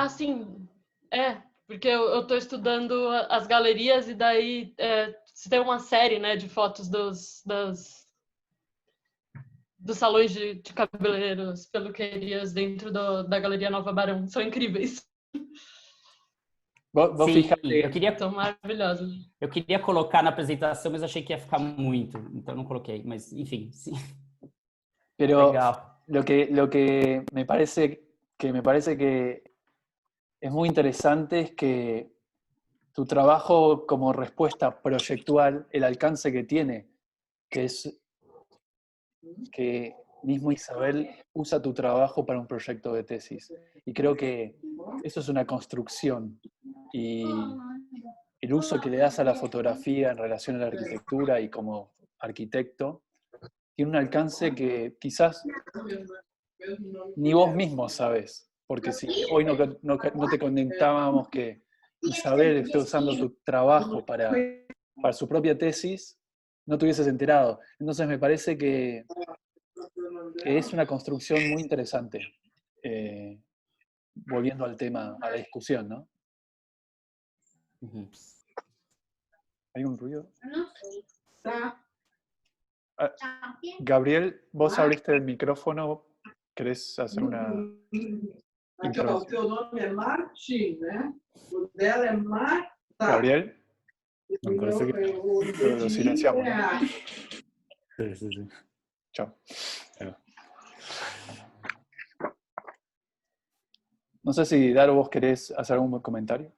Sim. Porque eu estou estudando as galerias e daí você tem uma série, né, de fotos dos salões de cabeleireiros, peluquerias dentro da Galeria Nova Barão. São incríveis. São maravilhosos. Eu queria colocar na apresentação, mas achei que ia ficar muito, então não coloquei. Mas, enfim, sim. Pero lo que me parece que es muy interesante es que tu trabajo como respuesta proyectual, el alcance que tiene, que es que mismo Isabel usa tu trabajo para un proyecto de tesis. Y creo que eso es una construcción. Y el uso que le das a la fotografía en relación a la arquitectura y como arquitecto, tiene un alcance que quizás ni vos mismo sabés. Porque si hoy no te conectábamos que Isabel esté usando tu trabajo para su propia tesis, no te hubieses enterado. Entonces me parece que es una construcción muy interesante, volviendo al tema, a la discusión, ¿no? ¿Hay un ruido? No sé. Está. Gabriel, vos abriste el micrófono. ¿Querés hacer una intervención? Gabriel, Me parece que lo silenciamos, ¿no? sí, sí, sí. Chao. Ahí va. No sé si, Daro, vos querés hacer algún comentario.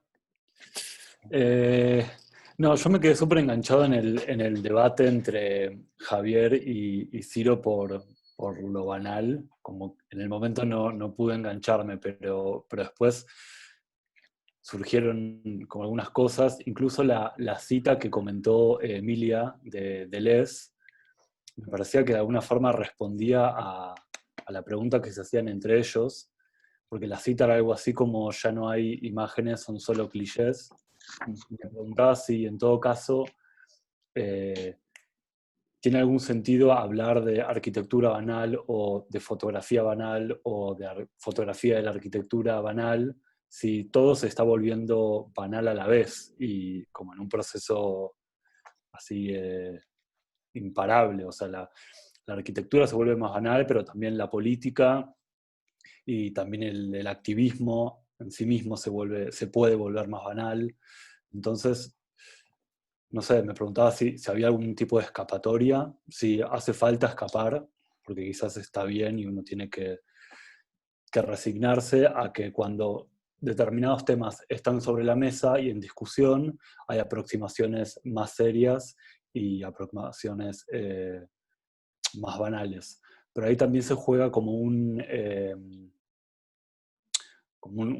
No, yo me quedé súper enganchado en el debate entre Javier y Ciro por lo banal. Como en el momento no pude engancharme, pero después surgieron como algunas cosas, incluso la cita que comentó Emilia de Les, me parecía que de alguna forma respondía a la pregunta que se hacían entre ellos, porque la cita era algo así como ya no hay imágenes, son solo clichés. Me preguntaba si en todo caso tiene algún sentido hablar de arquitectura banal o de fotografía banal o de fotografía de la arquitectura banal, si todo se está volviendo banal a la vez y como en un proceso así imparable. O sea, la arquitectura se vuelve más banal, pero también la política y también el activismo en sí mismo se puede volver más banal. Entonces, no sé, me preguntaba si había algún tipo de escapatoria, si hace falta escapar, porque quizás está bien y uno tiene que resignarse a que cuando determinados temas están sobre la mesa y en discusión, hay aproximaciones más serias y aproximaciones más banales. Pero ahí también se juega como un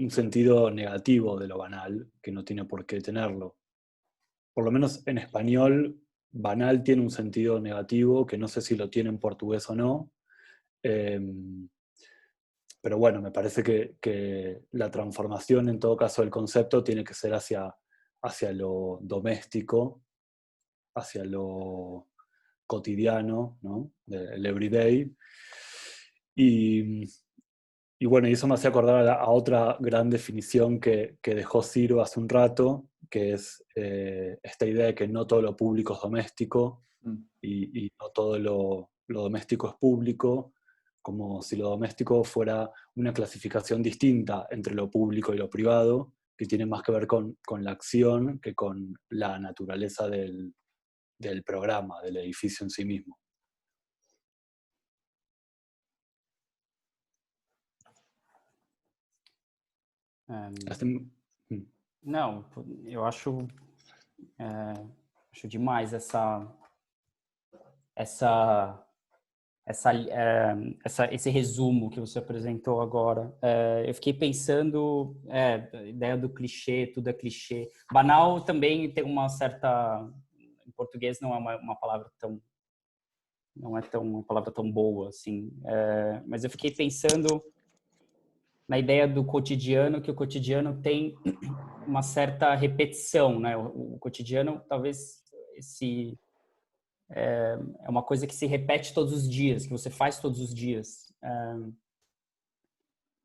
sentido negativo de lo banal, que no tiene por qué tenerlo. Por lo menos en español, banal tiene un sentido negativo, que no sé si lo tiene en portugués o no. Pero bueno, me parece que la transformación, en todo caso, del concepto tiene que ser hacia lo doméstico, hacia lo cotidiano, ¿no? El everyday. Y bueno, y eso me hace acordar a otra gran definición que dejó Ciro hace un rato, que es esta idea de que no todo lo público es doméstico y no todo lo doméstico es público, como si lo doméstico fuera una clasificación distinta entre lo público y lo privado, que tiene más que ver con la acción que con la naturaleza del programa, del edificio en sí mismo. Não, eu acho demais esse resumo que você apresentou agora. Eu fiquei pensando, a ideia do clichê, tudo é clichê. Banal também tem uma certa... Em português não é uma palavra tão... Não é uma palavra tão boa, assim. Mas eu fiquei pensando na ideia do cotidiano, que o cotidiano tem uma certa repetição, né? O cotidiano, talvez, é uma coisa que se repete todos os dias, que você faz todos os dias.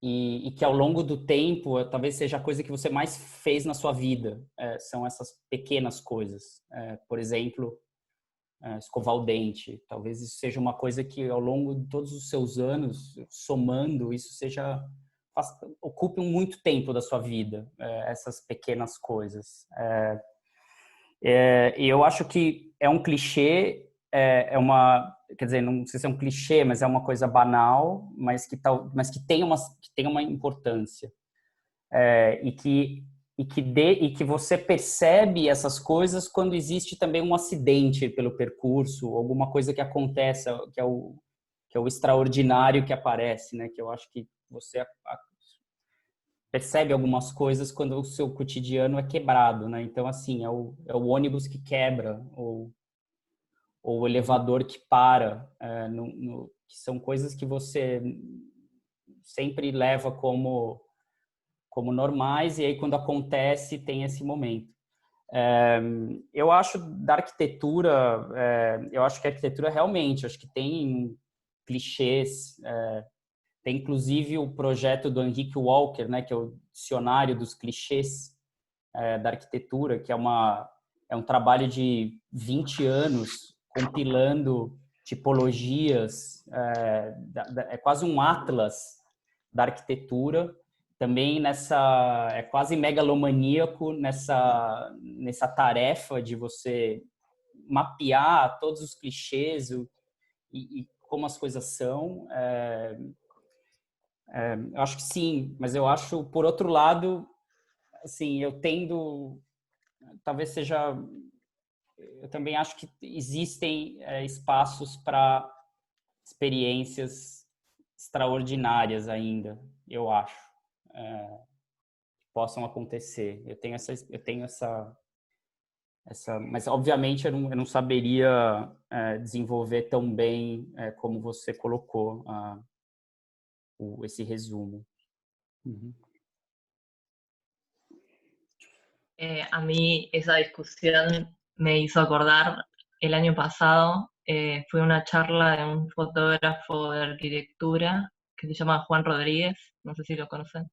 E que ao longo do tempo, talvez seja a coisa que você mais fez na sua vida. São essas pequenas coisas. Por exemplo, escovar o dente. Talvez isso seja uma coisa que ao longo de todos os seus anos, somando, isso ocupe muito tempo da sua vida, essas pequenas coisas. E eu acho que é um clichê, quer dizer, não sei se é um clichê, mas é uma coisa banal, mas que tem uma importância. E que você percebe essas coisas quando existe também um acidente pelo percurso, alguma coisa que acontece, que é o extraordinário que aparece, né? Que eu acho que você percebe algumas coisas quando o seu cotidiano é quebrado, né? Então, assim, é o ônibus que quebra, ou o elevador que para, que são coisas que você sempre leva como normais, e aí quando acontece tem esse momento. Eu acho da arquitetura, eu acho que a arquitetura realmente, acho que tem clichês, tem inclusive o projeto do Henrique Walker, né, que é o dicionário dos clichês da arquitetura, que é é um trabalho de 20 anos compilando tipologias, é quase um atlas da arquitetura, também é quase megalomaníaco nessa tarefa de você mapear todos os clichês e como as coisas são. Eu acho que sim, mas eu acho, por outro lado, assim, talvez seja, eu também acho que existem espaços para experiências extraordinárias ainda, eu acho, que possam acontecer. Eu tenho mas obviamente eu não saberia desenvolver tão bem como você colocou esse resumo. Uhum. A mí esa discusión me hizo acordar el año pasado, fue una charla de un fotógrafo de arquitectura que se llama Juan Rodríguez, no sé si lo conocen,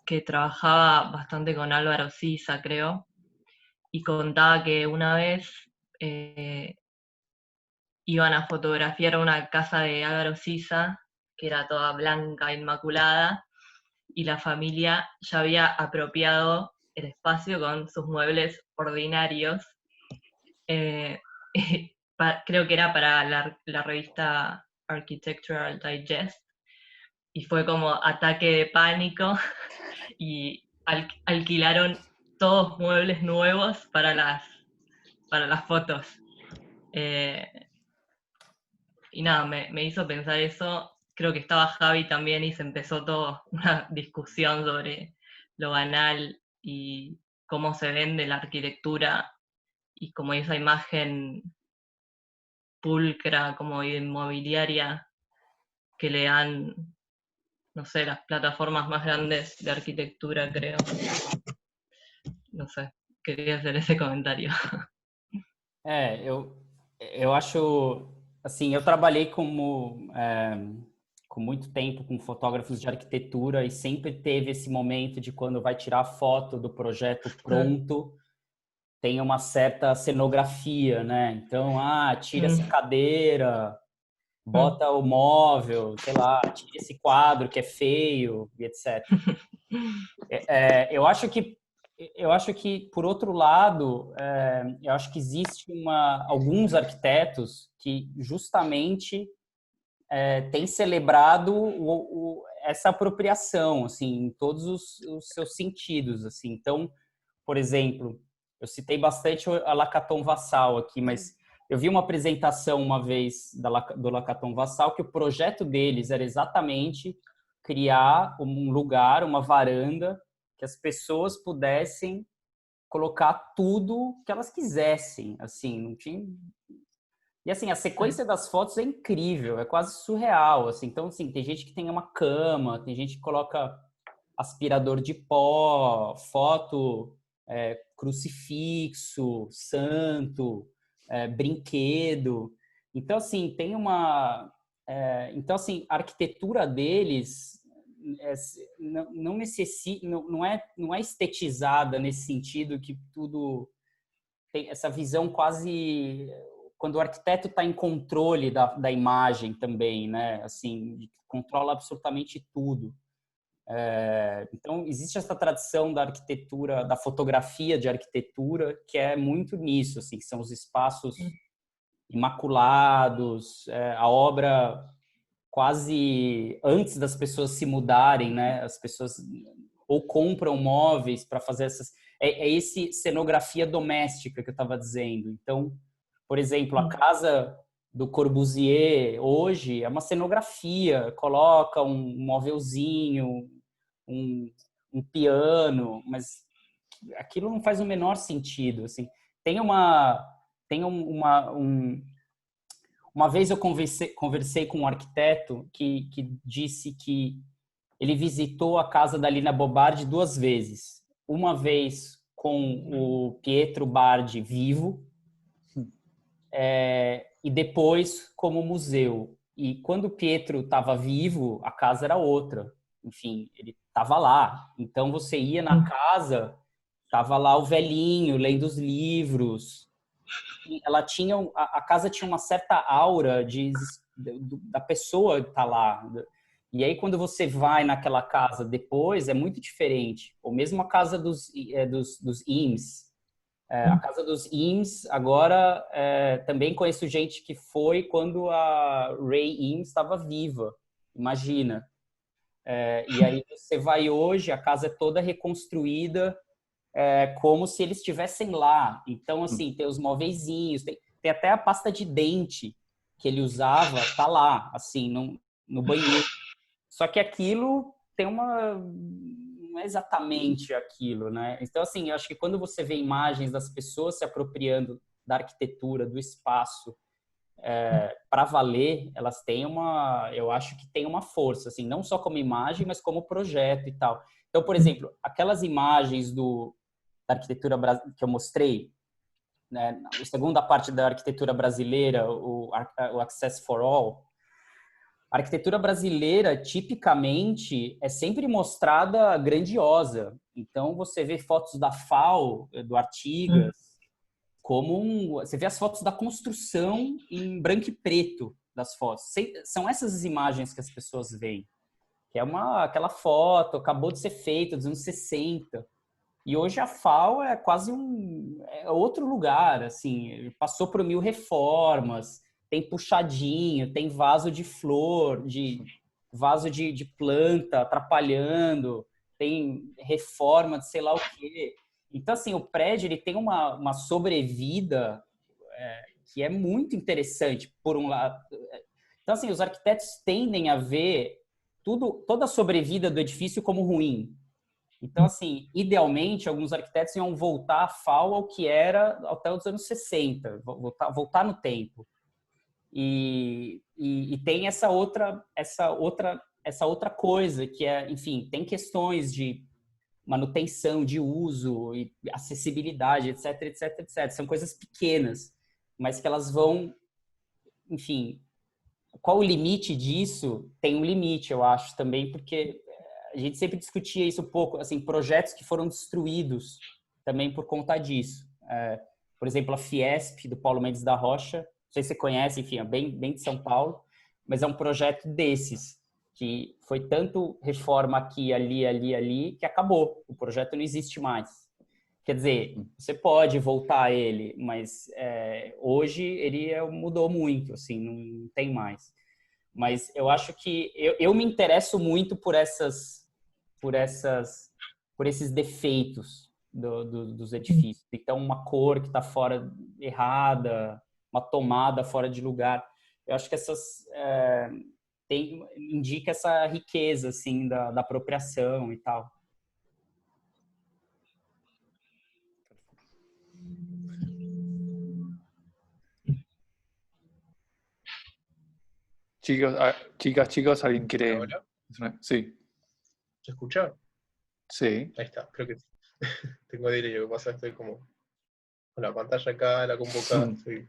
que trabajaba bastante con Álvaro Siza, creo, y contaba que una vez iban a fotografiar una casa de Álvaro Siza, que era toda blanca, inmaculada, y la familia ya había apropiado el espacio con sus muebles ordinarios. Creo que era para la revista Architectural Digest, y fue como ataque de pánico, y alquilaron todos muebles nuevos para las fotos. Y nada, me hizo pensar eso. Creo que estaba Javi también y se empezó toda una discusión sobre lo banal y cómo se vende la arquitectura y como esa imagen pulcra, como inmobiliaria que le dan, no sé, las plataformas más grandes de arquitectura, creo. No sé, quería hacer esse comentário. Eu acho, assim, eu trabalhei com muito tempo com fotógrafos de arquitetura e sempre teve esse momento de quando vai tirar a foto do projeto pronto, tem uma certa cenografia, né? Então, tira essa cadeira, bota o móvel, sei lá, tira esse quadro que é feio, e etc. Eu acho que, por outro lado, eu acho que existe alguns arquitetos que justamente têm celebrado essa apropriação, assim, em todos os seus sentidos, assim. Então, por exemplo, eu citei bastante a Lacaton Vassal aqui, mas eu vi uma apresentação uma vez do Lacaton Vassal que o projeto deles era exatamente criar um lugar, uma varanda, que as pessoas pudessem colocar tudo que elas quisessem, assim, não tinha... E assim, a sequência das fotos é incrível, é quase surreal, assim. Então, assim, tem gente que tem uma cama, tem gente que coloca aspirador de pó, foto, crucifixo, santo, brinquedo. Então, assim, então, assim, a arquitetura deles não necessita, não é estetizada nesse sentido que tudo tem essa visão quase quando o arquiteto está em controle da imagem também, né? Assim, controla absolutamente tudo. Então, existe essa tradição da arquitetura, da fotografia de arquitetura, que é muito nisso, assim, que são os espaços imaculados, a obra quase antes das pessoas se mudarem, né? As pessoas ou compram móveis para fazer essas... esse cenografia doméstica que eu estava dizendo. Então, por exemplo, a casa do Corbusier hoje é uma cenografia, coloca um móvelzinho, um piano, mas aquilo não faz o menor sentido, assim. Uma vez eu conversei com um arquiteto que disse que ele visitou a casa da Lina Bobardi 2 vezes. Uma vez com o Pietro Bardi vivo, e depois como museu. E quando o Pietro estava vivo, a casa era outra. Enfim, ele estava lá. Então você ia na casa Tava lá o velhinho lendo os livros. Ela tinha, a casa tinha uma certa aura da pessoa que tá lá. E aí, quando você vai naquela casa depois, é muito diferente. Ou mesmo a casa dos IMS. A casa dos IMS, agora, também conheço gente que foi quando a Ray IMS estava viva. Imagina. E aí você vai hoje, a casa é toda reconstruída, como se eles estivessem lá. Então, assim, tem os móveizinhos, tem até a pasta de dente que ele usava, tá lá, assim, no banheiro. Só que aquilo tem não é exatamente aquilo, né? Então, assim, eu acho que quando você vê imagens das pessoas se apropriando da arquitetura, do espaço, para valer, elas têm eu acho que tem uma força, assim, não só como imagem, mas como projeto e tal. Então, por exemplo, aquelas imagens da arquitetura que eu mostrei, né, a segunda parte da arquitetura brasileira, o Access for All, a arquitetura brasileira, tipicamente, é sempre mostrada grandiosa. Então, você vê fotos da FAO, do Artigas, você vê as fotos da construção em branco e preto das fotos. São essas as imagens que as pessoas veem. Que é aquela foto, acabou de ser feita, dos anos 60. E hoje a FAO é quase outro lugar, assim, passou por 1000 reformas, tem puxadinho, tem vaso de flor, vaso de planta atrapalhando, tem reforma de sei lá o quê. Então, assim, o prédio ele tem uma sobrevida que é muito interessante, por um lado. Então, assim, os arquitetos tendem a ver toda a sobrevida do edifício como ruim. Então, assim, idealmente, alguns arquitetos iam voltar a FAO ao que era até os anos 60, voltar no tempo. E tem essa outra coisa, que é, enfim, tem questões de manutenção, de uso, e acessibilidade, etc, etc, etc. São coisas pequenas, mas que elas vão, enfim, qual o limite disso? Tem um limite, eu acho, também, porque a gente sempre discutia isso um pouco, assim, projetos que foram destruídos também por conta disso. Por exemplo, a Fiesp, do Paulo Mendes da Rocha, não sei se você conhece, enfim, é bem de São Paulo, mas é um projeto desses, que foi tanto reforma aqui, ali, que acabou. O projeto não existe mais. Quer dizer, você pode voltar a ele, mas hoje ele mudou muito, assim, não tem mais. Mas eu acho que eu me interesso muito por esses defeitos dos edifícios. Então, uma cor que está fora errada, uma tomada fora de lugar. Eu acho que indica essa riqueza assim da apropriação e tal. Chicos, ¿alguien quiere? ¿Ahora? Sí. ¿Se escucha? Sí. Ahí está, creo que sí. Tengo delay, lo que pasa es que estoy como con la pantalla acá, la compu acá, estoy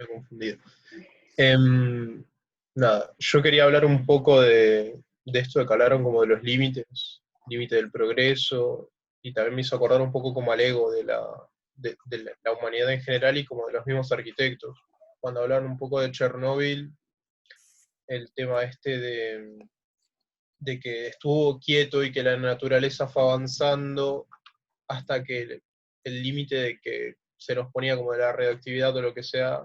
confundido. Nada, yo quería hablar un poco de esto de que hablaron como de los límites del progreso, y también me hizo acordar un poco como al ego de la humanidad en general y como de los mismos arquitectos. Cuando hablaron un poco de Chernóbil, el tema este de que estuvo quieto y que la naturaleza fue avanzando hasta que el límite de que se nos ponía como de la radioactividad o lo que sea,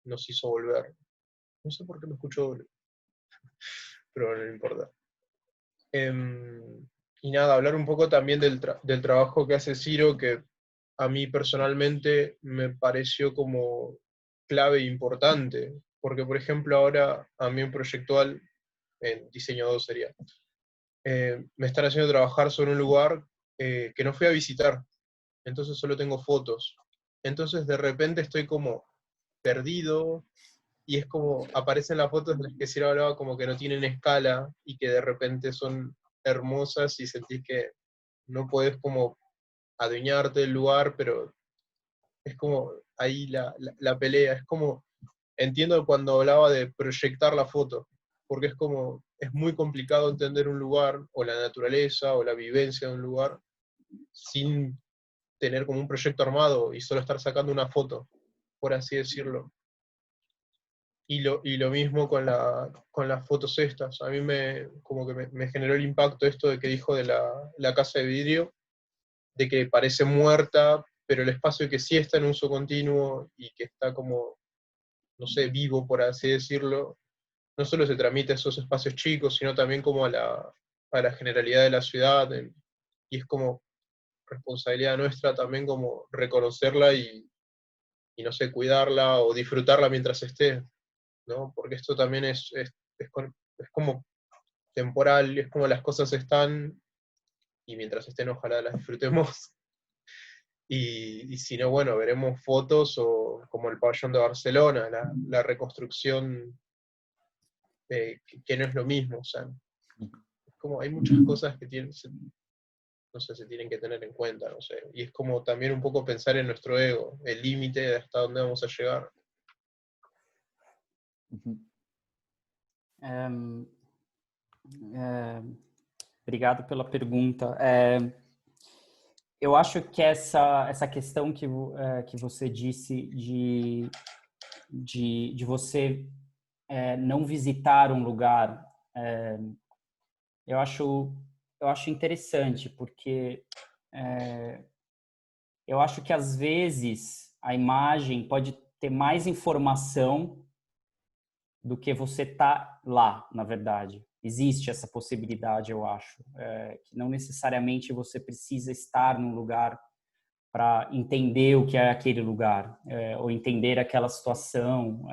nos hizo volver. No sé por qué me escucho doble, pero no importa. Y nada, hablar un poco también del trabajo que hace Ciro, que a mí personalmente me pareció como clave e importante, porque por ejemplo ahora a mí un proyectual, en diseño 2 sería, me están haciendo trabajar sobre un lugar que no fui a visitar, entonces solo tengo fotos. Entonces de repente estoy como perdido, y es como, aparecen las fotos de las que Ciro hablaba como que no tienen escala, y que de repente son hermosas, y sentís que no podés como adueñarte del lugar, pero es como ahí la pelea, es como, entiendo cuando hablaba de proyectar la foto, porque es como, es muy complicado entender un lugar, o la naturaleza, o la vivencia de un lugar, sin tener como un proyecto armado y solo estar sacando una foto, por así decirlo. Y lo mismo con las fotos estas. A mí como que me generó el impacto esto de que dijo de la casa de vidrio, de que parece muerta, pero el espacio que sí está en uso continuo y que está como, no sé, vivo, por así decirlo, no solo se tramita a esos espacios chicos, sino también como a la generalidad de la ciudad, y es como responsabilidad nuestra también como reconocerla y no sé, cuidarla o disfrutarla mientras esté, ¿no? Porque esto también es como temporal, es como las cosas están, y mientras estén ojalá las disfrutemos. Y si no, bueno, veremos fotos o como el pabellón de Barcelona, la reconstrucción, que no es lo mismo, o sea, es como hay muchas cosas que no sé, se tienen que tener en cuenta, no sé, y es como también un poco pensar en nuestro ego, el límite de hasta dónde vamos a llegar. Obrigado pela pergunta. Eu acho que essa questão que você disse de você não visitar um lugar, eu acho interessante, porque eu acho que às vezes a imagem pode ter mais informação do que você tá lá, na verdade. Existe essa possibilidade, eu acho, que não necessariamente você precisa estar num lugar para entender o que é aquele lugar, ou entender aquela situação.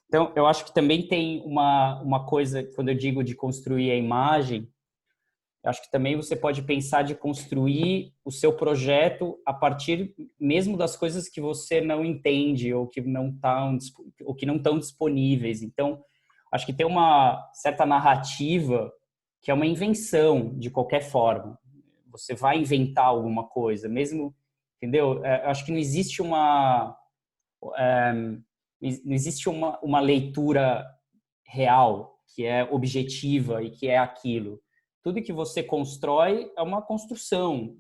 Então, eu acho que também tem uma coisa, quando eu digo de construir a imagem, eu acho que também você pode pensar de construir o seu projeto a partir mesmo das coisas que você não entende ou que não estão disponíveis. Então, acho que tem uma certa narrativa que é uma invenção de qualquer forma. Você vai inventar alguma coisa, mesmo, entendeu? Eu acho que não existe uma leitura real que é objetiva e que é aquilo. Tudo que você constrói é uma construção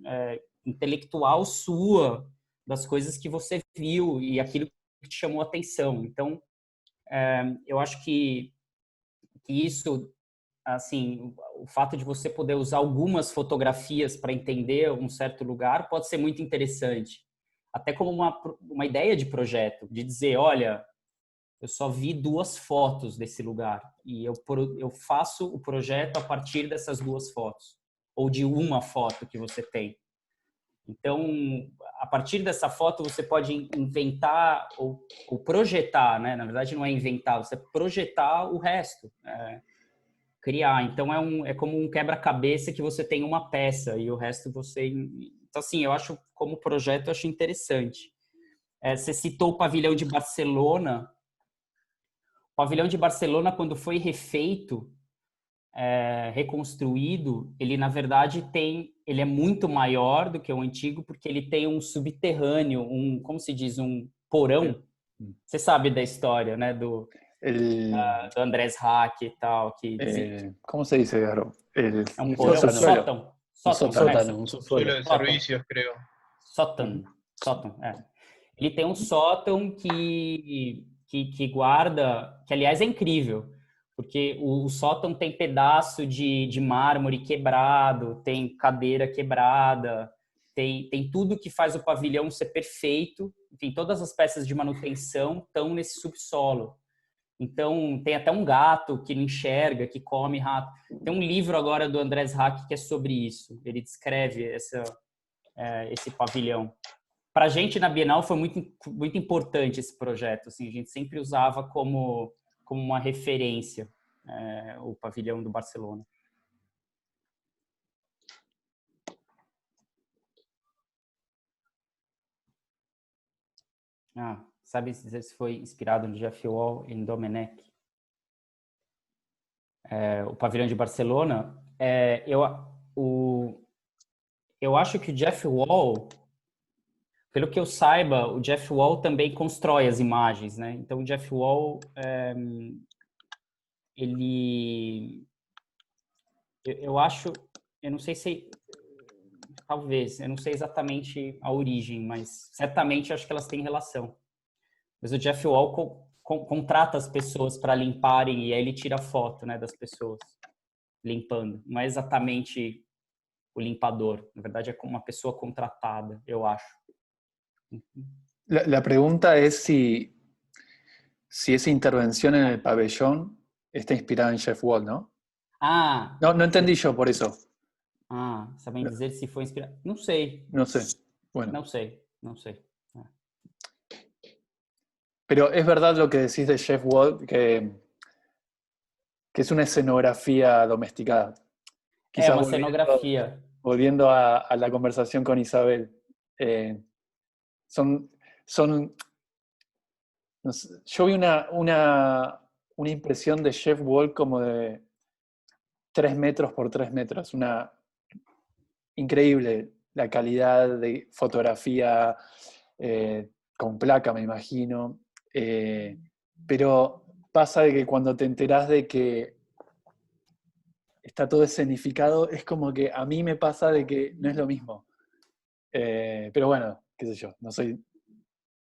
intelectual sua, das coisas que você viu e aquilo que te chamou a atenção. Então, eu acho que isso, assim, o fato de você poder usar algumas fotografias para entender um certo lugar pode ser muito interessante. Até como uma ideia de projeto, de dizer, olha, eu só vi 2 fotos desse lugar e eu faço o projeto a partir dessas 2 fotos ou de uma foto que você tem. Então, a partir dessa foto você pode inventar ou projetar, né? Na verdade não é inventar, você projetar o resto, criar. Então é como um quebra-cabeça que você tem uma peça e o resto você... Então assim, eu acho como projeto eu acho interessante. Você citou o pavilhão de Barcelona. O pavilhão de Barcelona, quando foi refeito, reconstruído, ele na verdade ele é muito maior do que o antigo, porque ele tem um subterrâneo, como se diz, um porão. Você sabe da história, né, do Andrés Hack e tal, que ¿cómo se dice, Garo? é um porão, sótão. Un subsuelo. De servicios, creo. Sótão. Ele tem um sótão que guarda, que aliás é incrível, porque o sótão tem pedaço de mármore quebrado, tem cadeira quebrada, tem tudo que faz o pavilhão ser perfeito, enfim, todas as peças de manutenção estão nesse subsolo. Então, tem até um gato que não enxerga, que come rato. Tem um livro agora do Andrés Hack que é sobre isso. Ele descreve esse pavilhão. Para a gente, na Bienal, foi muito, muito importante esse projeto. Assim, a gente sempre usava como uma referência o pavilhão do Barcelona. Sabe se foi inspirado no Jeff Wall em Domenech? O pavilhão de Barcelona. Eu acho que o Jeff Wall, pelo que eu saiba, o Jeff Wall também constrói as imagens, né? Então, o Jeff Wall, eu acho, eu não sei se talvez. Eu não sei exatamente a origem, mas certamente acho que elas têm relação. Mas o Jeff Wall contrata as pessoas para limparem e aí ele tira foto, né, das pessoas limpando. Não é exatamente o limpador. Na verdade, é uma pessoa contratada, eu acho. La pregunta es si esa intervención en el pabellón está inspirada en Jeff Wall, ¿no? Ah, No, no entendí yo por eso. sabem dizer se foi inspirado? Não sei. No sé. Bueno. Não sei. Pero es verdad lo que decís de Jeff Wall, que es una escenografía domesticada. É uma cenografia. Volviendo a la conversación con Isabel, no sé, yo vi una impresión de Jeff Wall como de 3 metros por 3 metros, increíble la calidad de fotografía, con placa me imagino, pero pasa de que cuando te enterás de que está todo escenificado, es como que a mí me pasa de que no es lo mismo. Pero bueno, qué sé yo, no soy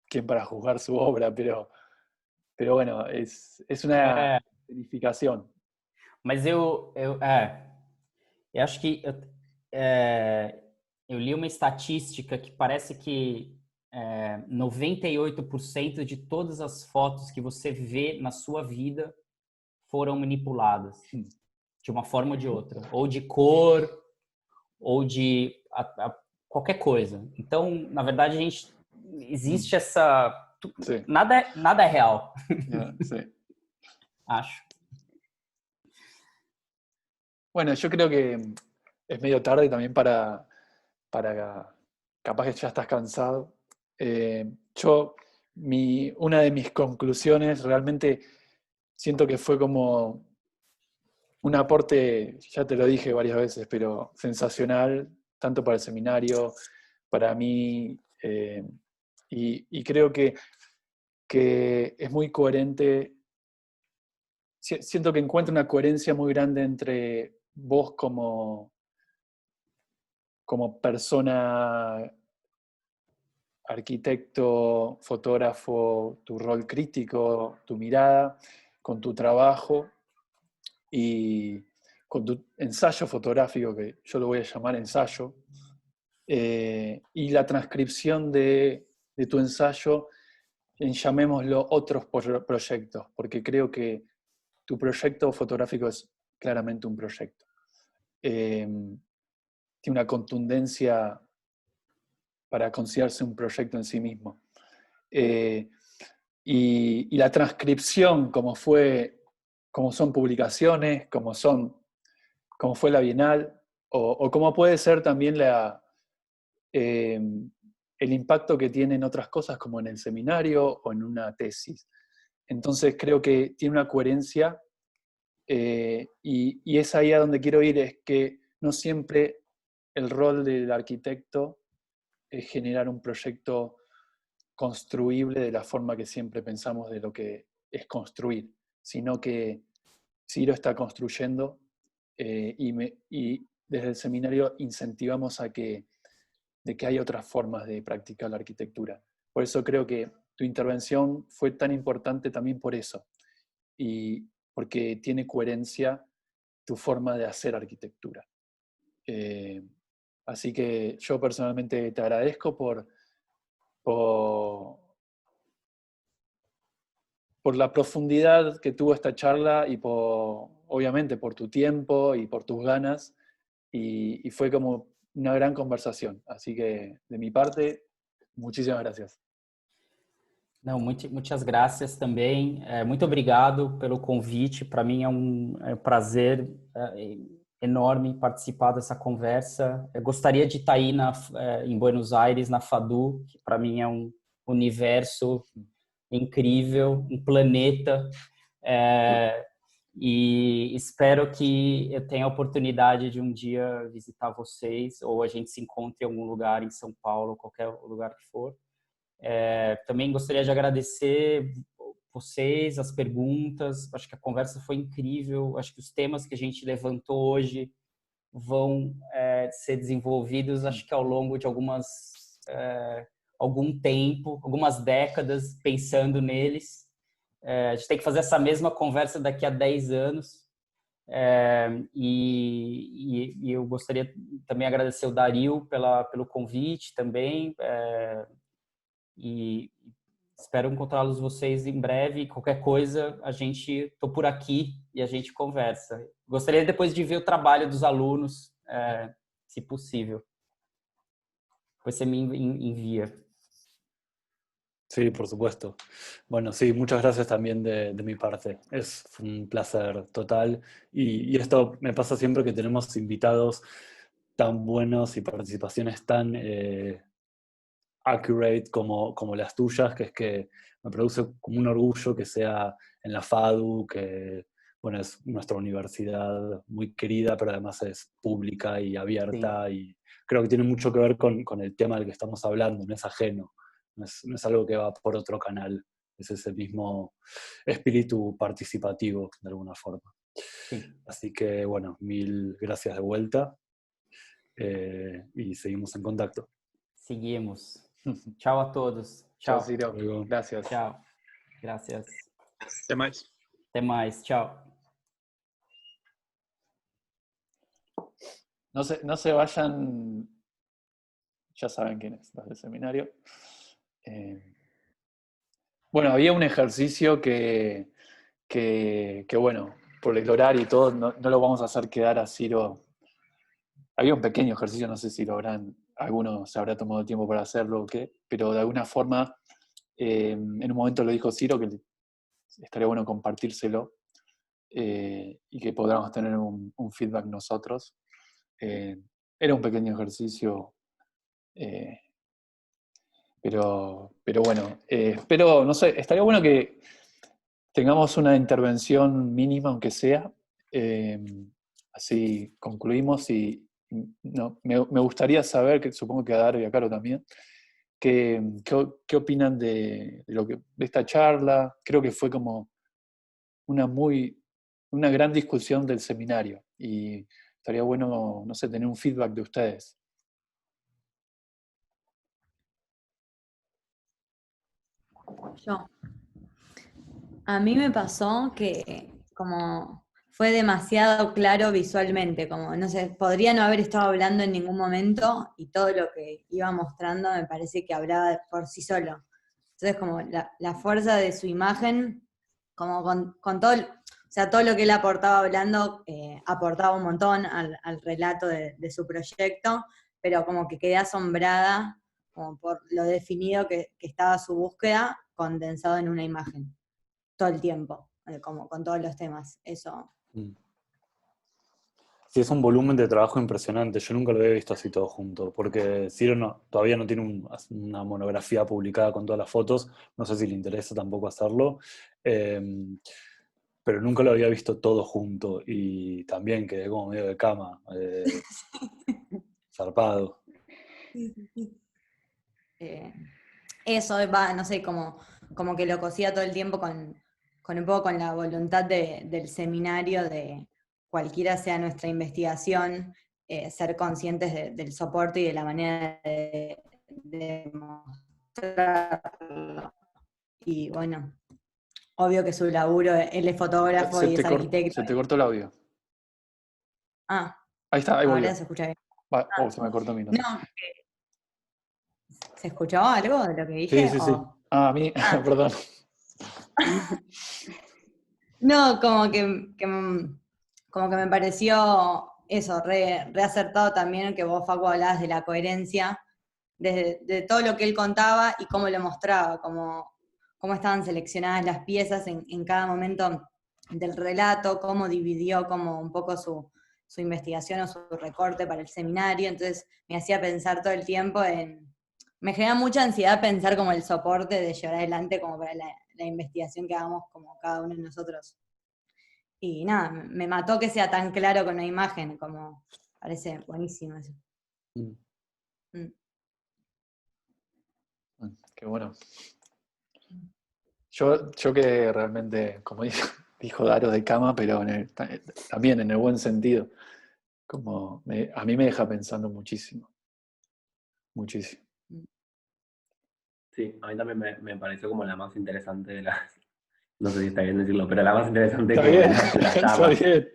quien para juzgar su obra, pero bueno, es una escenificación. Mas eu acho que eu li uma estatística que parece que 98% de todas as fotos que você vê na sua vida foram manipuladas de uma forma ou de outra, ou de cor, ou de qualquer coisa. Então, na verdade, existe essa... Sí. Nada é real. Sí. Acho. Bueno, yo creo que es medio tarde también para capaz que ya estás cansado. Una de mis conclusiones realmente siento que fue como un aporte, ya te lo dije varias veces, pero sensacional, tanto para el seminario, para mí, y creo que es muy coherente. Siento que encuentro una coherencia muy grande entre vos como persona, arquitecto, fotógrafo, tu rol crítico, tu mirada, con tu trabajo y con tu ensayo fotográfico, que yo lo voy a llamar ensayo, y la transcripción de tu ensayo en, llamémoslo, otros proyectos, porque creo que tu proyecto fotográfico es claramente un proyecto. Tiene una contundencia para considerarse un proyecto en sí mismo. Y la transcripción, como son publicaciones, como fue la Bienal, o como puede ser también el impacto que tiene en otras cosas, como en el seminario o en una tesis. Entonces creo que tiene una coherencia, y es ahí a donde quiero ir, es que no siempre el rol del arquitecto es generar un proyecto construible de la forma que siempre pensamos de lo que es construir, sino que Ciro está construyendo, y desde el seminario incentivamos de que hay otras formas de practicar la arquitectura. Por eso creo que tu intervención fue tan importante también por eso, y porque tiene coherencia tu forma de hacer arquitectura. Así que yo personalmente te agradezco por la profundidad que tuvo esta charla y obviamente por tu tiempo y por tus ganas, y fue como una gran conversación. Así que de mi parte, muchísimas gracias. Não, muitas graças também. Muito obrigado pelo convite. Para mim é um prazer enorme participar dessa conversa. Eu gostaria de estar aí em Buenos Aires, na FADU, que para mim é um universo incrível, um planeta. E espero que eu tenha a oportunidade de um dia visitar vocês, ou a gente se encontre em algum lugar em São Paulo, qualquer lugar que for. Também gostaria de agradecer vocês, as perguntas. Acho que a conversa foi incrível. Acho que os temas que a gente levantou hoje vão ser desenvolvidos, acho que ao longo de algum tempo, algumas décadas, pensando neles. A gente tem que fazer essa mesma conversa daqui a 10 anos. E eu gostaria também de agradecer o Dario pelo convite também. E espero encontrá-los vocês em breve. Qualquer coisa, estou por aqui e a gente conversa. Gostaria depois de ver o trabalho dos alunos, se possível. Depois você me envia. Sí, por supuesto. Bueno, sí, muchas gracias también de mi parte. Es un placer total. Y esto me pasa siempre que tenemos invitados tan buenos y participaciones tan accurate como las tuyas, que es que me produce como un orgullo que sea en la FADU, que bueno, es nuestra universidad muy querida, pero además es pública y abierta, sí. Y creo que tiene mucho que ver con el tema del que estamos hablando, no es ajeno, no es algo que va por otro canal, es ese mismo espíritu participativo de alguna forma. Sí. Así que bueno, mil gracias de vuelta y seguimos en contacto. Seguimos. Chao a todos. Chao. Chao, Ciro. Gracias. Chao. Gracias. Até mais. Até mais. Chao. No se vayan, ya saben quiénes, los del seminario. Bueno, había un ejercicio que bueno, por el horario y todo, no lo vamos a hacer quedar a Ciro. Había un pequeño ejercicio, no sé si alguno se habrá tomado tiempo para hacerlo o qué, pero de alguna forma, en un momento lo dijo Ciro, que estaría bueno compartírselo y que podamos tener un feedback nosotros. Era un pequeño ejercicio, pero bueno, espero, no sé, estaría bueno que tengamos una intervención mínima, aunque sea, así concluimos y no, me gustaría saber, que supongo que a Dario y a Caro también, qué opinan de esta charla. Creo que fue como una gran discusión del seminario y estaría bueno, no sé, tener un feedback de ustedes. A mí me pasó que como fue demasiado claro visualmente, como no sé, podría no haber estado hablando en ningún momento y todo lo que iba mostrando me parece que hablaba por sí solo. Entonces como la fuerza de su imagen, como con todo, o sea, todo lo que él aportaba hablando, aportaba un montón al relato de su proyecto, pero como que quedé asombrada como por lo definido que estaba su búsqueda condensado en una imagen, todo el tiempo, como con todos los temas, eso. Sí, es un volumen de trabajo impresionante, yo nunca lo había visto así todo junto, porque Ciro todavía no tiene una monografía publicada con todas las fotos, no sé si le interesa tampoco hacerlo, pero nunca lo había visto todo junto, y también quedé como medio de cama, zarpado. Eso va, no sé, como que lo cosía todo el tiempo con un poco con la voluntad del seminario de cualquiera sea nuestra investigación, ser conscientes del soporte y de la manera de mostrarlo. Y bueno, obvio que su laburo, él es fotógrafo y es arquitecto. Se te cortó el audio. Ah. Ahí está, ahí volvió. Ahora se escucha bien. Se me cortó mi nota. No, ¿se escuchó algo de lo que dije? Sí. A mí, perdón. No, como que me pareció eso, reacertado también que vos, Facu, hablabas de la coherencia, de todo lo que él contaba y cómo lo mostraba, cómo estaban seleccionadas las piezas en cada momento del relato, cómo dividió como un poco su investigación o su recorte para el seminario. Entonces me hacía pensar todo el tiempo me genera mucha ansiedad pensar como el soporte de llevar adelante como para la investigación que hagamos como cada uno de nosotros. Y nada, me mató que sea tan claro con una imagen, como parece buenísimo eso. Qué bueno. Yo que realmente, como dijo Daro, de cama, pero también en el buen sentido. A mí me deja pensando muchísimo, muchísimo. Sí, a mí también me pareció como la más interesante de las, no sé si está bien decirlo, pero la más interesante Está como bien, de las está charlas. bien.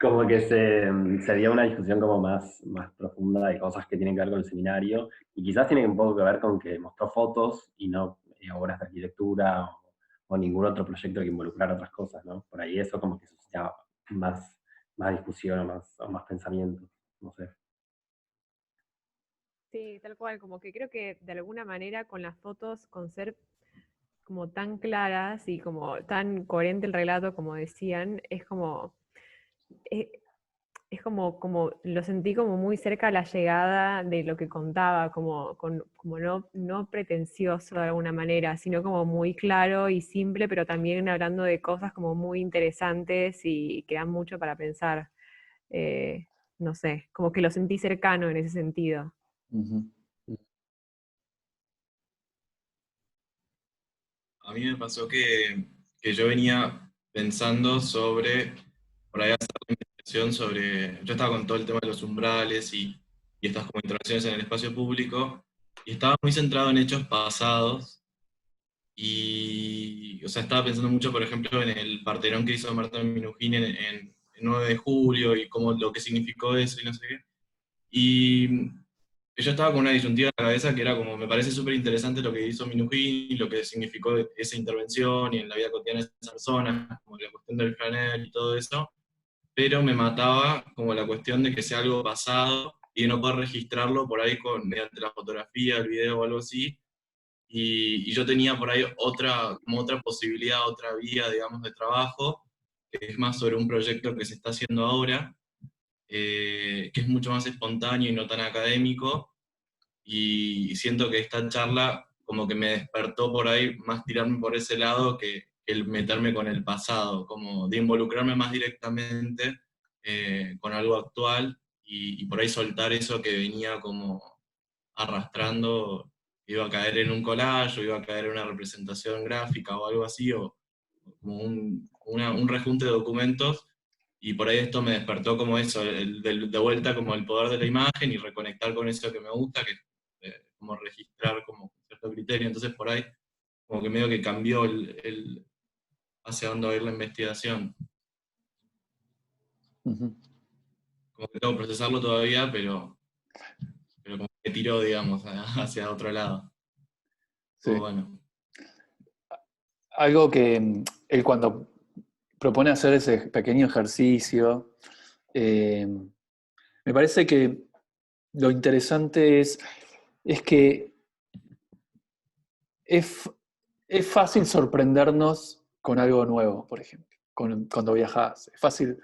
Como que se dio una discusión como más profunda de cosas que tienen que ver con el seminario, y quizás tiene un poco que ver con que mostró fotos y no obras de arquitectura o ningún otro proyecto que involucrara otras cosas, ¿no? Por ahí eso como que suscitaba más discusión o más pensamiento, no sé. Sí, tal cual, como que creo que de alguna manera con las fotos, con ser como tan claras y como tan coherente el relato, como decían, eh, es como lo sentí como muy cerca a la llegada de lo que contaba, como no pretencioso de alguna manera, sino como muy claro y simple, pero también hablando de cosas como muy interesantes y que dan mucho para pensar. Eh, no sé, como que lo sentí cercano en ese sentido. Ujú. A mí me pasó que yo venía pensando sobre, por ahí hacer una investigación sobre, yo estaba con todo el tema de los umbrales y estas como intervenciones en el espacio público, y estaba muy centrado en hechos pasados, y, o sea, estaba pensando mucho, por ejemplo, en el Partenón que hizo Marta Minujín en 9 de julio, y cómo lo que significó eso, y no sé qué. Y yo estaba con una disyuntiva en la cabeza que era como, me parece súper interesante lo que hizo Minujín y lo que significó esa intervención y en la vida cotidiana de esas personas, como la cuestión del flanel y todo eso, pero me mataba como la cuestión de que sea algo pasado y de no poder registrarlo por ahí mediante la fotografía, el video o algo así. Y yo tenía por ahí como otra posibilidad, otra vía, digamos, de trabajo, que es más sobre un proyecto que se está haciendo ahora, que es mucho más espontáneo y no tan académico, y siento que esta charla como que me despertó por ahí más tirarme por ese lado que el meterme con el pasado, como de involucrarme más directamente con algo actual y por ahí soltar eso que venía como arrastrando, iba a caer en un collage o iba a caer en una representación gráfica o algo así, o como un rejunte de documentos, y por ahí esto me despertó como eso, de vuelta como el poder de la imagen y reconectar con eso que me gusta, que es como registrar como cierto criterio. Entonces por ahí como que medio que cambió hacia dónde va a ir la investigación. Ujú. Como que tengo que procesarlo todavía, pero como que tiró, digamos, hacia otro lado. Sí. Bueno. Algo que él cuando propone hacer ese pequeño ejercicio, me parece que lo interesante es que es fácil sorprendernos con algo nuevo, por ejemplo, cuando viajas. Es fácil.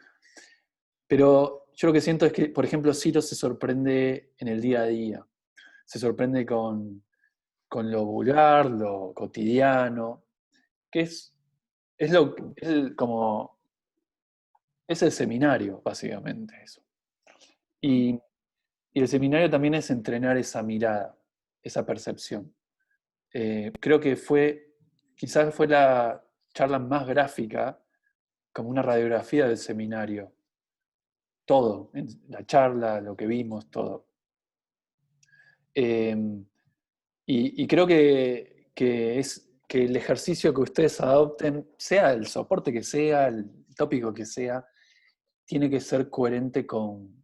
Pero yo lo que siento es que, por ejemplo, Ciro se sorprende en el día a día. Se sorprende con lo vulgar, lo cotidiano, que como es el seminario, básicamente, eso. Y el seminario también es entrenar esa mirada, esa percepción. Creo que quizás fue la charla más gráfica, como una radiografía del seminario. Todo, la charla, lo que vimos, todo. Y creo que el ejercicio que ustedes adopten, sea el soporte que sea, el tópico que sea, tiene que ser coherente con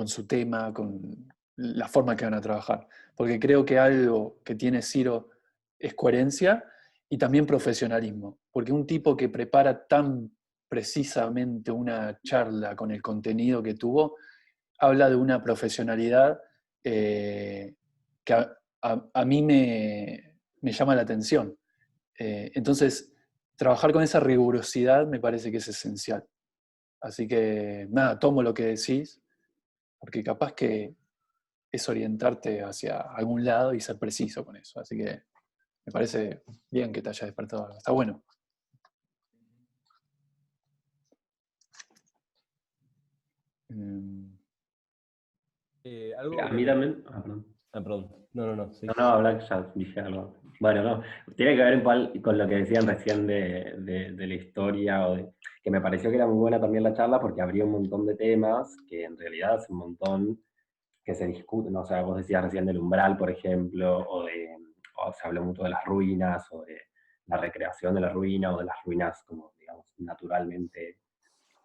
su tema, con la forma que van a trabajar. Porque creo que algo que tiene Ciro es coherencia y también profesionalismo. Porque un tipo que prepara tan precisamente una charla con el contenido que tuvo, habla de una profesionalidad que a mí me llama la atención. Entonces, trabajar con esa rigurosidad me parece que es esencial. Así que, nada, tomo lo que decís, porque capaz que es orientarte hacia algún lado y ser preciso con eso. Así que me parece bien que te haya despertado. Está bueno. A mí también. Ah, perdón. Ah, perdón. No, sí. No, habla que ya dije algo. Bueno, no, tiene que ver igual con lo que decían recién de la historia, que me pareció que era muy buena también la charla porque abrió un montón de temas que en realidad hace un montón que se discuten, ¿no? O sea, vos decías recién del umbral, por ejemplo, o se habló mucho de las ruinas, o de la recreación de la ruina, o de las ruinas como, digamos, naturalmente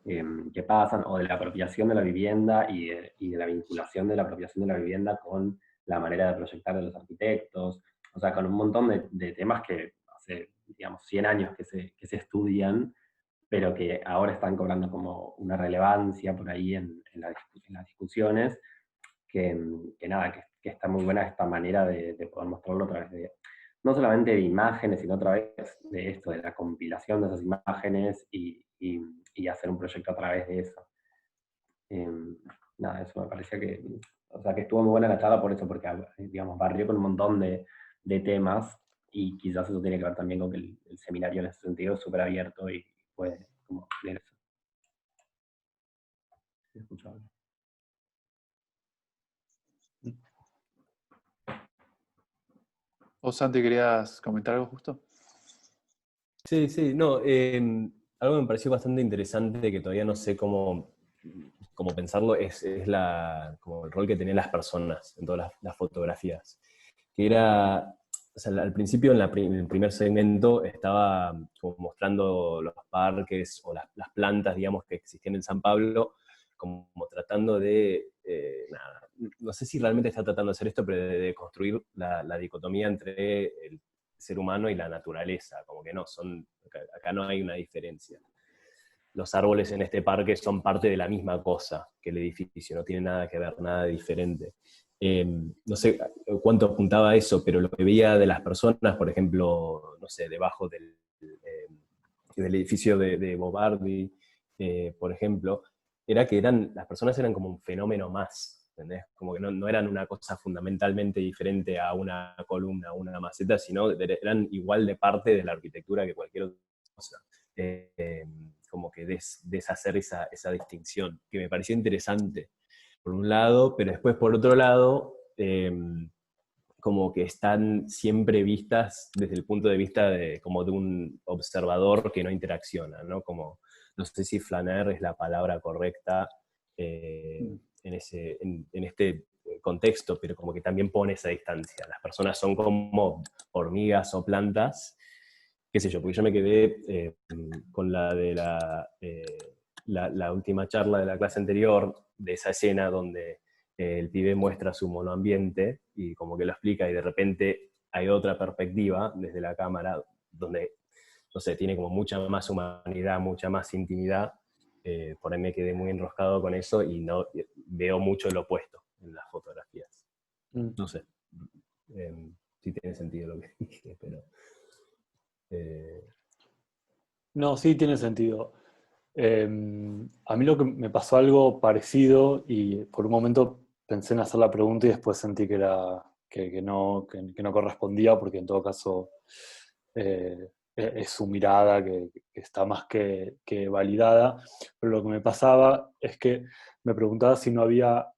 que pasan, o de la apropiación de la vivienda y de la vinculación de la apropiación de la vivienda con la manera de proyectar de los arquitectos, o sea, con un montón de temas que hace, digamos, 100 años que se estudian, pero que ahora están cobrando como una relevancia por ahí en las discusiones, que nada, que está muy buena esta manera de poder mostrarlo a través de, no solamente de imágenes, sino a través de esto, de la compilación de esas imágenes y hacer un proyecto a través de eso. Nada, eso me parecía que, o sea, que estuvo muy buena la charla por eso, porque, digamos, barrió con un montón de temas, y quizás eso tiene que ver también con que el seminario en ese sentido es súper abierto y puede como leer eso. Sí, escuchable. ¿O Santi querías comentar algo justo? Sí, sí, no, algo que me pareció bastante interesante que todavía no sé cómo pensarlo es como el rol que tenían las personas en todas las fotografías. Que era, o sea, al principio en el primer segmento estaba como mostrando los parques o las plantas, digamos, que existían en San Pablo, como tratando de, nada, no sé si realmente está tratando de hacer esto, pero de construir la dicotomía entre el ser humano y la naturaleza, como que no, acá no hay una diferencia. Los árboles en este parque son parte de la misma cosa que el edificio, no tiene nada que ver, nada diferente. No sé cuánto apuntaba a eso, pero lo que veía de las personas, por ejemplo, no sé, debajo del edificio de Bobardi, por ejemplo, era que las personas eran como un fenómeno más, ¿entendés? Como que no eran una cosa fundamentalmente diferente a una columna, a una maceta, sino eran igual de parte de la arquitectura que cualquier otra cosa. Como que deshacer esa distinción, que me pareció interesante, por un lado, pero después, por otro lado, como que están siempre vistas desde el punto de vista como de un observador que no interacciona, ¿no? Como, no sé si flaner es la palabra correcta en este contexto, pero como que también pone esa distancia. Las personas son como hormigas o plantas, qué sé yo, porque yo me quedé con la de la última charla de la clase anterior, de esa escena donde el pibe muestra su monoambiente y como que lo explica y de repente hay otra perspectiva desde la cámara donde, no sé, tiene como mucha más humanidad, mucha más intimidad. Por ahí me quedé muy enroscado con eso y no veo mucho lo opuesto en las fotografías. No sé si tiene sentido lo que dije, pero... No, sí tiene sentido. A mí lo que me pasó algo parecido y por un momento pensé en hacer la pregunta y después sentí que no correspondía porque en todo caso es su mirada que está más que validada. Pero lo que me pasaba es que me preguntaba si no había